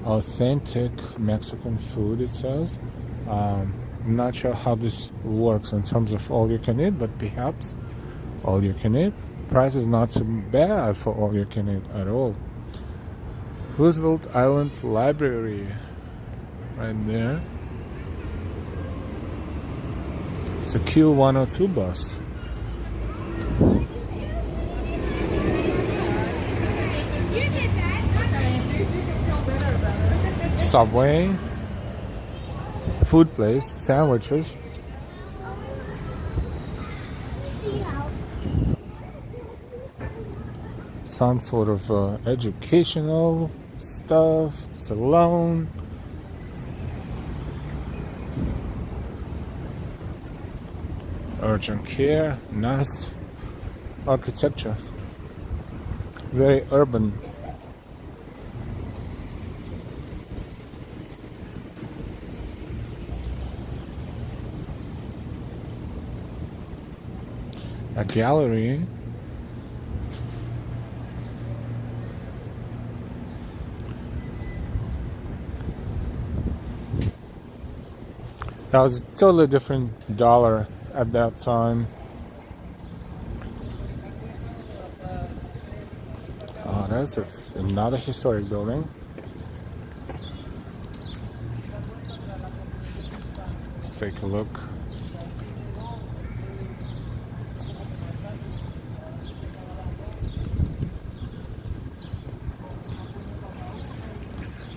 authentic Mexican food, it says. I'm not sure how this works in terms of all you can eat, but perhaps all you can eat. Price is not so bad for all you can eat at all. Roosevelt Island Library, right there. It's a Q102 bus. Subway, food place, sandwiches. Some sort of educational stuff, salon. Urgent care, nice architecture. Very urban. A gallery. That was a totally different dollar at that time. Oh, that's another historic building. Let's take a look.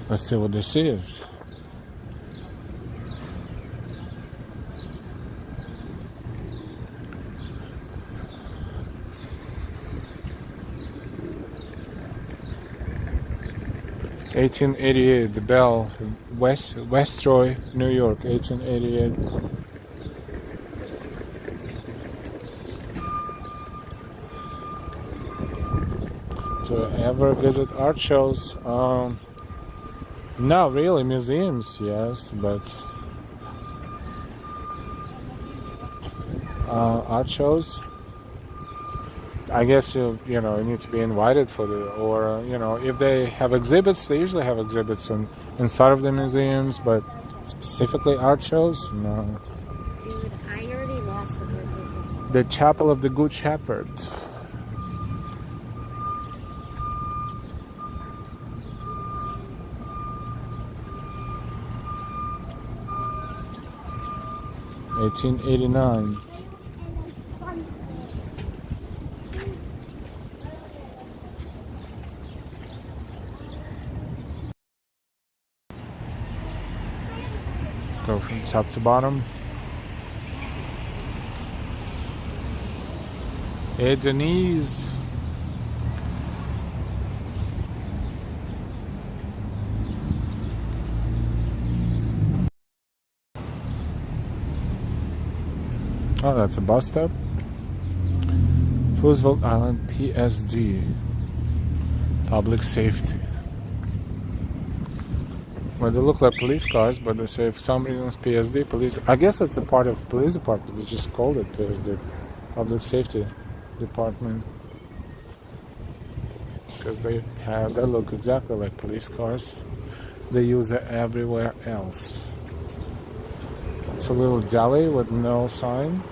Let's see what this is. (1888) The Bell, Westroy, New York, 1888. Do I ever visit art shows? Not really. Museums, yes, but art shows, I guess you need to be invited for or if they have exhibits, they usually have exhibits inside of the museums, but specifically art shows, no. Dude, I already lost the word. The Chapel of the Good Shepherd. (1889). Let's go from top to bottom. Hey Denise. Oh, that's a bus stop. Roosevelt Island PSD. Public safety. Well, they look like police cars, but they say for some reason it's PSD, police. I guess it's a part of police department. They just called it PSD, Public Safety Department. Because they look exactly like police cars. They use it everywhere else. It's a little deli with no sign.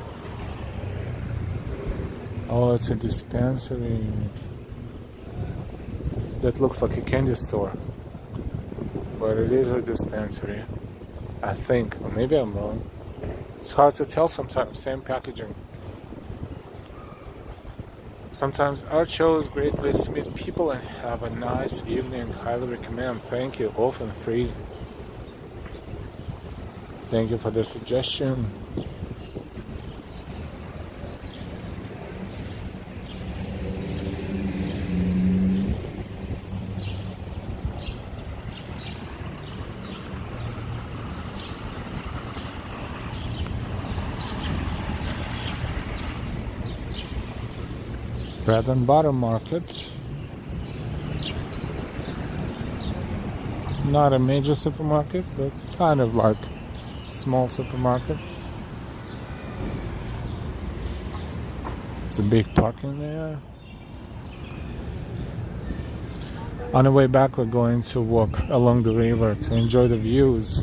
Oh, it's a dispensary. That looks like a candy store. But it is a dispensary, I think. Or maybe I'm wrong. It's hard to tell sometimes, same packaging. Sometimes art shows, great place to meet people and have a nice evening. Highly recommend. Thank you. Often free. Thank you for the suggestion. Bread and butter market. Not a major supermarket, but kind of like small supermarket. There's a big parking there. On the way back, we're going to walk along the river to enjoy the views.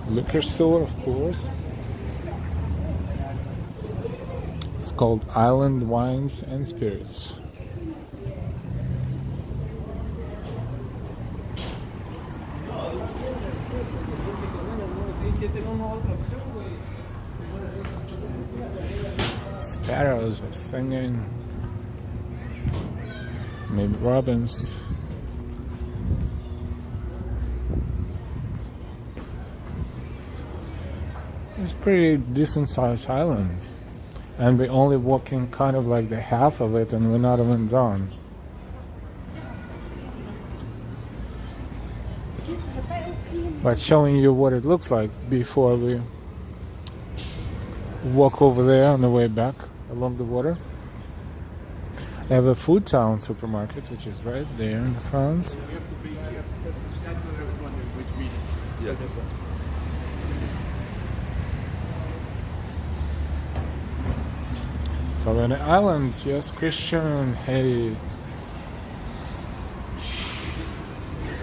Liquor store, of course. It's called Island Wines and Spirits. Sparrows are singing. Maybe robins. It's a pretty decent sized island, and we're only walking kind of like the half of it, and we're not even done. But showing you what it looks like before we walk over there on the way back along the water. They have a Food Town supermarket, which is right there in the front. So we're on the island, yes, Christian, hey.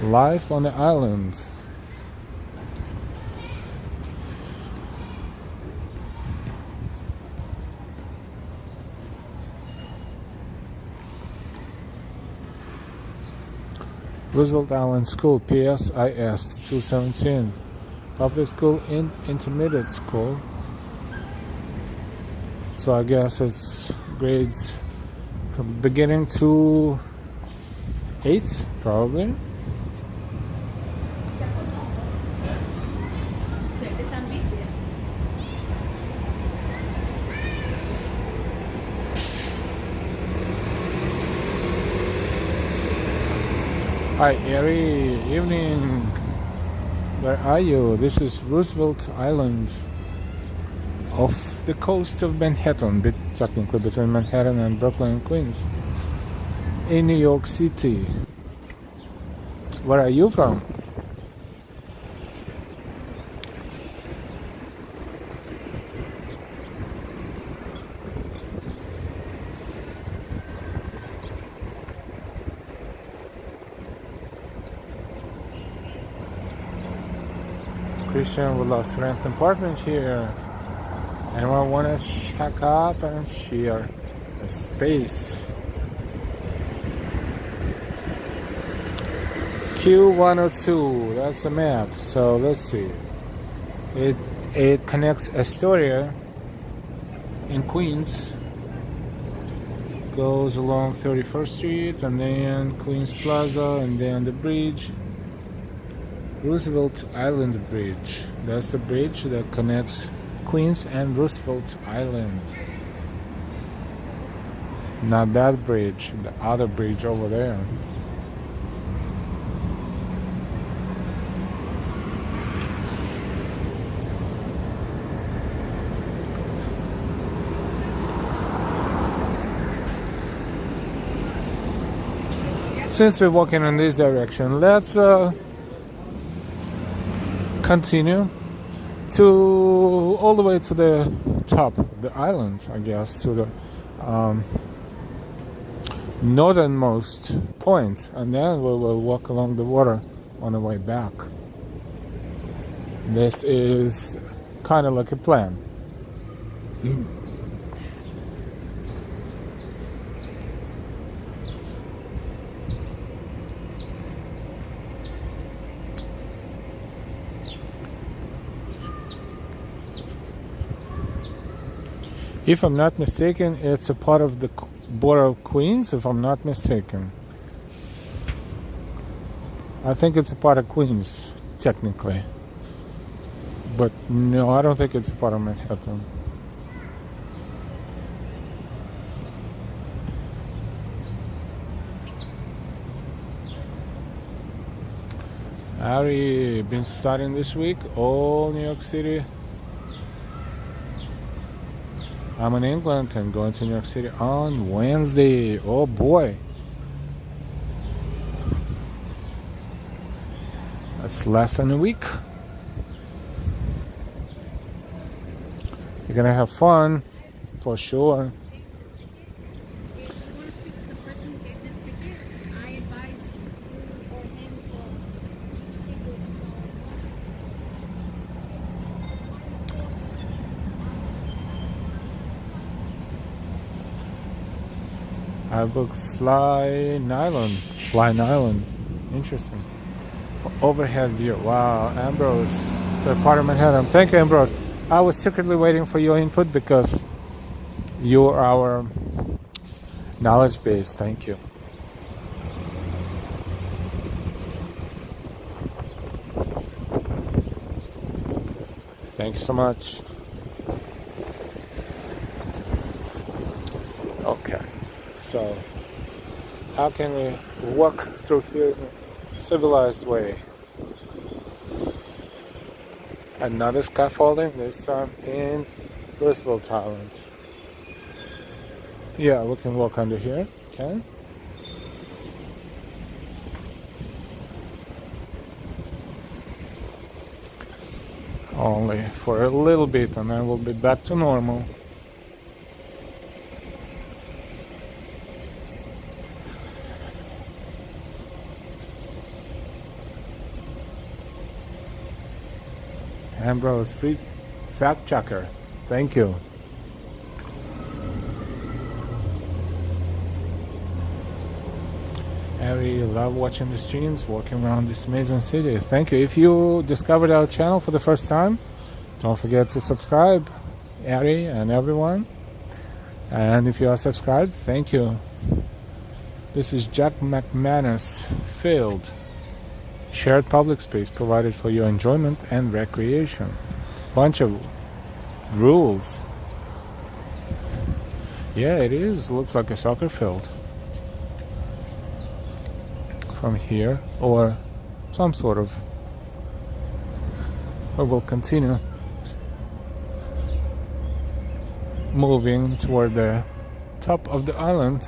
Life on the island. Roosevelt Island School, PSIS 217. Public school in intermediate school. So I guess it's grades from beginning to 8, probably. Hi, Erie. Evening. Where are you? This is Roosevelt Island off the coast of Manhattan, technically between Manhattan and Brooklyn and Queens, in New York City. Where are you from? Christian would love to rent an apartment here. Anyone want to check up and share a space? Q102, that's a map. So let's see. It connects Astoria in Queens, goes along 31st Street, and then Queens Plaza, and then the bridge. Roosevelt Island Bridge. That's the bridge that connects Queens and Roosevelt Island. Not that bridge, the other bridge over there. Since we're walking in this direction, let's continue to all the way to the top of the island, I guess, to the northernmost point, and then we will walk along the water on the way back. This is kind of like a plan. If I'm not mistaken, it's a part of the Borough of Queens, if I'm not mistaken. I think it's a part of Queens, technically. But no, I don't think it's a part of Manhattan. Harry been studying this week, all New York City. I'm in England and going to New York City on Wednesday. Oh boy. That's less than a week. You're gonna have fun, for sure. If you want to speak to the person who gave this ticket, I advise you or him to take it. I booked Fly Nylon. Interesting. Overhead view. Wow, Ambrose. So part of Manhattan. Thank you, Ambrose. I was secretly waiting for your input because you are our knowledge base. Thank you. Thank you so much. Okay. So, how can we walk through here in a civilized way? Another scaffolding, this time in Roosevelt Island. Yeah, we can walk under here, okay? Only for a little bit and then we'll be back to normal. Ambrose, free fact checker. Thank you. I really love watching the streams, walking around this amazing city. Thank you. If you discovered our channel for the first time, don't forget to subscribe, Ari and everyone. And if you are subscribed, thank you. This is Jack McManus Field. Shared public space provided for your enjoyment and recreation. Bunch of rules. Yeah, it is. Looks like a soccer field. From here, or some sort of. We will continue moving toward the top of the island.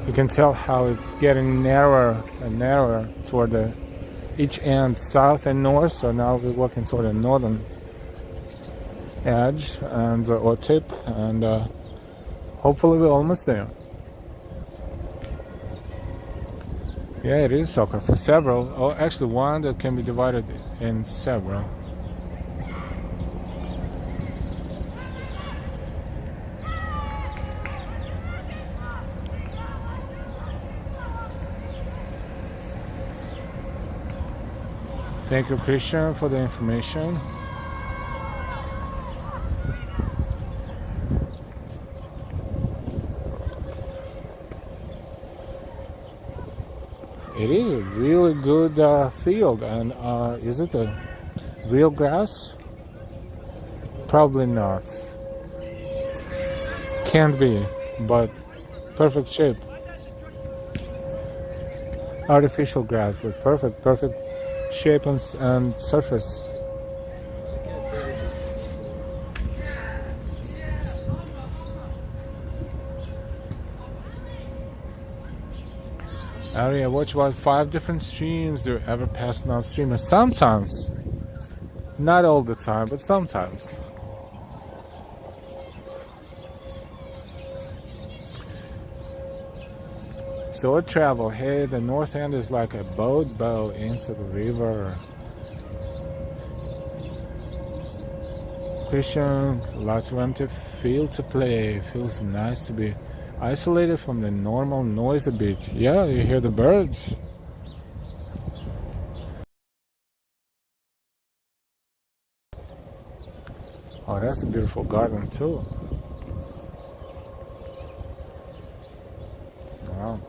You can tell how it's getting narrower and narrower toward the each end, south and north. So now we're walking toward the northern edge and or tip, and hopefully we're almost there. Yeah, it is soccer for several. Oh, actually, one that can be divided in several. Thank you, Christian, for the information. It is a really good field, and is it a real grass? Probably not. Can't be, but perfect shape. Artificial grass, but perfect shape and surface. Ari, I watch about 5 different streams. Do you ever pass non streamers? Sometimes. Not all the time, but sometimes. Short travel. Hey, the north end is like a boat into the river. Christian, lots of empty field to play. Feels nice to be isolated from the normal noise a bit. Yeah, you hear the birds. Oh, that's a beautiful garden too. Wow.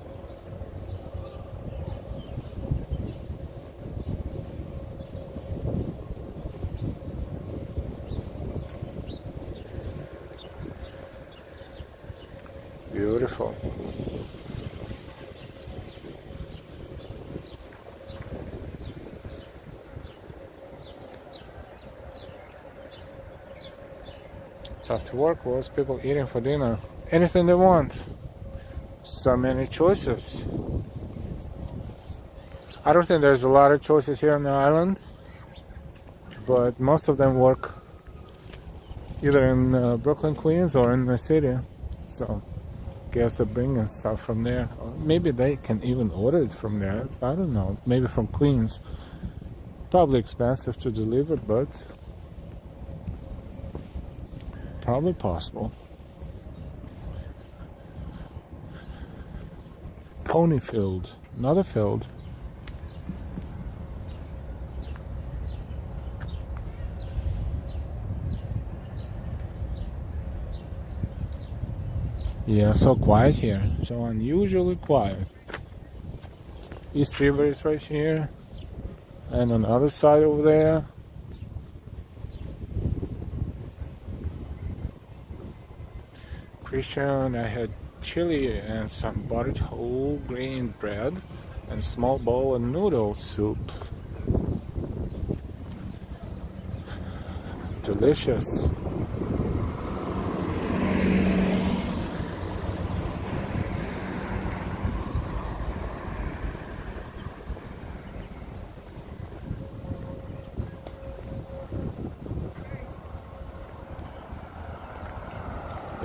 Beautiful. It's after work, what's people eating for dinner? Anything they want. So many choices. I don't think there's a lot of choices here on the island, but most of them work either in Brooklyn, Queens, or in the city. So guess they're bringing stuff from there. Or maybe they can even order it from there. I don't know. Maybe from Queens. Probably expensive to deliver, but probably possible. Ponyfield, another field. Yeah, so quiet here. So unusually quiet. East River is right here. And on the other side over there. Christian, I had chili and some buttered whole grain bread and a small bowl of noodle soup. Delicious.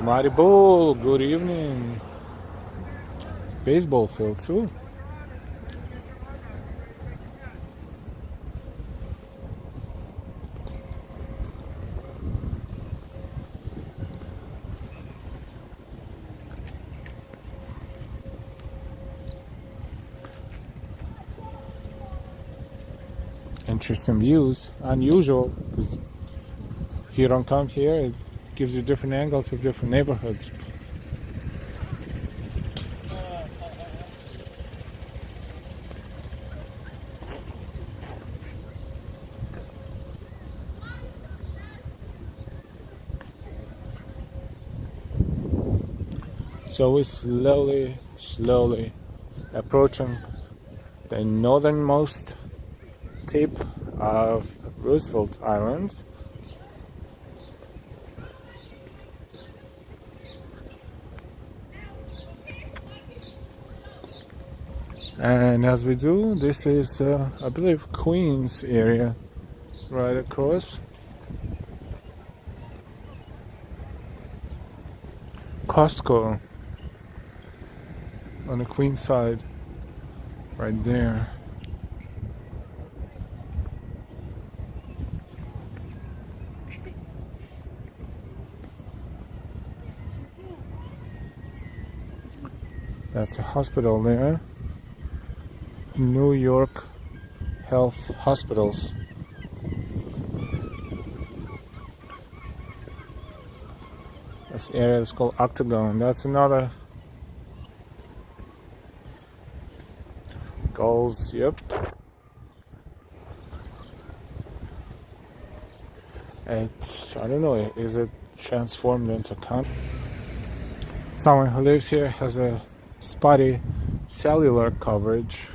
Mighty Bull, good evening. Baseball field too. Interesting views, unusual, because if you don't come here, it gives you different angles of different neighborhoods. So we're slowly approaching the northernmost tip of Roosevelt Island. And as we do, this is, I believe, Queens area, right across. Costco on the Queens side, right there. That's a hospital there. New York Health Hospitals. This area is called Octagon. That's another goals. Yep. It's, I don't know, is it transformed into con? Someone who lives here has a spotty cellular coverage.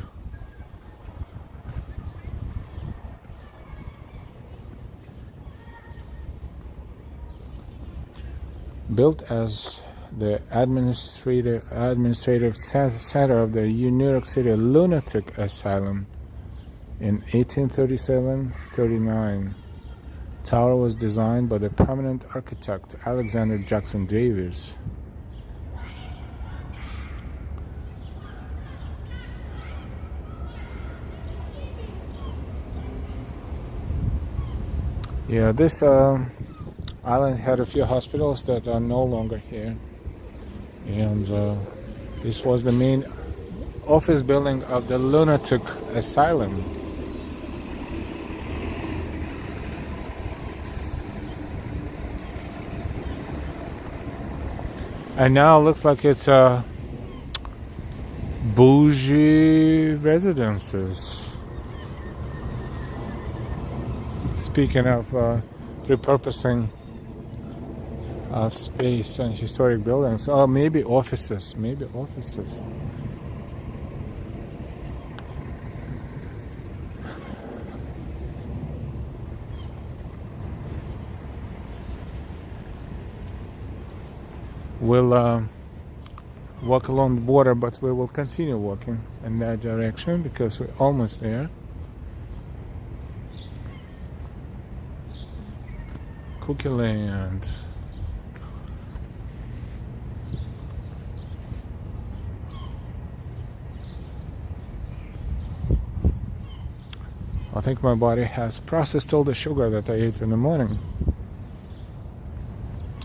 Built as the administrative center of the New York City Lunatic Asylum in 1837-39. Tower was designed by the prominent architect Alexander Jackson Davis. Yeah, this island had a few hospitals that are no longer here, and this was the main office building of the Lunatic Asylum. And now it looks like it's bougie residences. Speaking of repurposing of space and historic buildings. Oh, maybe offices. Maybe offices. We'll walk along the border, but we will continue walking in that direction because we're almost there. Cookie Land. I think my body has processed all the sugar that I ate in the morning,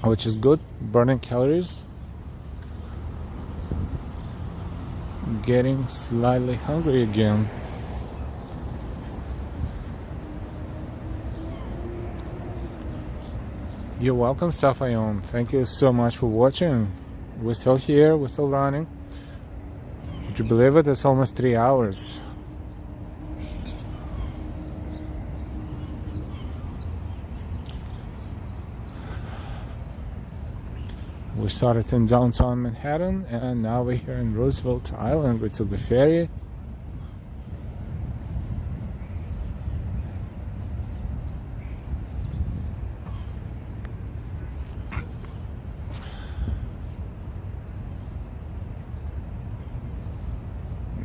which is good, burning calories. Getting slightly hungry again. You're welcome, Safayon. Thank you so much for watching. We're still here, we're still running. Would you believe it? It's almost 3 hours. We started in downtown Manhattan and now we're here in Roosevelt Island. We took the ferry.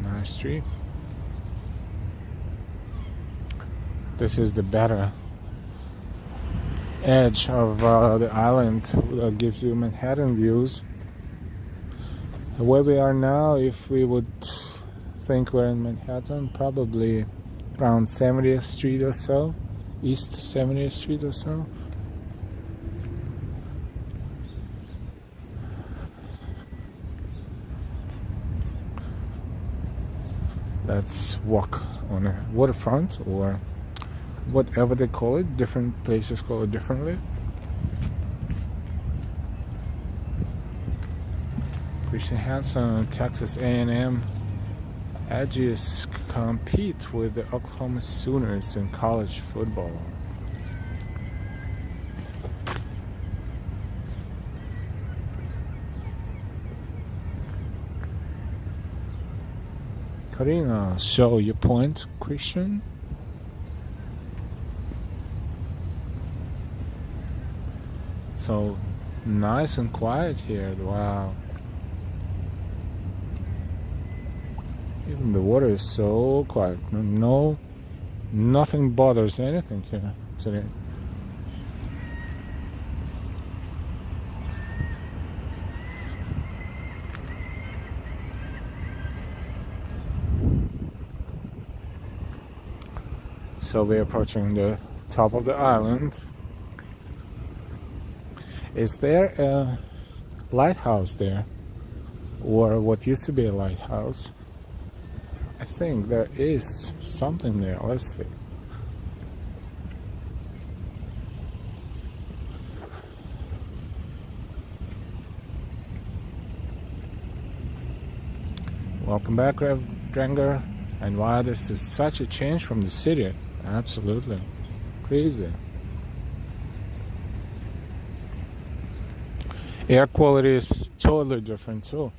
Nice street. This is the better edge of the island that gives you Manhattan views. Where we are now, if we would think we're in Manhattan, probably around 70th Street or so, East 70th Street or so. Let's walk on a waterfront, or whatever they call it. Different places call it differently. Christian Hansen, Texas A&M Aggies compete with the Oklahoma Sooners in college football. Karina, show your point, Christian. So nice and quiet here. Wow. Even the water is so quiet. No, nothing bothers anything here today. So we're approaching the top of the island. Is there a lighthouse there? Or what used to be a lighthouse? I think there is something there. Let's see. Welcome back, Rev Drenger. And wow, this is such a change from the city. Absolutely. Crazy. Air quality is totally different too.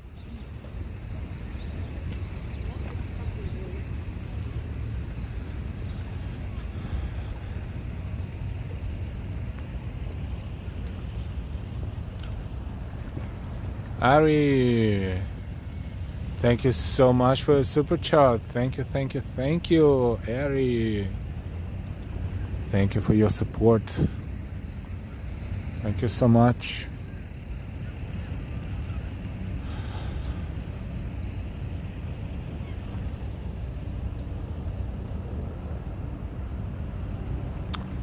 Ari, thank you so much for the super chat. Thank you, thank you, thank you, Ari. Thank you for your support. Thank you so much.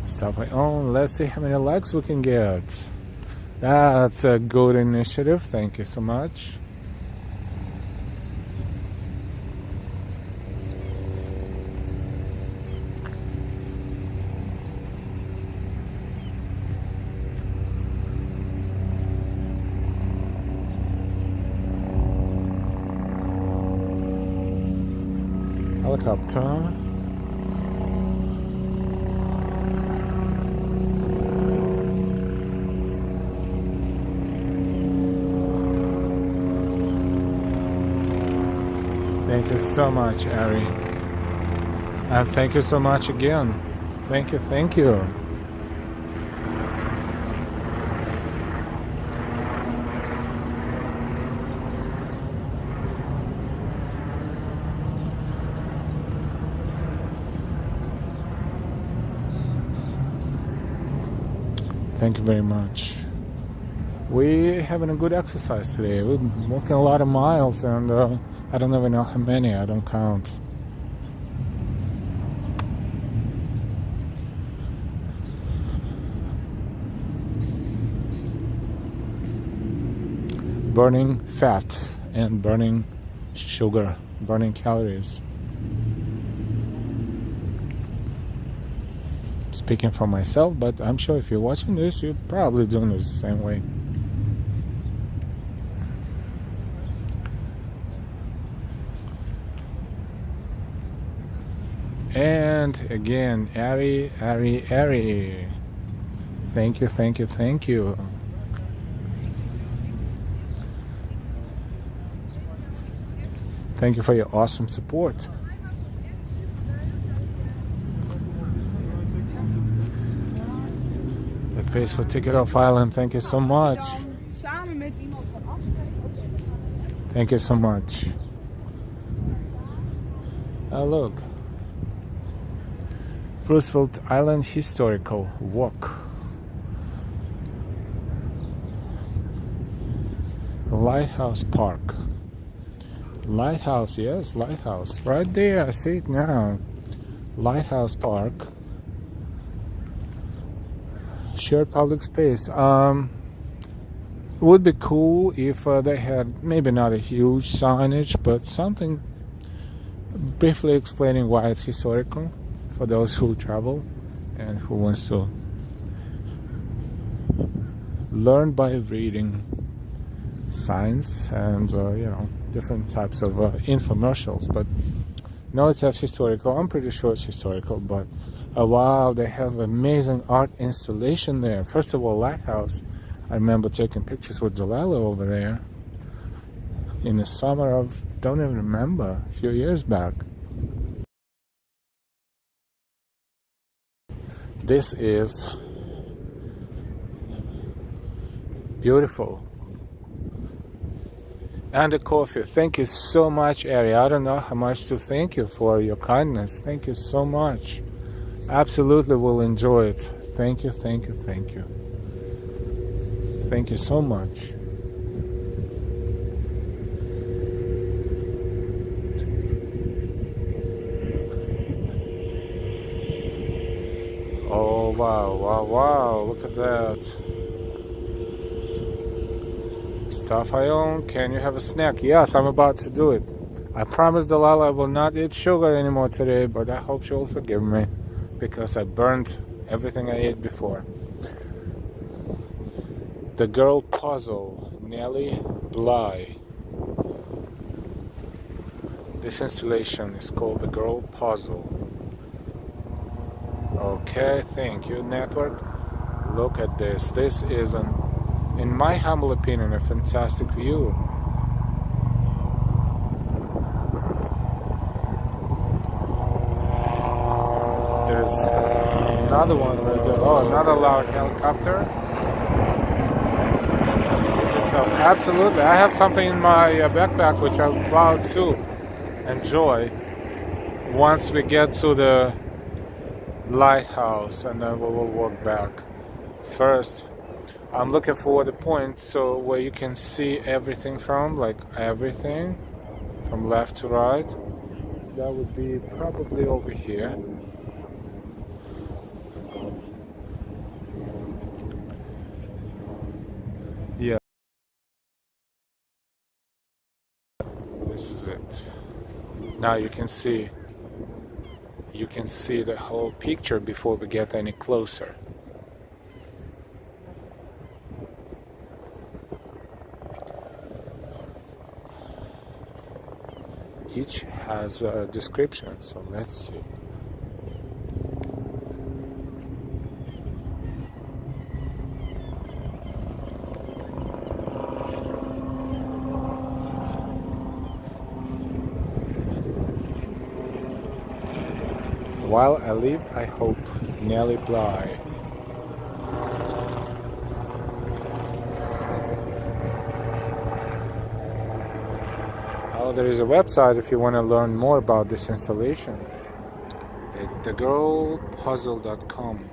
Stuff I own. Let's see how many likes we can get. That's a good initiative. Thank you so much. Helicopter. Thank you so much, Ari. And thank you so much again. Thank you, thank you. Thank you very much. We're having a good exercise today. We're walking a lot of miles, and I don't even know how many. I don't count. Burning fat and burning sugar, burning calories. Speaking for myself, but I'm sure if you're watching this, you're probably doing this the same way. And again, Ari. Thank you, thank you, thank you. Thank you for your awesome support. The pays for ticket off island. Thank you so much. Thank you so much. Oh, look. Roosevelt Island Historical Walk. Lighthouse Park. Lighthouse, yes, lighthouse. Right there, I see it now. Lighthouse Park. Shared public space. Would be cool if they had maybe not a huge signage, but something briefly explaining why it's historical for those who travel and who wants to learn by reading signs and different types of infomercials. But no, it says historical. I'm pretty sure it's historical, but wow, they have amazing art installation there. First of all, lighthouse. I remember taking pictures with Delilah over there in the summer of, don't even remember, a few years back. This is beautiful. And the coffee. Thank you so much, Ari. I don't know how much to thank you for your kindness. Thank you so much. Absolutely will enjoy it. Thank you, thank you, thank you. Thank you so much. Oh, wow, wow, wow. Look at that. Stuff I own. Can you have a snack? Yes, I'm about to do it. I promised Delilah I will not eat sugar anymore today, but I hope she will forgive me because I burned everything I ate before. The Girl Puzzle, Nellie Bly. This installation is called The Girl Puzzle. Okay, thank you, network. Look at this. This is, in my humble opinion, a fantastic view. There's another one right there. Oh, another loud helicopter. Absolutely. I have something in my backpack which I'm about to enjoy once we get to the lighthouse, and then we will walk back. First, I'm looking for the point so where you can see everything from, like everything from left to right. That would be probably over here. Yeah. This is it. Now you can see the whole picture before we get any closer. Each has a description, so let's see. While I live, I hope. Nelly Bly. Oh, there is a website if you want to learn more about this installation. thegirlpuzzle.com.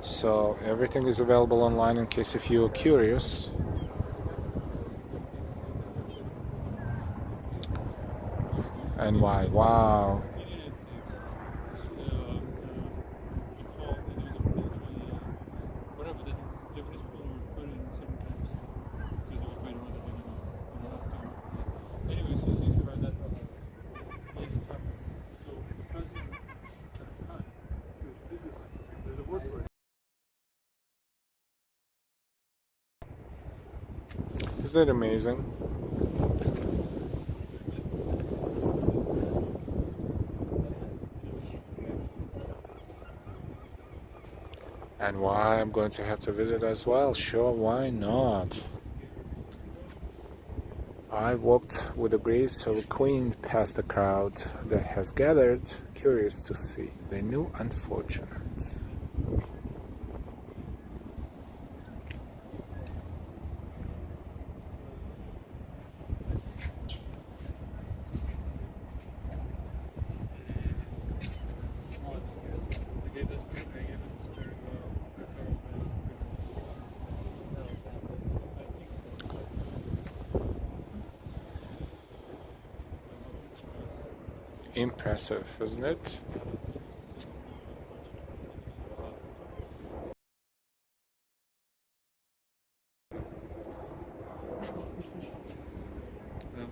So everything is available online in case if you're curious. And why? Wow. Isn't that amazing? And why I'm going to have to visit as well? Sure, why not? I walked with the grace of a queen past the crowd that has gathered, curious to see the new unfortunate. Impressive, isn't it?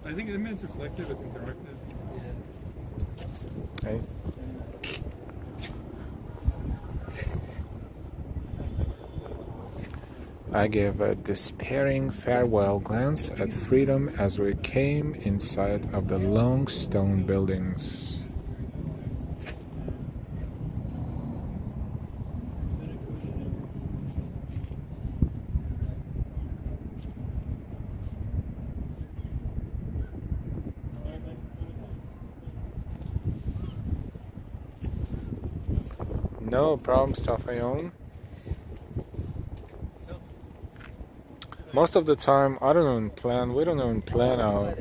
I think it's reflective, it's interactive. Hey. I gave a despairing farewell glance at freedom as we came in sight of the long stone buildings. No problem, stuff I own. Most of the time, we don't even plan our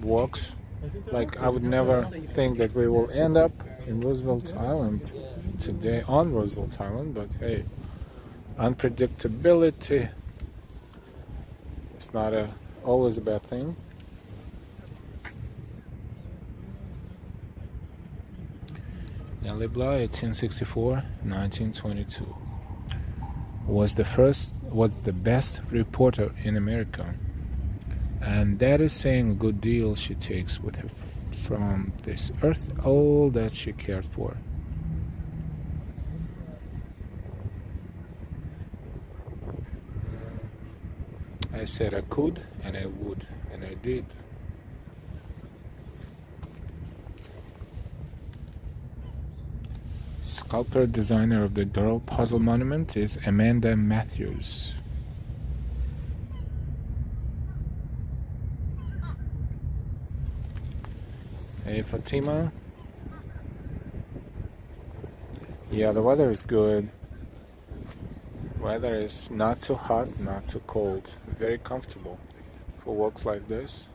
walks. Like, I would never think that we will end up in Roosevelt Island today, on Roosevelt Island, but hey, unpredictability is not always a bad thing. Nellie Bly, 1864-1922, was the best reporter in America, and that is saying a good deal. She takes with her from this earth all that she cared for. I said I could, and I would, and I did. Sculptor designer of the Girl Puzzle Monument is Amanda Matthews. Hey Fatima. Yeah, the weather is good. Weather is not too hot, not too cold. Very comfortable for walks like this.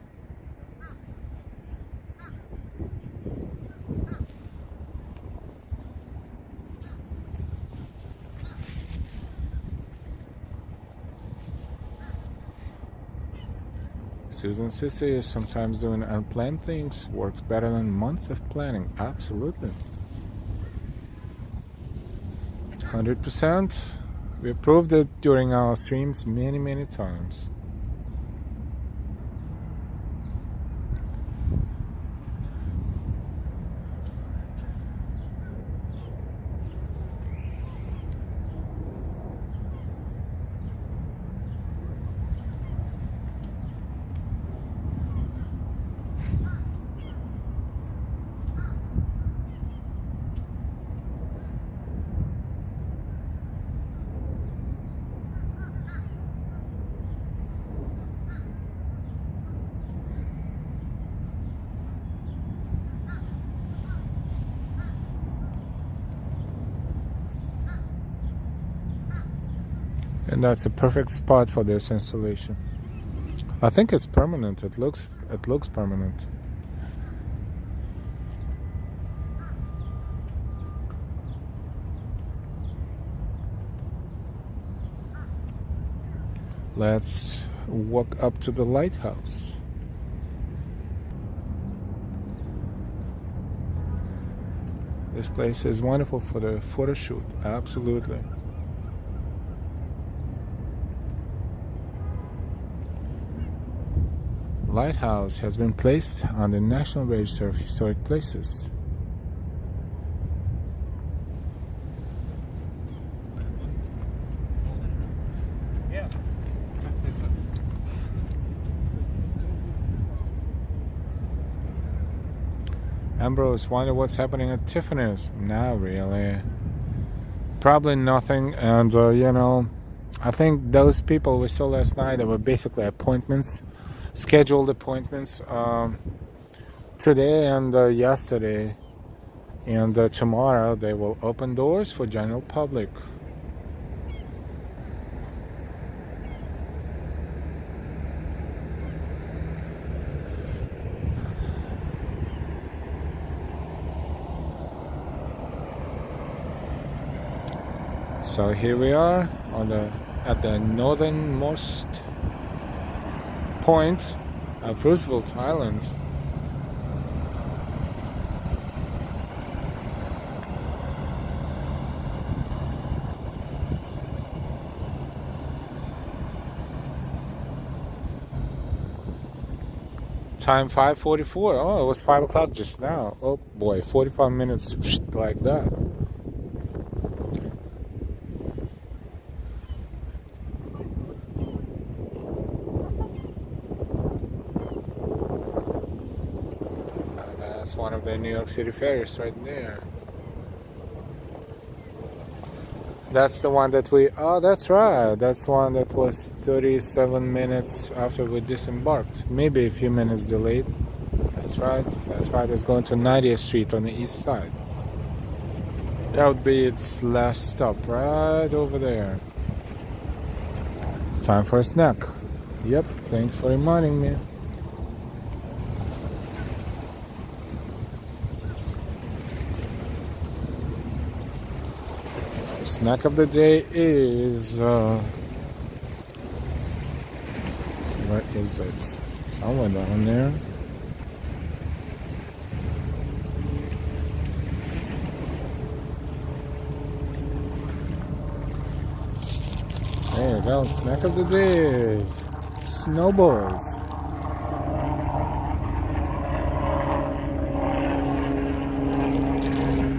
Susan Sissy is sometimes doing unplanned things. Works better than months of planning. Absolutely. 100%. We proved it during our streams many times. And that's a perfect spot for this installation. I think it's permanent. It looks permanent. Let's walk up to the lighthouse. This place is wonderful for the photo shoot. Absolutely. Lighthouse has been placed on the National Register of Historic Places. Yeah. I'd say so. Ambrose, wonder what's happening at Tiffany's? Not really. Probably nothing. And you know, I think those people we saw last night, they were basically appointments, scheduled appointments, today and yesterday. And tomorrow they will open doors for general public. So here we are at the northernmost point of Roosevelt Island. Time 5:44. Oh, it was 5 o'clock just now. Oh boy, 45 minutes like that. That's one of the New York City ferries right there. That's the one that oh, that's right. That's one that was 37 minutes after we disembarked. Maybe a few minutes delayed. That's right. That's right. It's going to 90th Street on the east side. That would be its last stop right over there. Time for a snack. Yep. Thanks for reminding me. Snack of the day is where is it? Somewhere down there. There you go, snack of the day. Snowballs.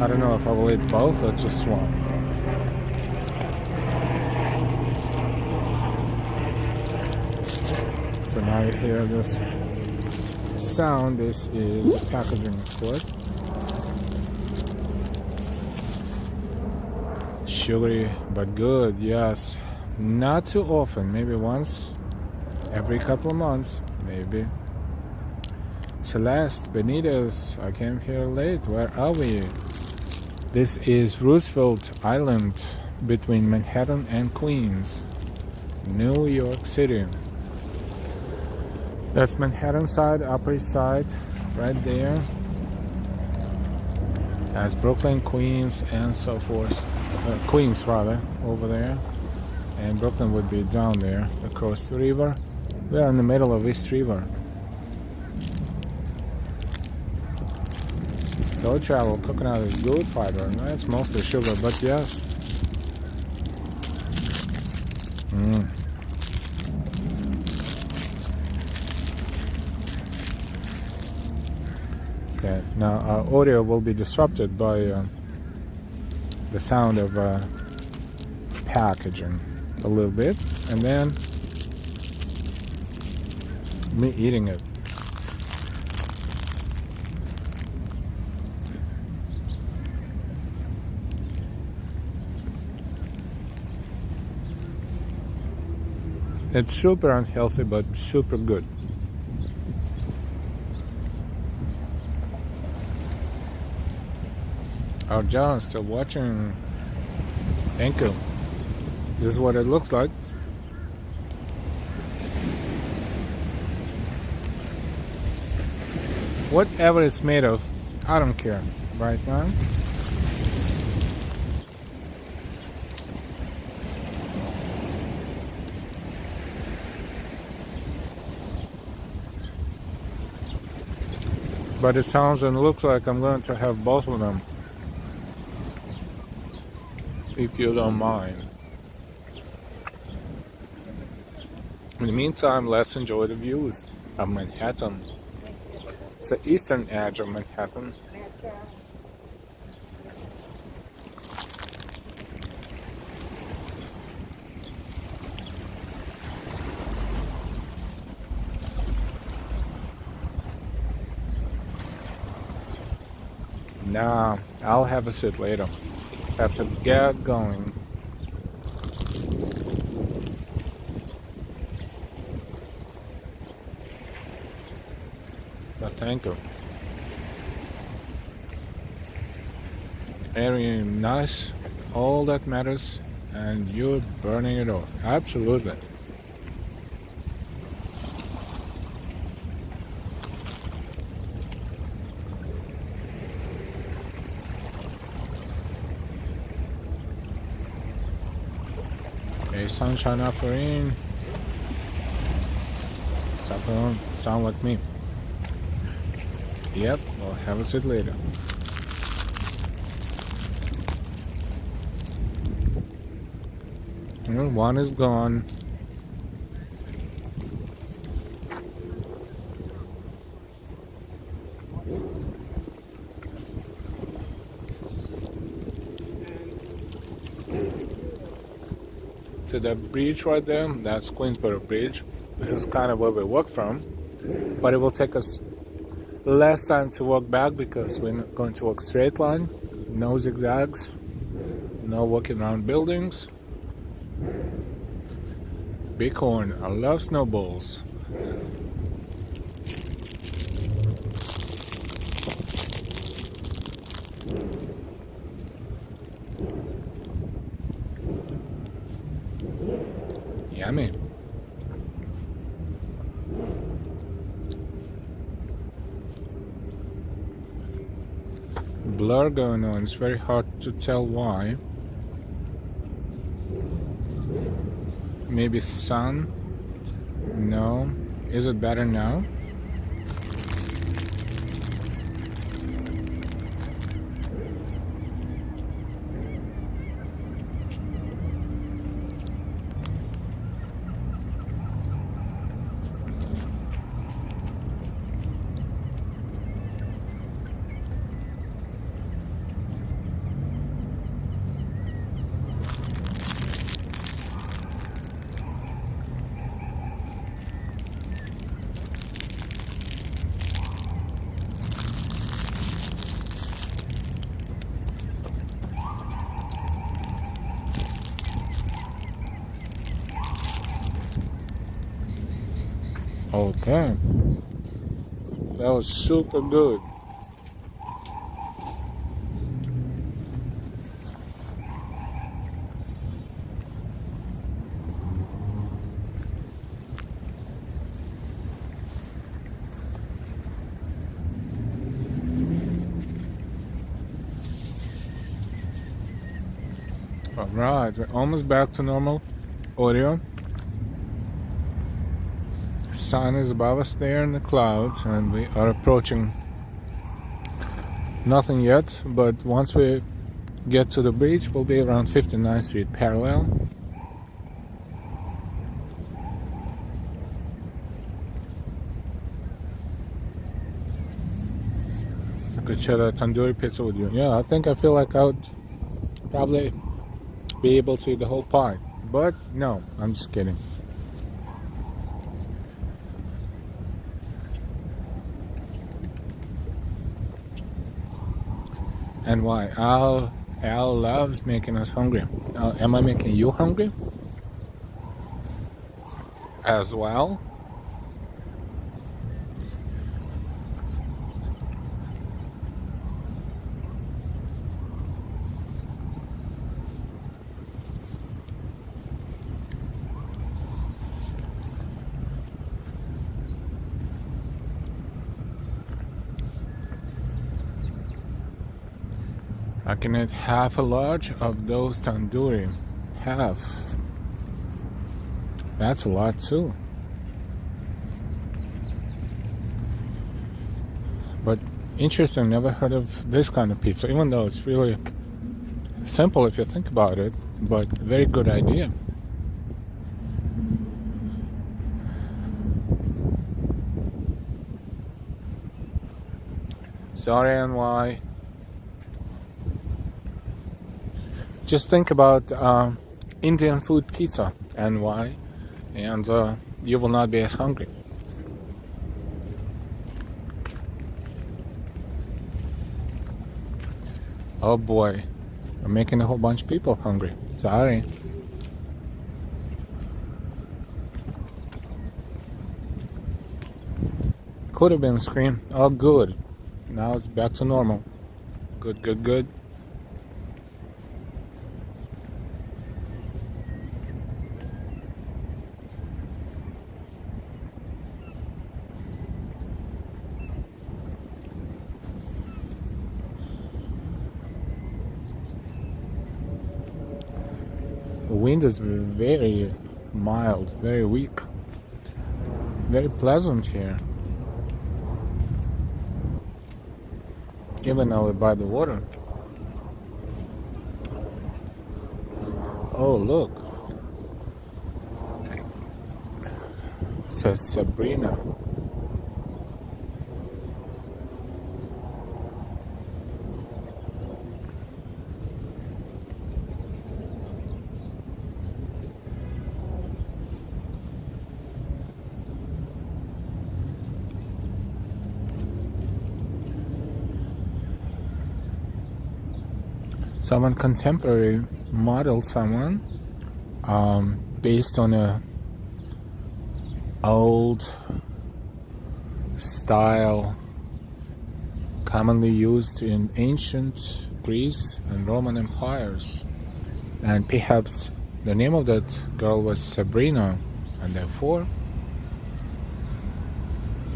I don't know if I will eat both or just one. So now you hear this sound. This is the packaging, of course. Sugary but good, yes. Not too often, maybe once every couple of months, maybe. Celeste, Benitez, I came here late. Where are we? This is Roosevelt Island between Manhattan and Queens, New York City. That's Manhattan side, Upper East Side, right there. That's Brooklyn, Queens, and so forth. Queens, rather, over there. And Brooklyn would be down there, across the river. We are in the middle of East River. Slow travel, coconut is good fiber. No, it's mostly sugar, but yes. Okay, now our audio will be disrupted by the sound of packaging a little bit, and then me eating it. It's super unhealthy, but super good. Oh, John, still watching. Thank you. This is what it looks like. Whatever it's made of, I don't care right now. But it sounds and looks like I'm going to have both of them, if you don't mind. In the meantime, let's enjoy the views of Manhattan. It's the eastern edge of Manhattan. Nah, I'll have a sit later. Have to get going. But thank you. Area nice, all that matters, and you're burning it off. Absolutely. Hey, sunshine offering. Sound like me. Yep, we'll have a sit later. Well, one is gone. To the bridge right there, that's Queensboro Bridge. This is kind of where we walk from, but it will take us less time to walk back because we're not going to walk straight line, no zigzags, no walking around buildings. Bighorn, I love snowballs. Yummy. Blur going on, it's very hard to tell why. Maybe sun? No. Is it better now? Okay. That was super good. Alright, we're almost back to normal audio. Sun is above us there in the clouds, and we are approaching nothing yet, but once we get to the bridge we'll be around 59th Street parallel. I could share that tandoori pizza with you. Yeah, I think I feel like I would probably be able to eat the whole pie, but no, I'm just kidding. And why? Al loves making us hungry. Am I making you hungry? As well? I can eat half a large of those tandoori. Half. That's a lot too. But interesting, never heard of this kind of pizza, even though it's really simple if you think about it, but very good idea. Sorry, NY. Just think about Indian food pizza, NY, and you will not be as hungry. Oh boy, we're making a whole bunch of people hungry. Sorry. Could have been scream. Oh good. Now it's back to normal. Good, good, good. The wind is very mild, very weak, very pleasant here. Even now we're by the water. Oh, look. It says Sabrina. Someone contemporary modeled someone based on a old style commonly used in ancient Greece and Roman empires, and perhaps the name of that girl was Sabrina, and therefore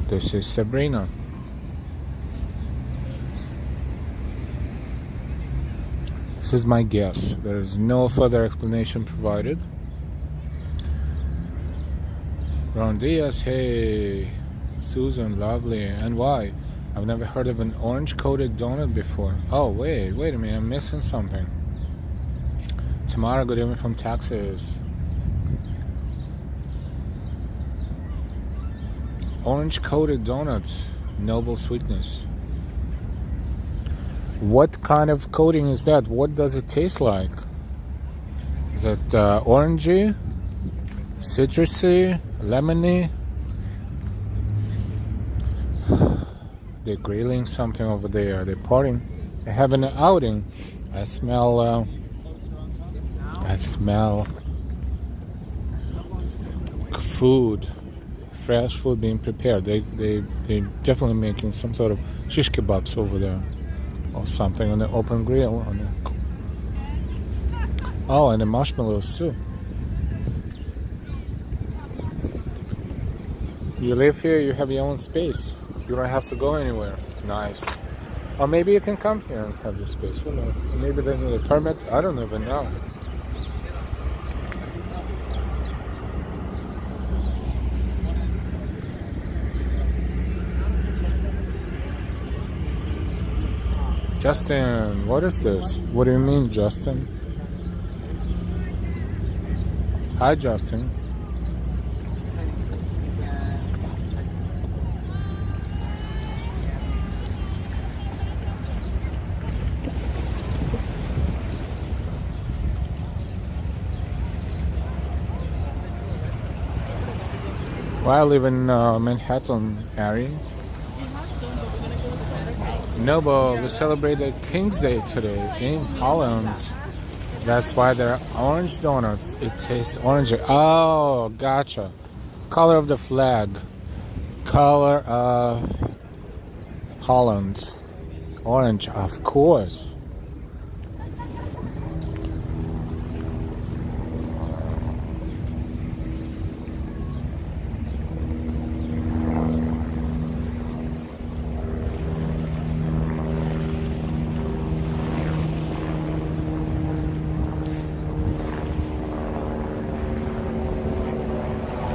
this is Sabrina. This is my guess. There is no further explanation provided. Ron Diaz, hey. Susan, lovely. And why? I've never heard of an orange-coated donut before. Oh, wait a minute. I'm missing something. Tamara, good evening from Texas. Orange-coated donut. Noble sweetness. What kind of coating is that? What does it taste like? Is it orangey, citrusy, lemony? They're grilling something over there. They're partying. They're having an outing. I smell food, fresh food being prepared. They're definitely making some sort of shish kebabs over there. Or something on the open grill. Oh, and the marshmallows too. You live here, you have your own space. You don't have to go anywhere. Nice. Or maybe you can come here and have your space. Who knows? Maybe they need a permit. I don't even know. Justin, what is this? What do you mean, Justin? Hi, Justin. Well, I live in Manhattan area. No, but we celebrated King's Day today in Holland. That's why there are orange donuts. It tastes orange. Oh, gotcha. Color of the flag. Color of Holland. Orange, of course.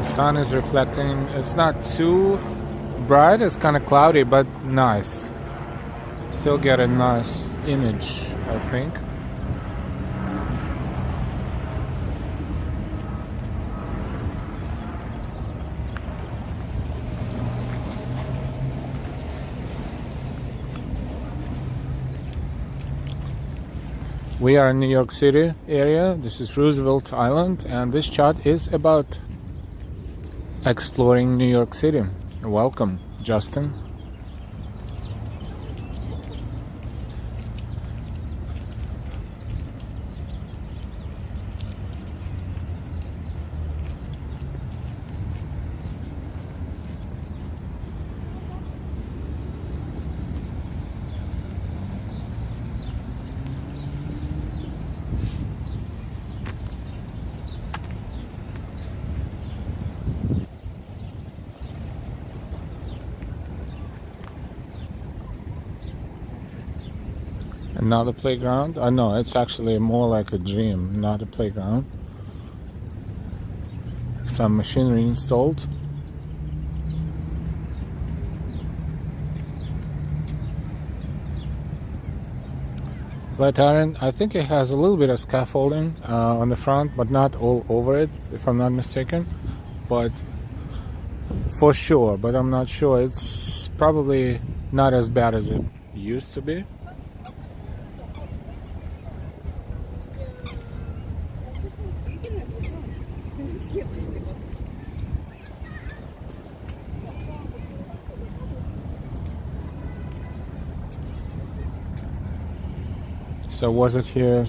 The sun is reflecting. It's not too bright, it's kind of cloudy, but nice. Still get a nice image, I think. We are in New York City area. This is Roosevelt Island, and this chat is about exploring New York City. Welcome, Justin. Not a playground? No, it's actually more like a gym, not a playground. Some machinery installed. Flatiron, I think it has a little bit of scaffolding on the front, but not all over it, if I'm not mistaken. But for sure, but I'm not sure. It's probably not as bad as it used to be. So was it here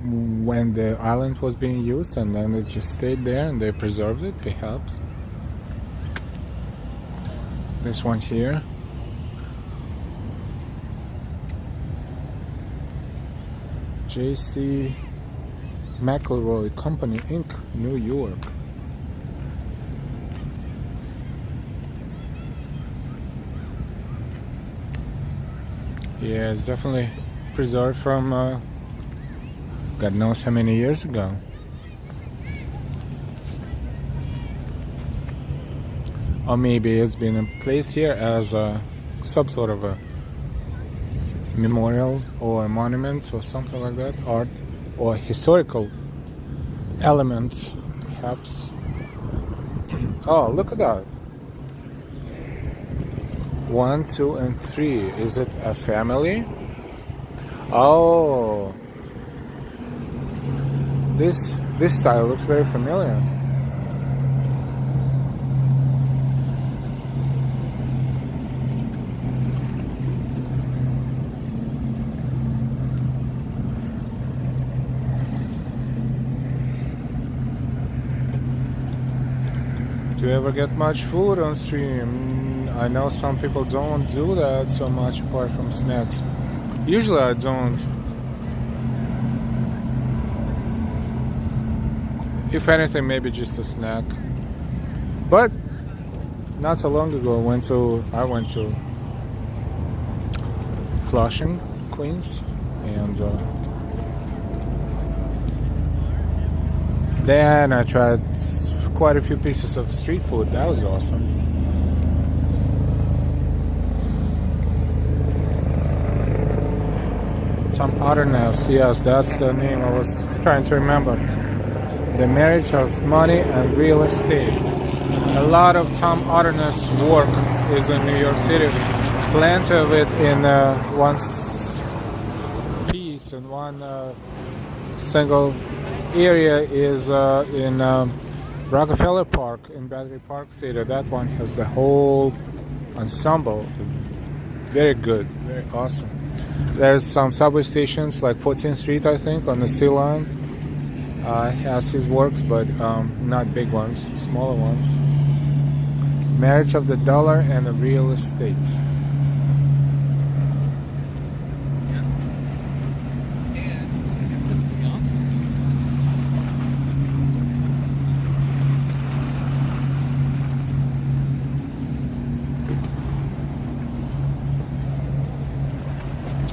when the island was being used and then it just stayed there and they preserved it, perhaps? This one here. J.C. McElroy Company, Inc., New York. Yeah, it's definitely preserved from God knows how many years ago. Or maybe it's been placed here as some sort of a memorial or a monument or something like that, art or historical element, perhaps. Oh, look at that. 1, 2, and 3. Is it a family? Oh, this style looks very familiar. Do you ever get much food on stream? I know some people don't do that so much apart from snacks. Usually I don't. If anything, maybe just a snack. But not so long ago, I went to Flushing, Queens, and then I tried quite a few pieces of street food. That was awesome. Tom Otterness, yes, that's the name I was trying to remember. The Marriage of Money and Real Estate. A lot of Tom Otterness work is in New York City. Plenty of it in one piece, in one single area is in Rockefeller Park in Battery Park City. That one has the whole ensemble. Very good, very awesome. There's some subway stations like 14th Street, I think, on the Sea Line. Has his works, but not big ones, smaller ones. Marriage of the Dollar and the Real Estate.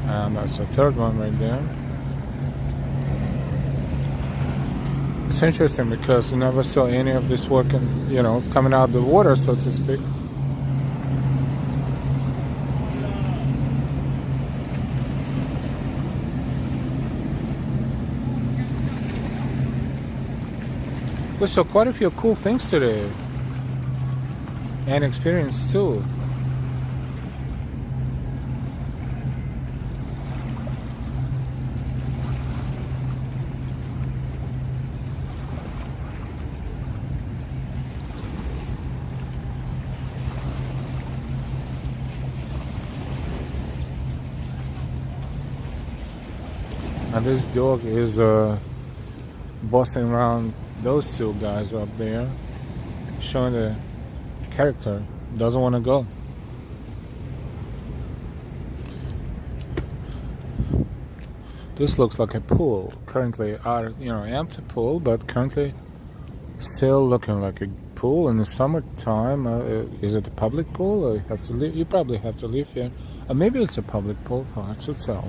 And that's the third one right there. It's interesting because you never saw any of this working, you know, coming out of the water, so to speak. We saw quite a few cool things today and experience too. And this dog is bossing around those two guys up there, showing the character, doesn't want to go. This looks like a pool, currently, empty pool, but currently still looking like a pool in the summertime. Is it a public pool, or you have to live? You probably have to live here. Or maybe it's a public pool, hard to tell.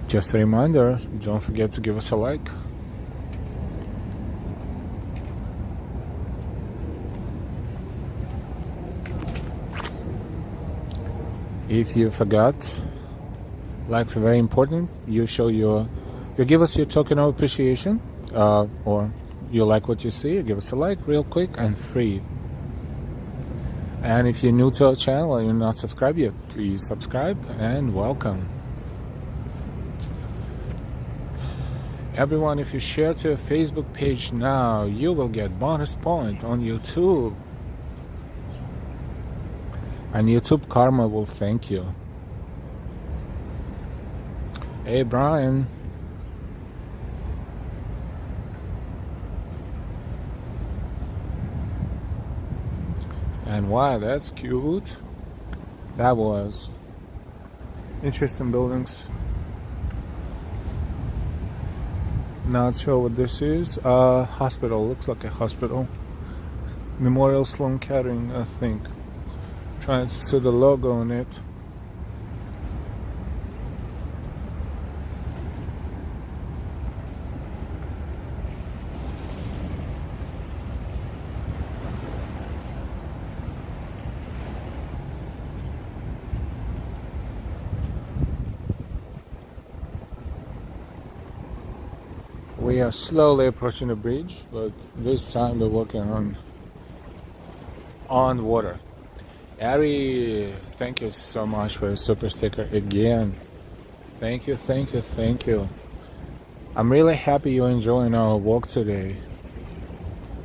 Just a reminder, don't forget to give us a like. If you forgot, likes are very important. You show you give us your token of appreciation, or you like what you see, you give us a like real quick and free. And if you're new to our channel and you're not subscribed yet, please subscribe and welcome. Everyone, if you share to your Facebook page now, you will get bonus point on YouTube. And YouTube Karma will thank you. Hey, Brian. And wow, that's cute. That was interesting buildings. Not sure what this is. Hospital, looks like a hospital. Memorial Sloan Kettering, I think. Trying to see the logo on it. We are slowly approaching the bridge, but this time we're working on water. Ari, thank you so much for your super sticker again. Thank you, thank you, thank you. I'm really happy you're enjoying our walk today.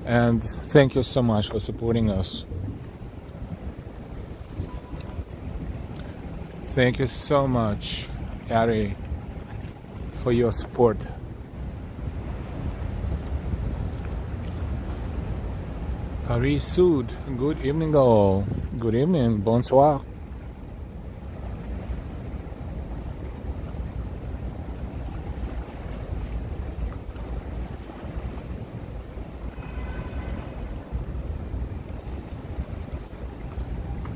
And thank you so much for supporting us. Thank you so much, Ari, for your support. Paris Sud, good evening all. Good evening, bonsoir.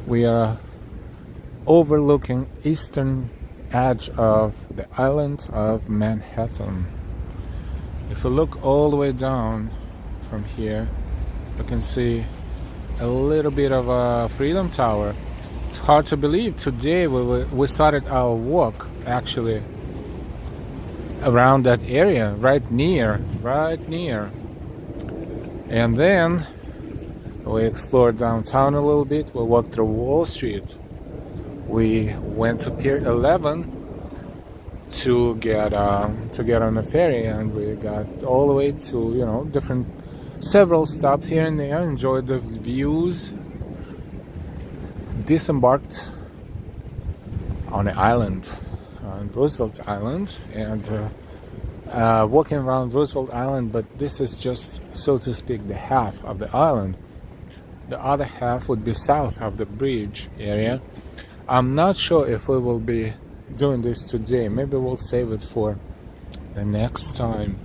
We are overlooking eastern edge of the island of Manhattan. If we look all the way down from here, you can see a little bit of a Freedom Tower. It's hard to believe today we started our walk actually around that area, right near. And then we explored downtown a little bit. We walked through Wall Street. We went to Pier 11 to get on the ferry, and we got all the way to several stops here and there. Enjoyed the views. Disembarked on the island, on Roosevelt Island, and walking around Roosevelt Island. But this is just, so to speak, the half of the island. The other half would be south of the bridge area. I'm not sure if we will be doing this today. Maybe we'll save it for the next time.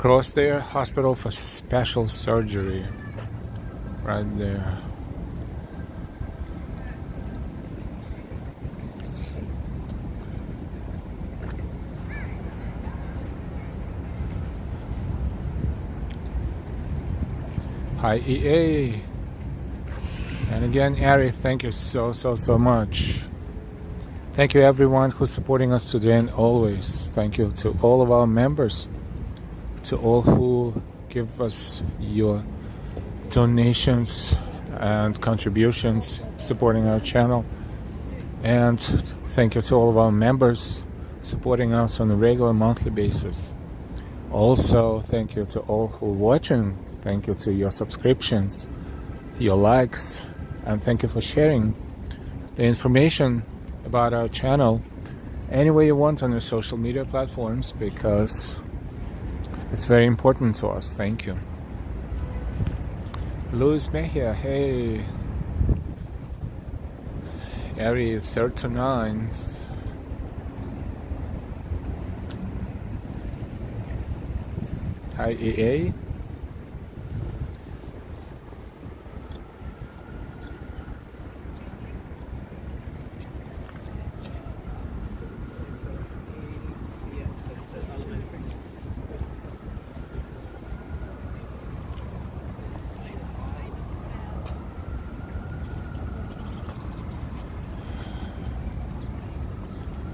Across there, hospital for special surgery. Right there. Hi EA. And again, Ari, thank you so much. Thank you everyone who's supporting us today and always. Thank you to all of our members, to all who give us your donations and contributions supporting our channel. And thank you to all of our members supporting us on a regular monthly basis. Also, thank you to all who are watching. Thank you to your subscriptions, your likes, and thank you for sharing the information about our channel any way you want on your social media platforms, because it's very important to us. Thank you. Luis Mejia, hey. Area 3rd to 9th. Hi EA.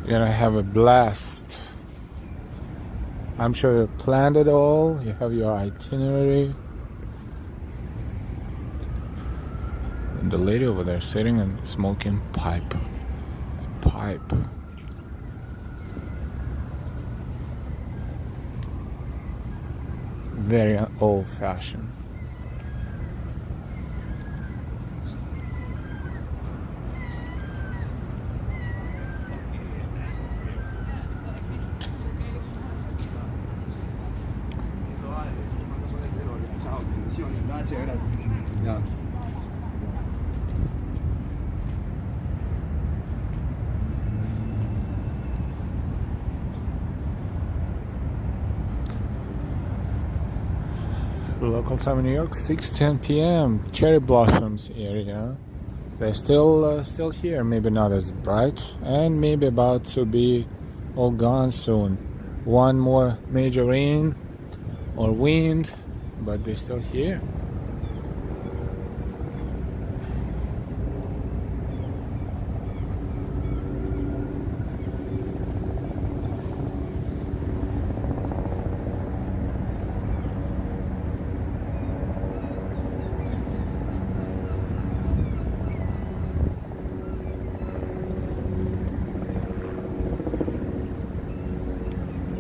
You're gonna have a blast. I'm sure you planned it all. You have your itinerary. And the lady over there sitting and smoking pipe. Very old-fashioned. Local time in New York, 6:10 p.m. Cherry blossoms area. They're still here. Maybe not as bright, and maybe about to be all gone soon. One more major rain or wind, but they're still here.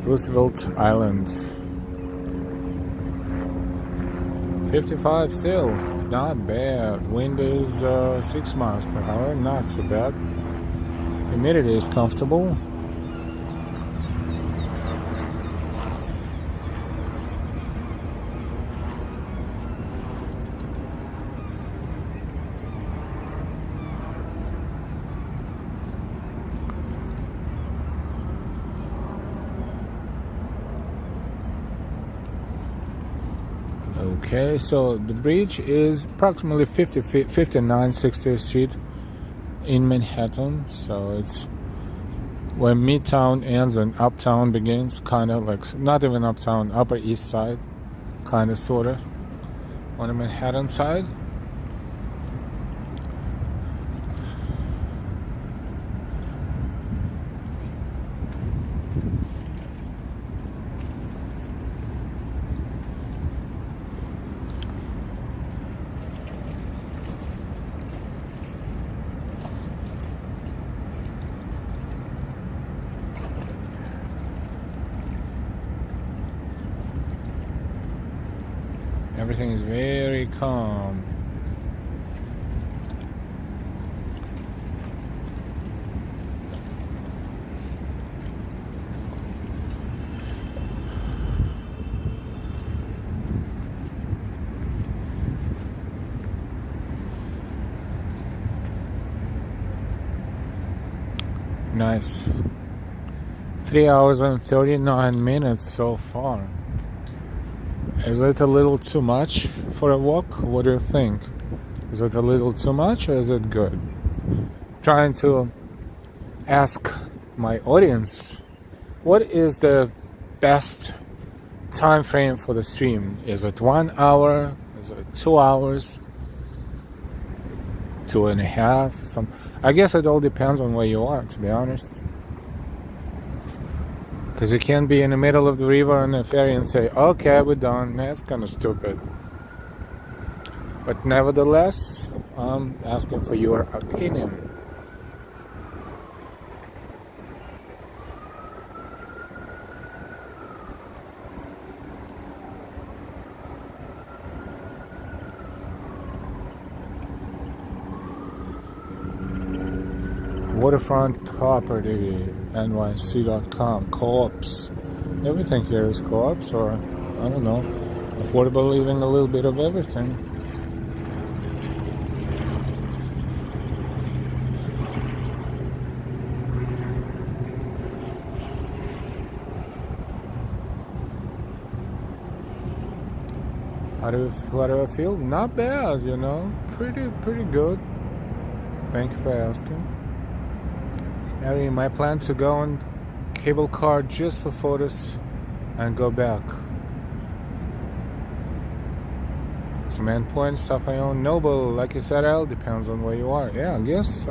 Roosevelt Island. 55 still, not bad. Wind is 6 miles per hour, not so bad. Humidity is comfortable. Okay, so the bridge is approximately 59 60th Street in Manhattan. So it's where Midtown ends and Uptown begins, kind of like, not even Uptown, Upper East Side, kind of, sort of, on the Manhattan side. Everything is very calm. Nice. 3 hours and 39 minutes so far. Is it a little too much for a walk? What do you think? Is it a little too much or is it good? Trying to ask my audience, what is the best time frame for the stream? Is it 1 hour? Is it 2 hours? 2.5? I guess it all depends on where you are, to be honest. Because you can't be in the middle of the river on a ferry and say, okay, we're done. That's kind of stupid. But nevertheless, I'm asking for your opinion. Waterfront property, NYC.com, co-ops. Everything here is co-ops, or I don't know, affordable living, a little bit of everything. How do I feel? Not bad, you know, pretty good. Thank you for asking. Harry, my plan to go on cable car just for photos and go back. Cement Point, stuff I own. Noble, like you said, Al, depends on where you are. Yeah, I guess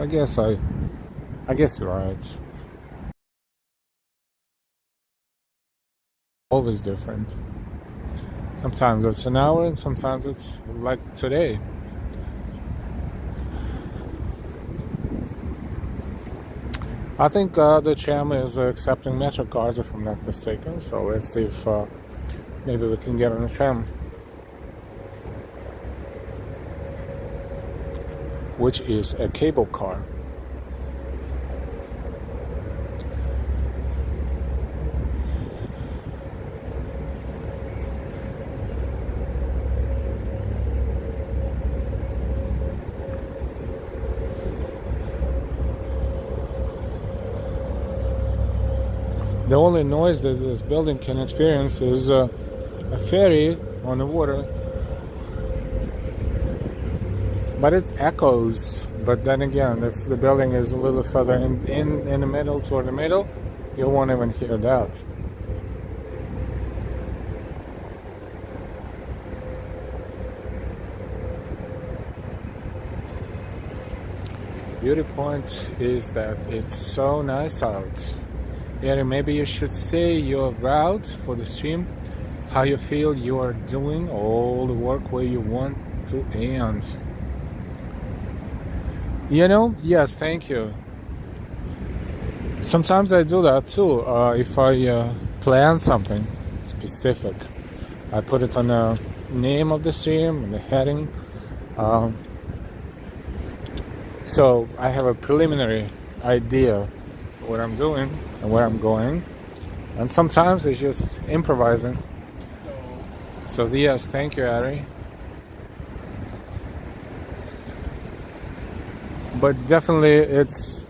you're right. Always different. Sometimes it's an hour and sometimes it's like today. I think the tram is accepting Metro cards, if I'm not mistaken. So let's see if maybe we can get on a tram, which is a cable car. The only noise that this building can experience is a ferry on the water. But it echoes. But then again, if the building is a little further in the middle, toward the middle, you won't even hear that. Beauty point is that it's so nice out. Yeah, maybe you should say your route for the stream, how you feel you are doing all the work where you want to end. You know, yes, thank you. Sometimes I do that too. If I plan something specific, I put it on the name of the stream and the heading. So I have a preliminary idea what I'm doing and where I'm going, and sometimes it's just improvising. So yes, thank you, Ari. But definitely it's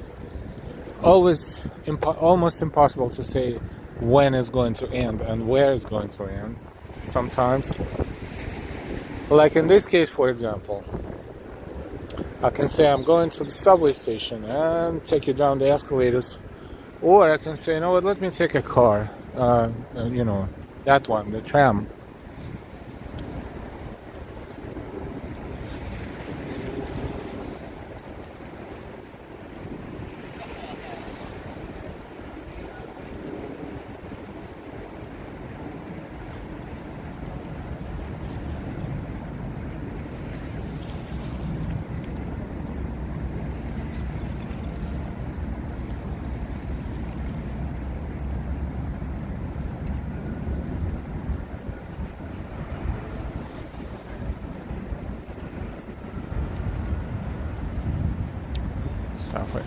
always almost impossible to say when it's going to end and where it's going to end. Sometimes, like in this case, for example, I can say I'm going to the subway station and take you down the escalators. Or I can say, you know what, let me take a car, you know, that one, the tram.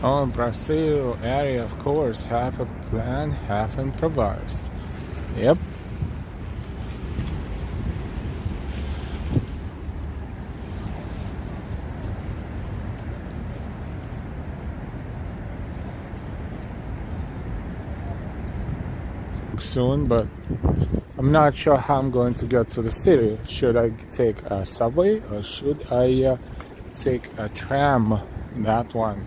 Oh, Brazil area, of course, half a plan, half improvised. Yep. Soon, but I'm not sure how I'm going to get to the city. Should I take a subway or should I take a tram? That one.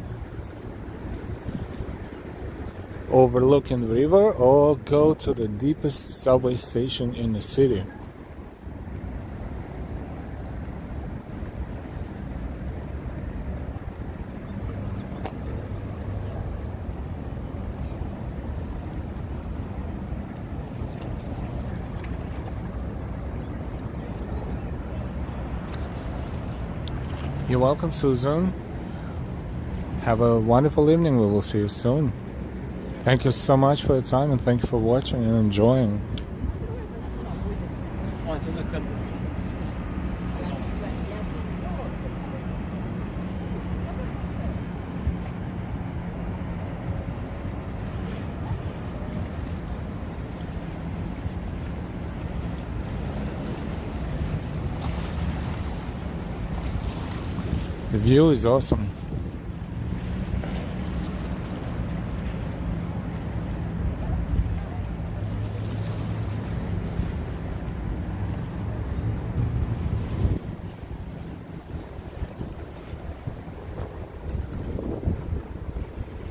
Overlooking the river or go to the deepest subway station in the city. You're welcome, Susan. Have a wonderful evening. We will see you soon. Thank you so much for your time and thank you for watching and enjoying. The view is awesome.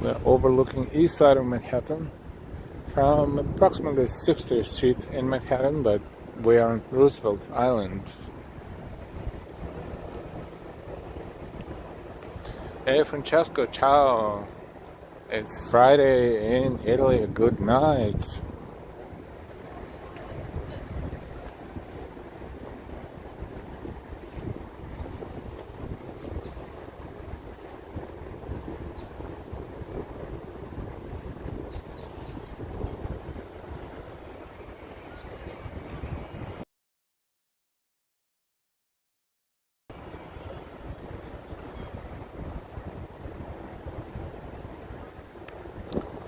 We're overlooking east side of Manhattan from approximately 60th Street in Manhattan, but we are on Roosevelt Island. Hey Francesco, ciao. It's Friday in Italy. Good night.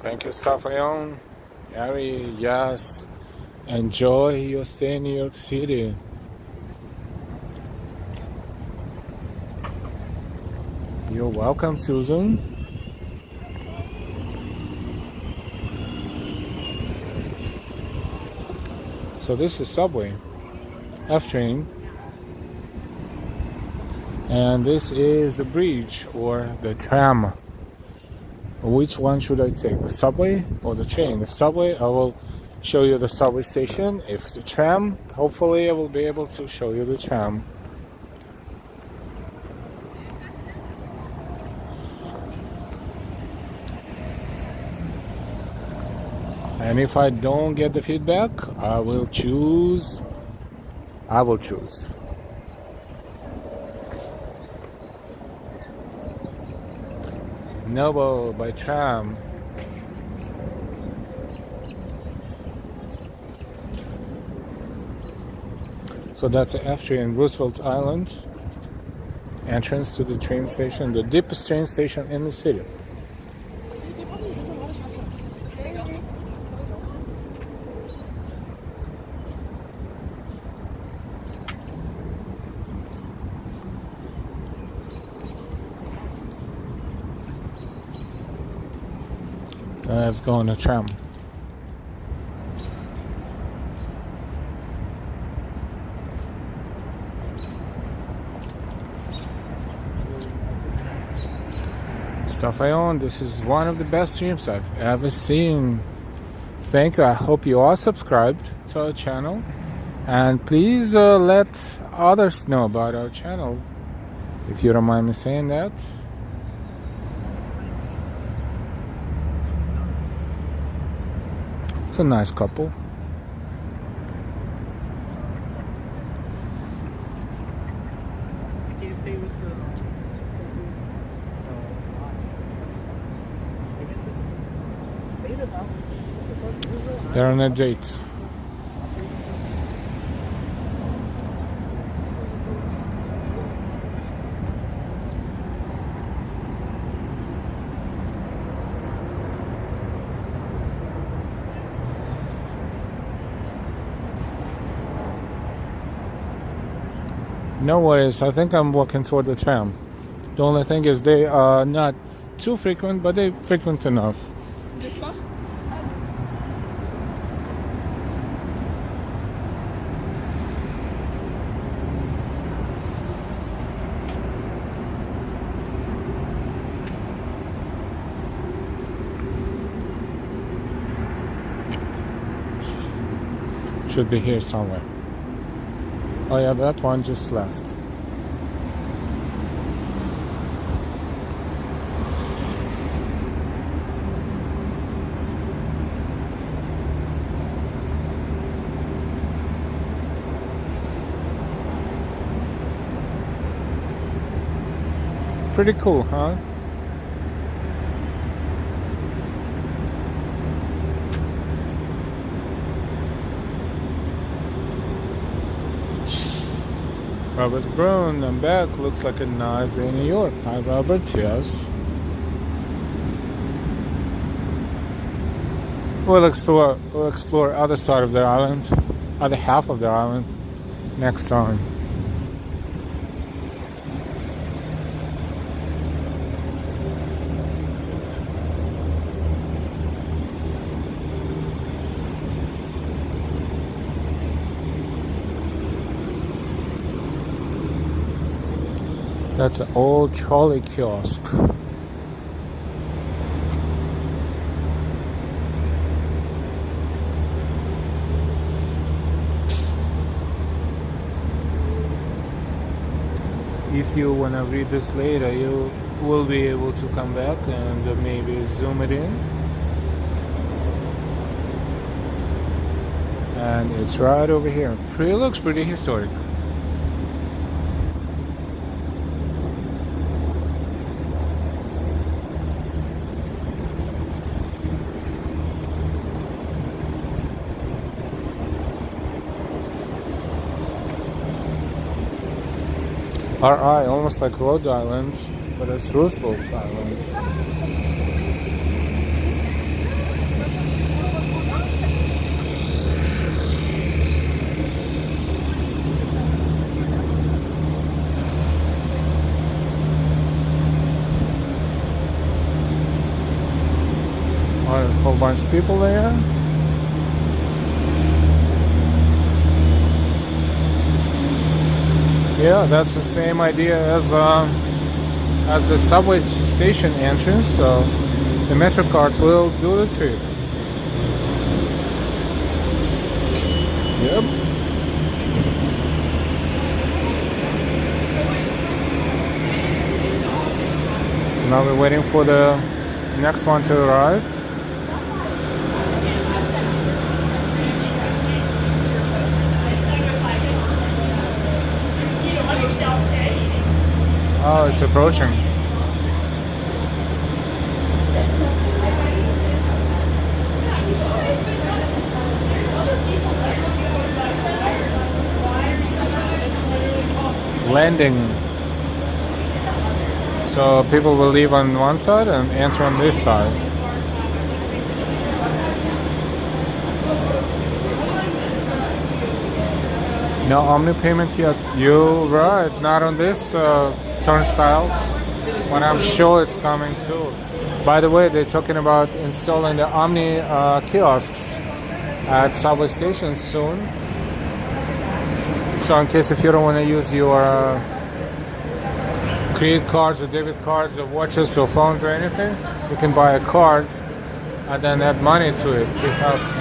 Thank you, Stefan. Ari, yes. Enjoy your stay in New York City. You're welcome, Susan. So this is subway, F train, and this is the bridge or the tram. Which one should I take, the subway or the train? The subway, I will show you the subway station. If the tram, hopefully I will be able to show you the tram. And if I don't get the feedback, I will choose. Noble by tram. So that's the F train, Roosevelt Island. Entrance to the train station, the deepest train station in the city. Let's go on a tram. Stuff I own. This is one of the best streams I've ever seen. Thank you. I hope you are subscribed to our channel, and please let others know about our channel if you don't mind me saying that. It's a nice couple. They're on a date. No worries, I think I'm walking toward the tram. The only thing is they are not too frequent, but they're frequent enough. Should be here somewhere. Oh yeah, that one just left. Pretty cool, huh? Robert Brown, I'm back. Looks like a nice day in New York. Hi, Robert. Yes. We'll explore other side of the island, other half of the island, next time. That's an old trolley kiosk. If you want to read this later, you will be able to come back and maybe zoom it in. And it's right over here. Looks pretty historic. RI, almost like Rhode Island, but it's Roosevelt Island. A whole bunch of people there. Yeah, that's the same idea as the subway station entrance, so the Metro card will do the trick. Yep. So now we're waiting for the next one to arrive. Oh, it's approaching. Landing. So people will leave on one side and enter on this side. No Omni payment yet. You're right, not on this turnstile. When I'm sure it's coming too. By the way, they're talking about installing the Omni kiosks at subway stations soon. So in case if you don't want to use your credit cards or debit cards or watches or phones or anything, you can buy a card and then add money to it. Perhaps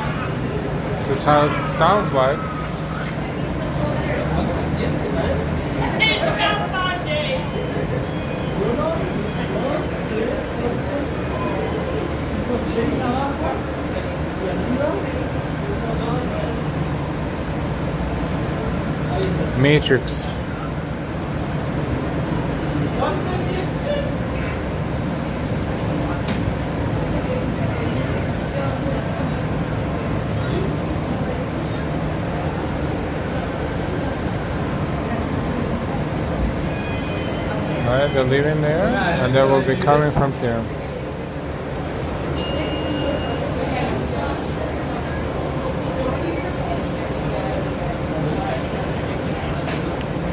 this is how it sounds like. Matrix. Alright, they're leaving there and they will be coming from here.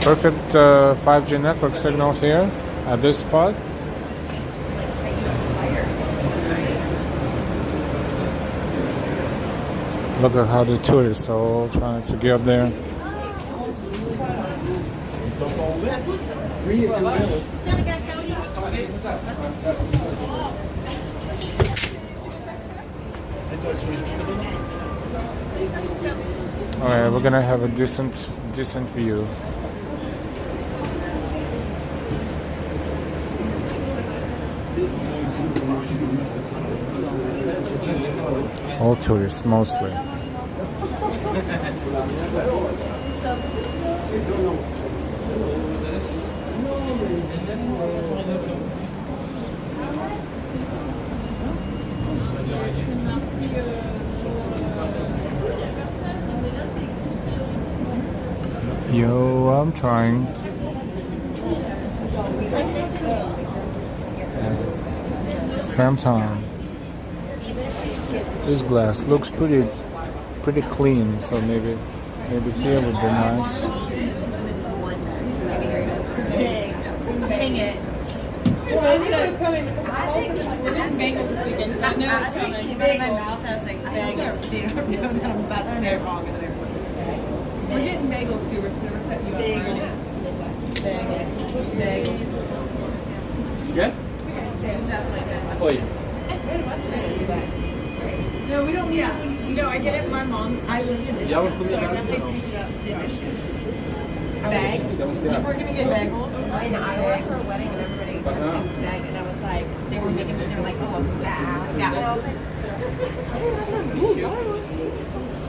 Perfect 5G network signal here at this spot. Look at how the tourists are all trying to get up there. All right, we're gonna have a decent view. All tourists, mostly. Yo, I'm trying. Tram time. This glass looks pretty clean, so maybe here would be nice. Dang it. As it came out of my mouth, I was like, they don't know that I'm about to say it wrong. We're getting bagels too. We're setting you up. Bagels. Good? It's definitely good. Oh, yeah. No, we don't. Yeah. No, I get it. My mom. I lived in Michigan, so I definitely picked it up in Michigan. Bag. If we're gonna get bagels. In Iowa for a wedding and everybody kept saying bag, and I was like, they were making me, they were like, oh, bag. Yeah. And I was like,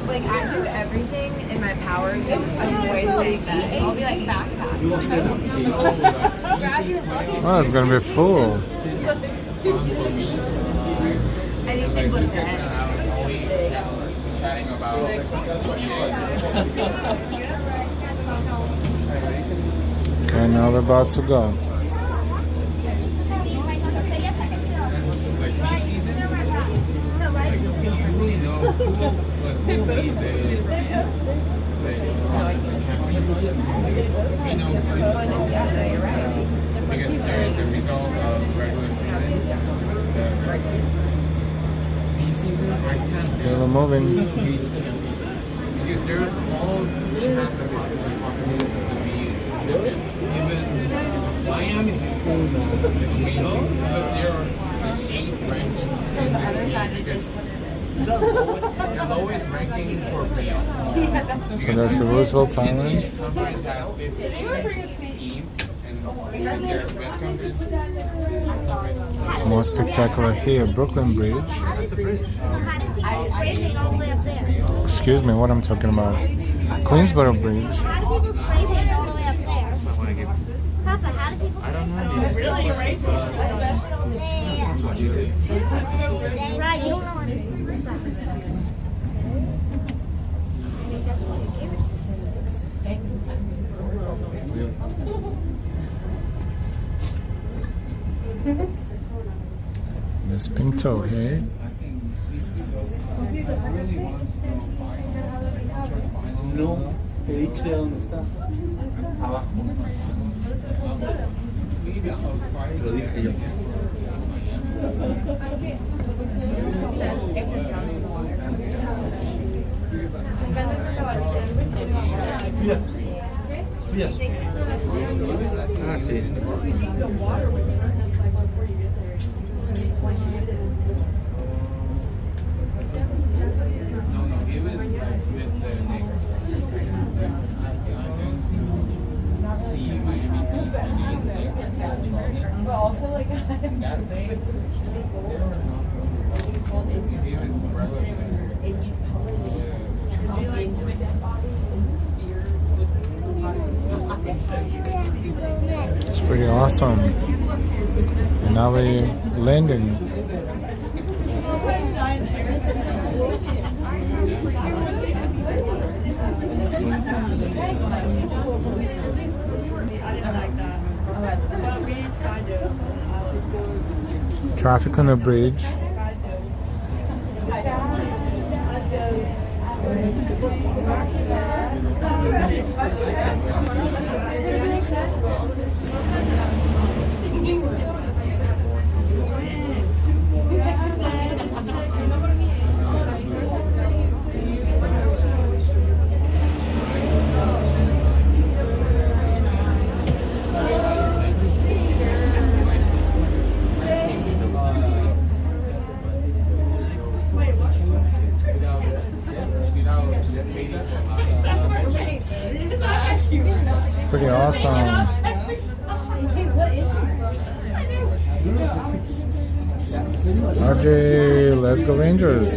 Like, I do everything in my power to avoid saying that. I'll be like, backpack. Grab your luggage. Oh, it's gonna be full. Anything but a bed. Chatting about Okay, now we're about to go. like these seasons. Like you really know who will be the champions. We know this is because there is a result of regular season. These seasons I can't Okay, we're moving. because there's all kinds of possibilities to be champion. Even Miami is amazing. So there are the 8th ranking. The other side of this. The lowest ranking for playoff. Yeah, that's So that's the Roosevelt Island. Each conference has 50 teams, and there's West Conference. It's more spectacular here. Brooklyn Bridge. That's a bridge. all the way up there. Excuse me, what I'm talking about. Queensboro Bridge. How do people spray paint all the way up there? Papa, how do people spray paint? Really? Right, you don't know what it is. Miss Pinto, hey? No, ¿dice dónde está? Abajo. Lo dije yo. Tuyas. Ah, sí. No, it was with the Knicks. See Miami But also, like, they were not. It was It's pretty awesome. And now we're landing. Traffic on the bridge. Awesome. RJ, let's go Rangers.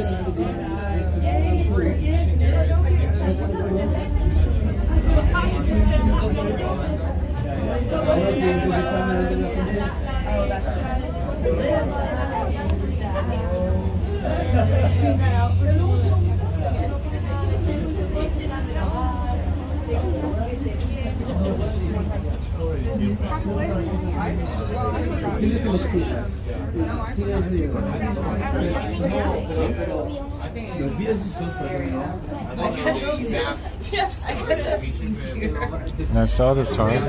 Yes, I guess that's And I saw the side.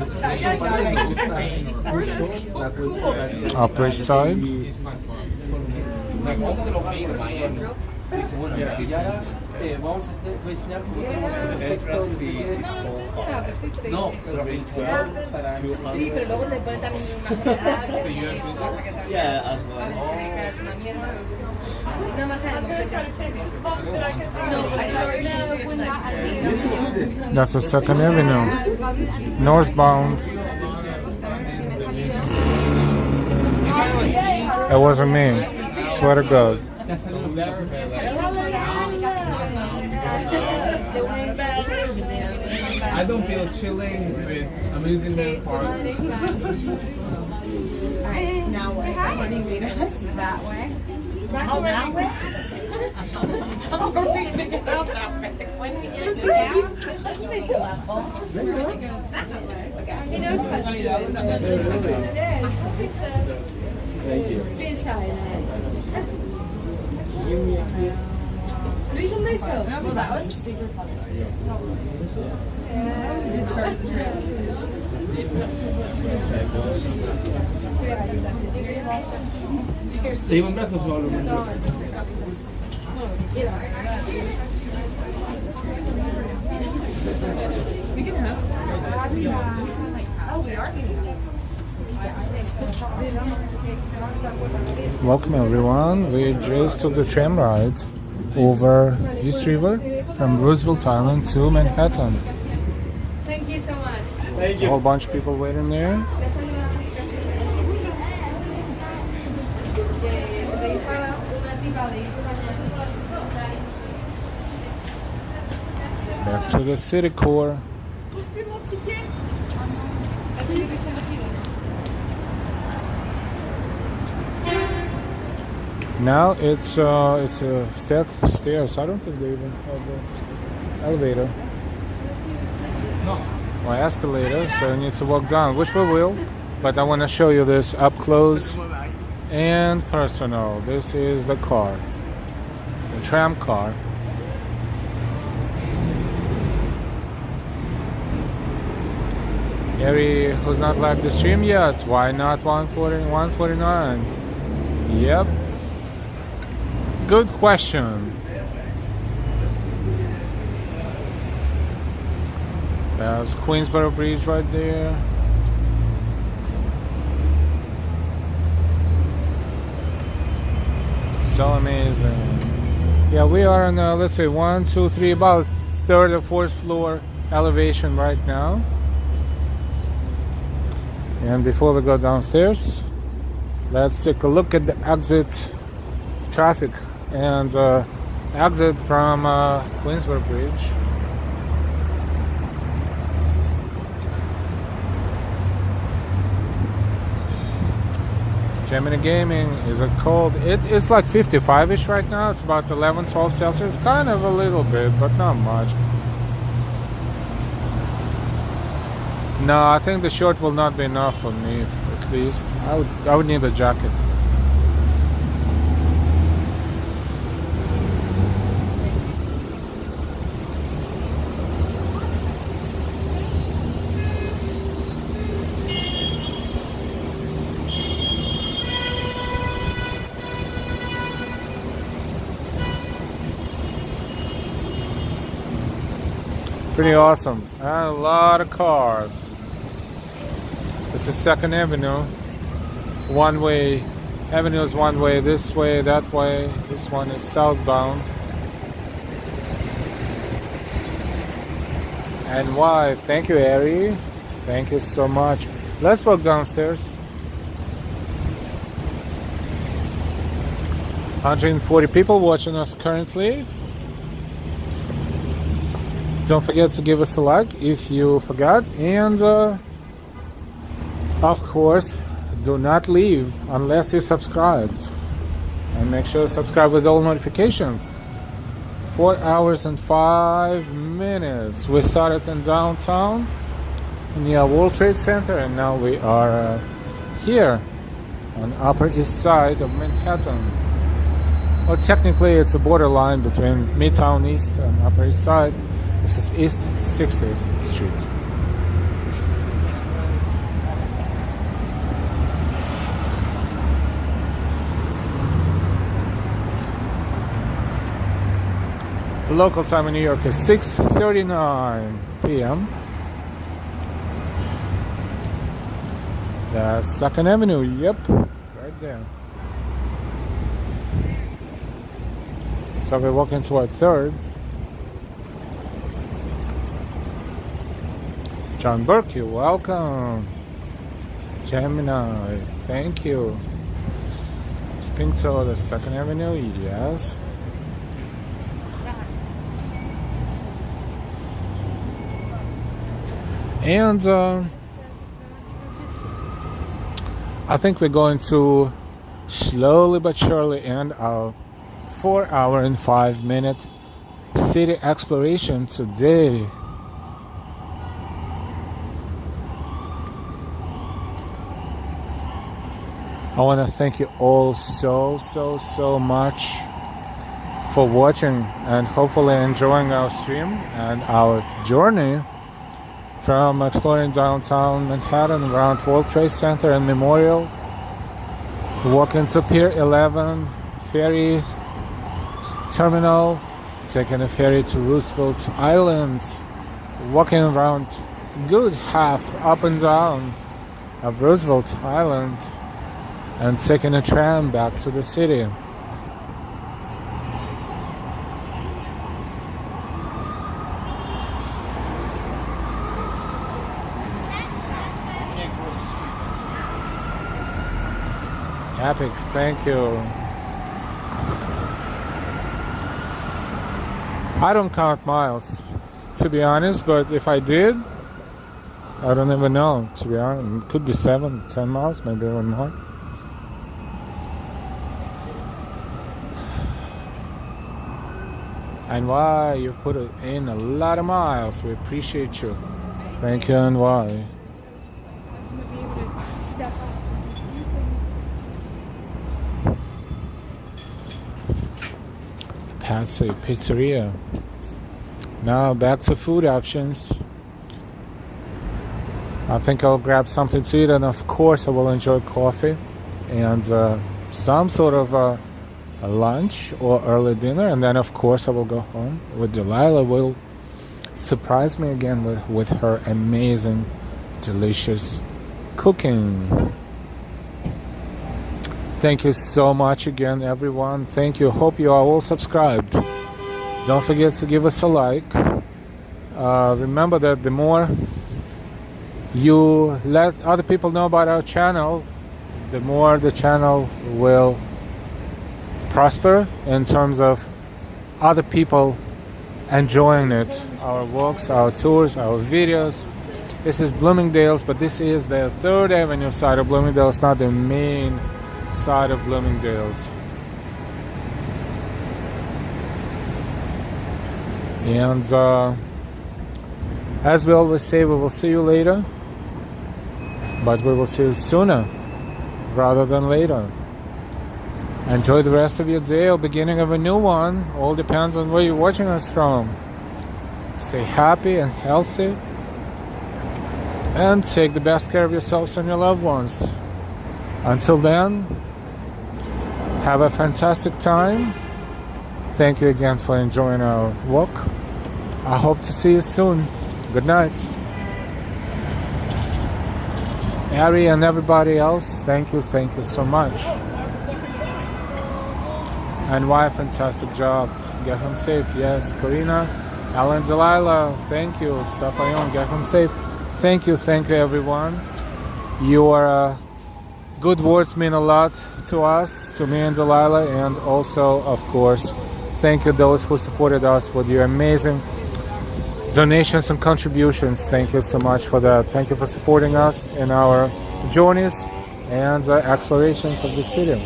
Upper side. Vamos a enseñar cómo tenemos el efecto no, pero para Sí, pero luego te ponen también una general que es una mierda. Una marca de no, me he dado cuenta al día. That's the Second Avenue. Northbound. It wasn't me. Swear to God. I don't feel chilling with amusement park. now what? Where do you lead us? That way? Oh, that way? How are we going to get out that way? When we get to town? That makes you laugh. We're going to go that way. Okay. He knows how to do it. Thank you. Inside. Do you think so? Well, that was super fun experience. ¿Te llevo un brazo solo? We can have. Oh, we are getting Welcome everyone. We just took the tram ride over East River from Roosevelt Island to Manhattan. Thank you so much. Thank A whole bunch of people waiting there. Back to the city core. Now it's a stairs. I don't think they even have the elevator. Or escalator, so you need to walk down, which we will. But I want to show you this up close and personal. This is the car, the tram car. Harry, who's not liked the stream yet? Why not 140, 149? Yep. Good question. There's Queensboro Bridge right there. So amazing. Yeah, we are on, let's say 1, 2, 3, about third or fourth floor elevation right now. And before we go downstairs, let's take a look at the exit traffic and exit from Queensboro Bridge. Gemini Gaming is a cold. It's like 55-ish right now. It's about 11, 12 Celsius. Kind of a little bit, but not much. No, I think the short will not be enough for me, at least. I would need a jacket. Pretty awesome. And a lot of cars. This is Second Avenue. One way. Avenue is one way. This way, that way. This one is southbound. And why? Thank you, Ari. Thank you so much. Let's walk downstairs. 140 people watching us currently. Don't forget to give us a like if you forgot, and of course, do not leave unless you subscribed, and make sure to subscribe with all notifications. 4 hours and 5 minutes. We started in downtown near World Trade Center, and now we are here on Upper East Side of Manhattan. Well, technically it's a borderline between Midtown East and Upper East Side. This is East 60th Street. The local time in New York is 6:39 p.m. That's 2nd Avenue, yep, right there. So we're walking toward 3rd. John Burke, you're welcome. Gemini, thank you. Pink Soda, 2nd Avenue, yes. And I think we're going to slowly but surely end our 4 hour and 5 minute city exploration today. I want to thank you all so much for watching and hopefully enjoying our stream and our journey from exploring downtown Manhattan around World Trade Center and Memorial, walking to Pier 11 ferry terminal, taking a ferry to Roosevelt Island, walking around good half up and down of Roosevelt Island, and taking a tram back to the city. Epic, thank you. I don't count miles, to be honest, but if I did, I don't even know, to be honest. It could be 7, 10 miles, maybe even more. And why you put it in a lot of miles. We appreciate you. Thank you, and why. Patsy Pizzeria. Now back to food options. I think I'll grab something to eat, and of course I will enjoy coffee and some sort of a lunch or early dinner, and then of course I will go home with Delilah. Will surprise me again with her amazing, delicious cooking. Thank you so much again, everyone. Thank you. Hope you are all subscribed. Don't forget to give us a like. Remember that the more you let other people know about our channel, the more the channel will prosper in terms of other people enjoying it. Our walks, our tours, our videos. This is Bloomingdale's, but this is the 3rd Avenue side of Bloomingdale's, not the main side of Bloomingdale's. And as we always say, we will see you later, but we will see you sooner rather than later. Enjoy the rest of your day or beginning of a new one. All depends on where you're watching us from. Stay happy and healthy, and take the best care of yourselves and your loved ones. Until then, have a fantastic time. Thank you again for enjoying our walk. I hope to see you soon. Good night. Ari and everybody else, thank you so much. And why a fantastic job. Get home safe. Yes, Karina, Alan, Delilah, thank you. Safayon, get home safe. thank you everyone. Your good words mean a lot to us, to me and Delilah, and also, of course, thank you those who supported us with your amazing donations and contributions. Thank you so much for that. Thank you for supporting us in our journeys and explorations of the city.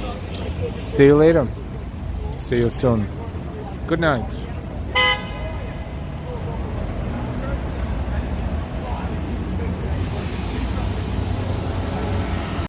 See you later. See you soon. Good night.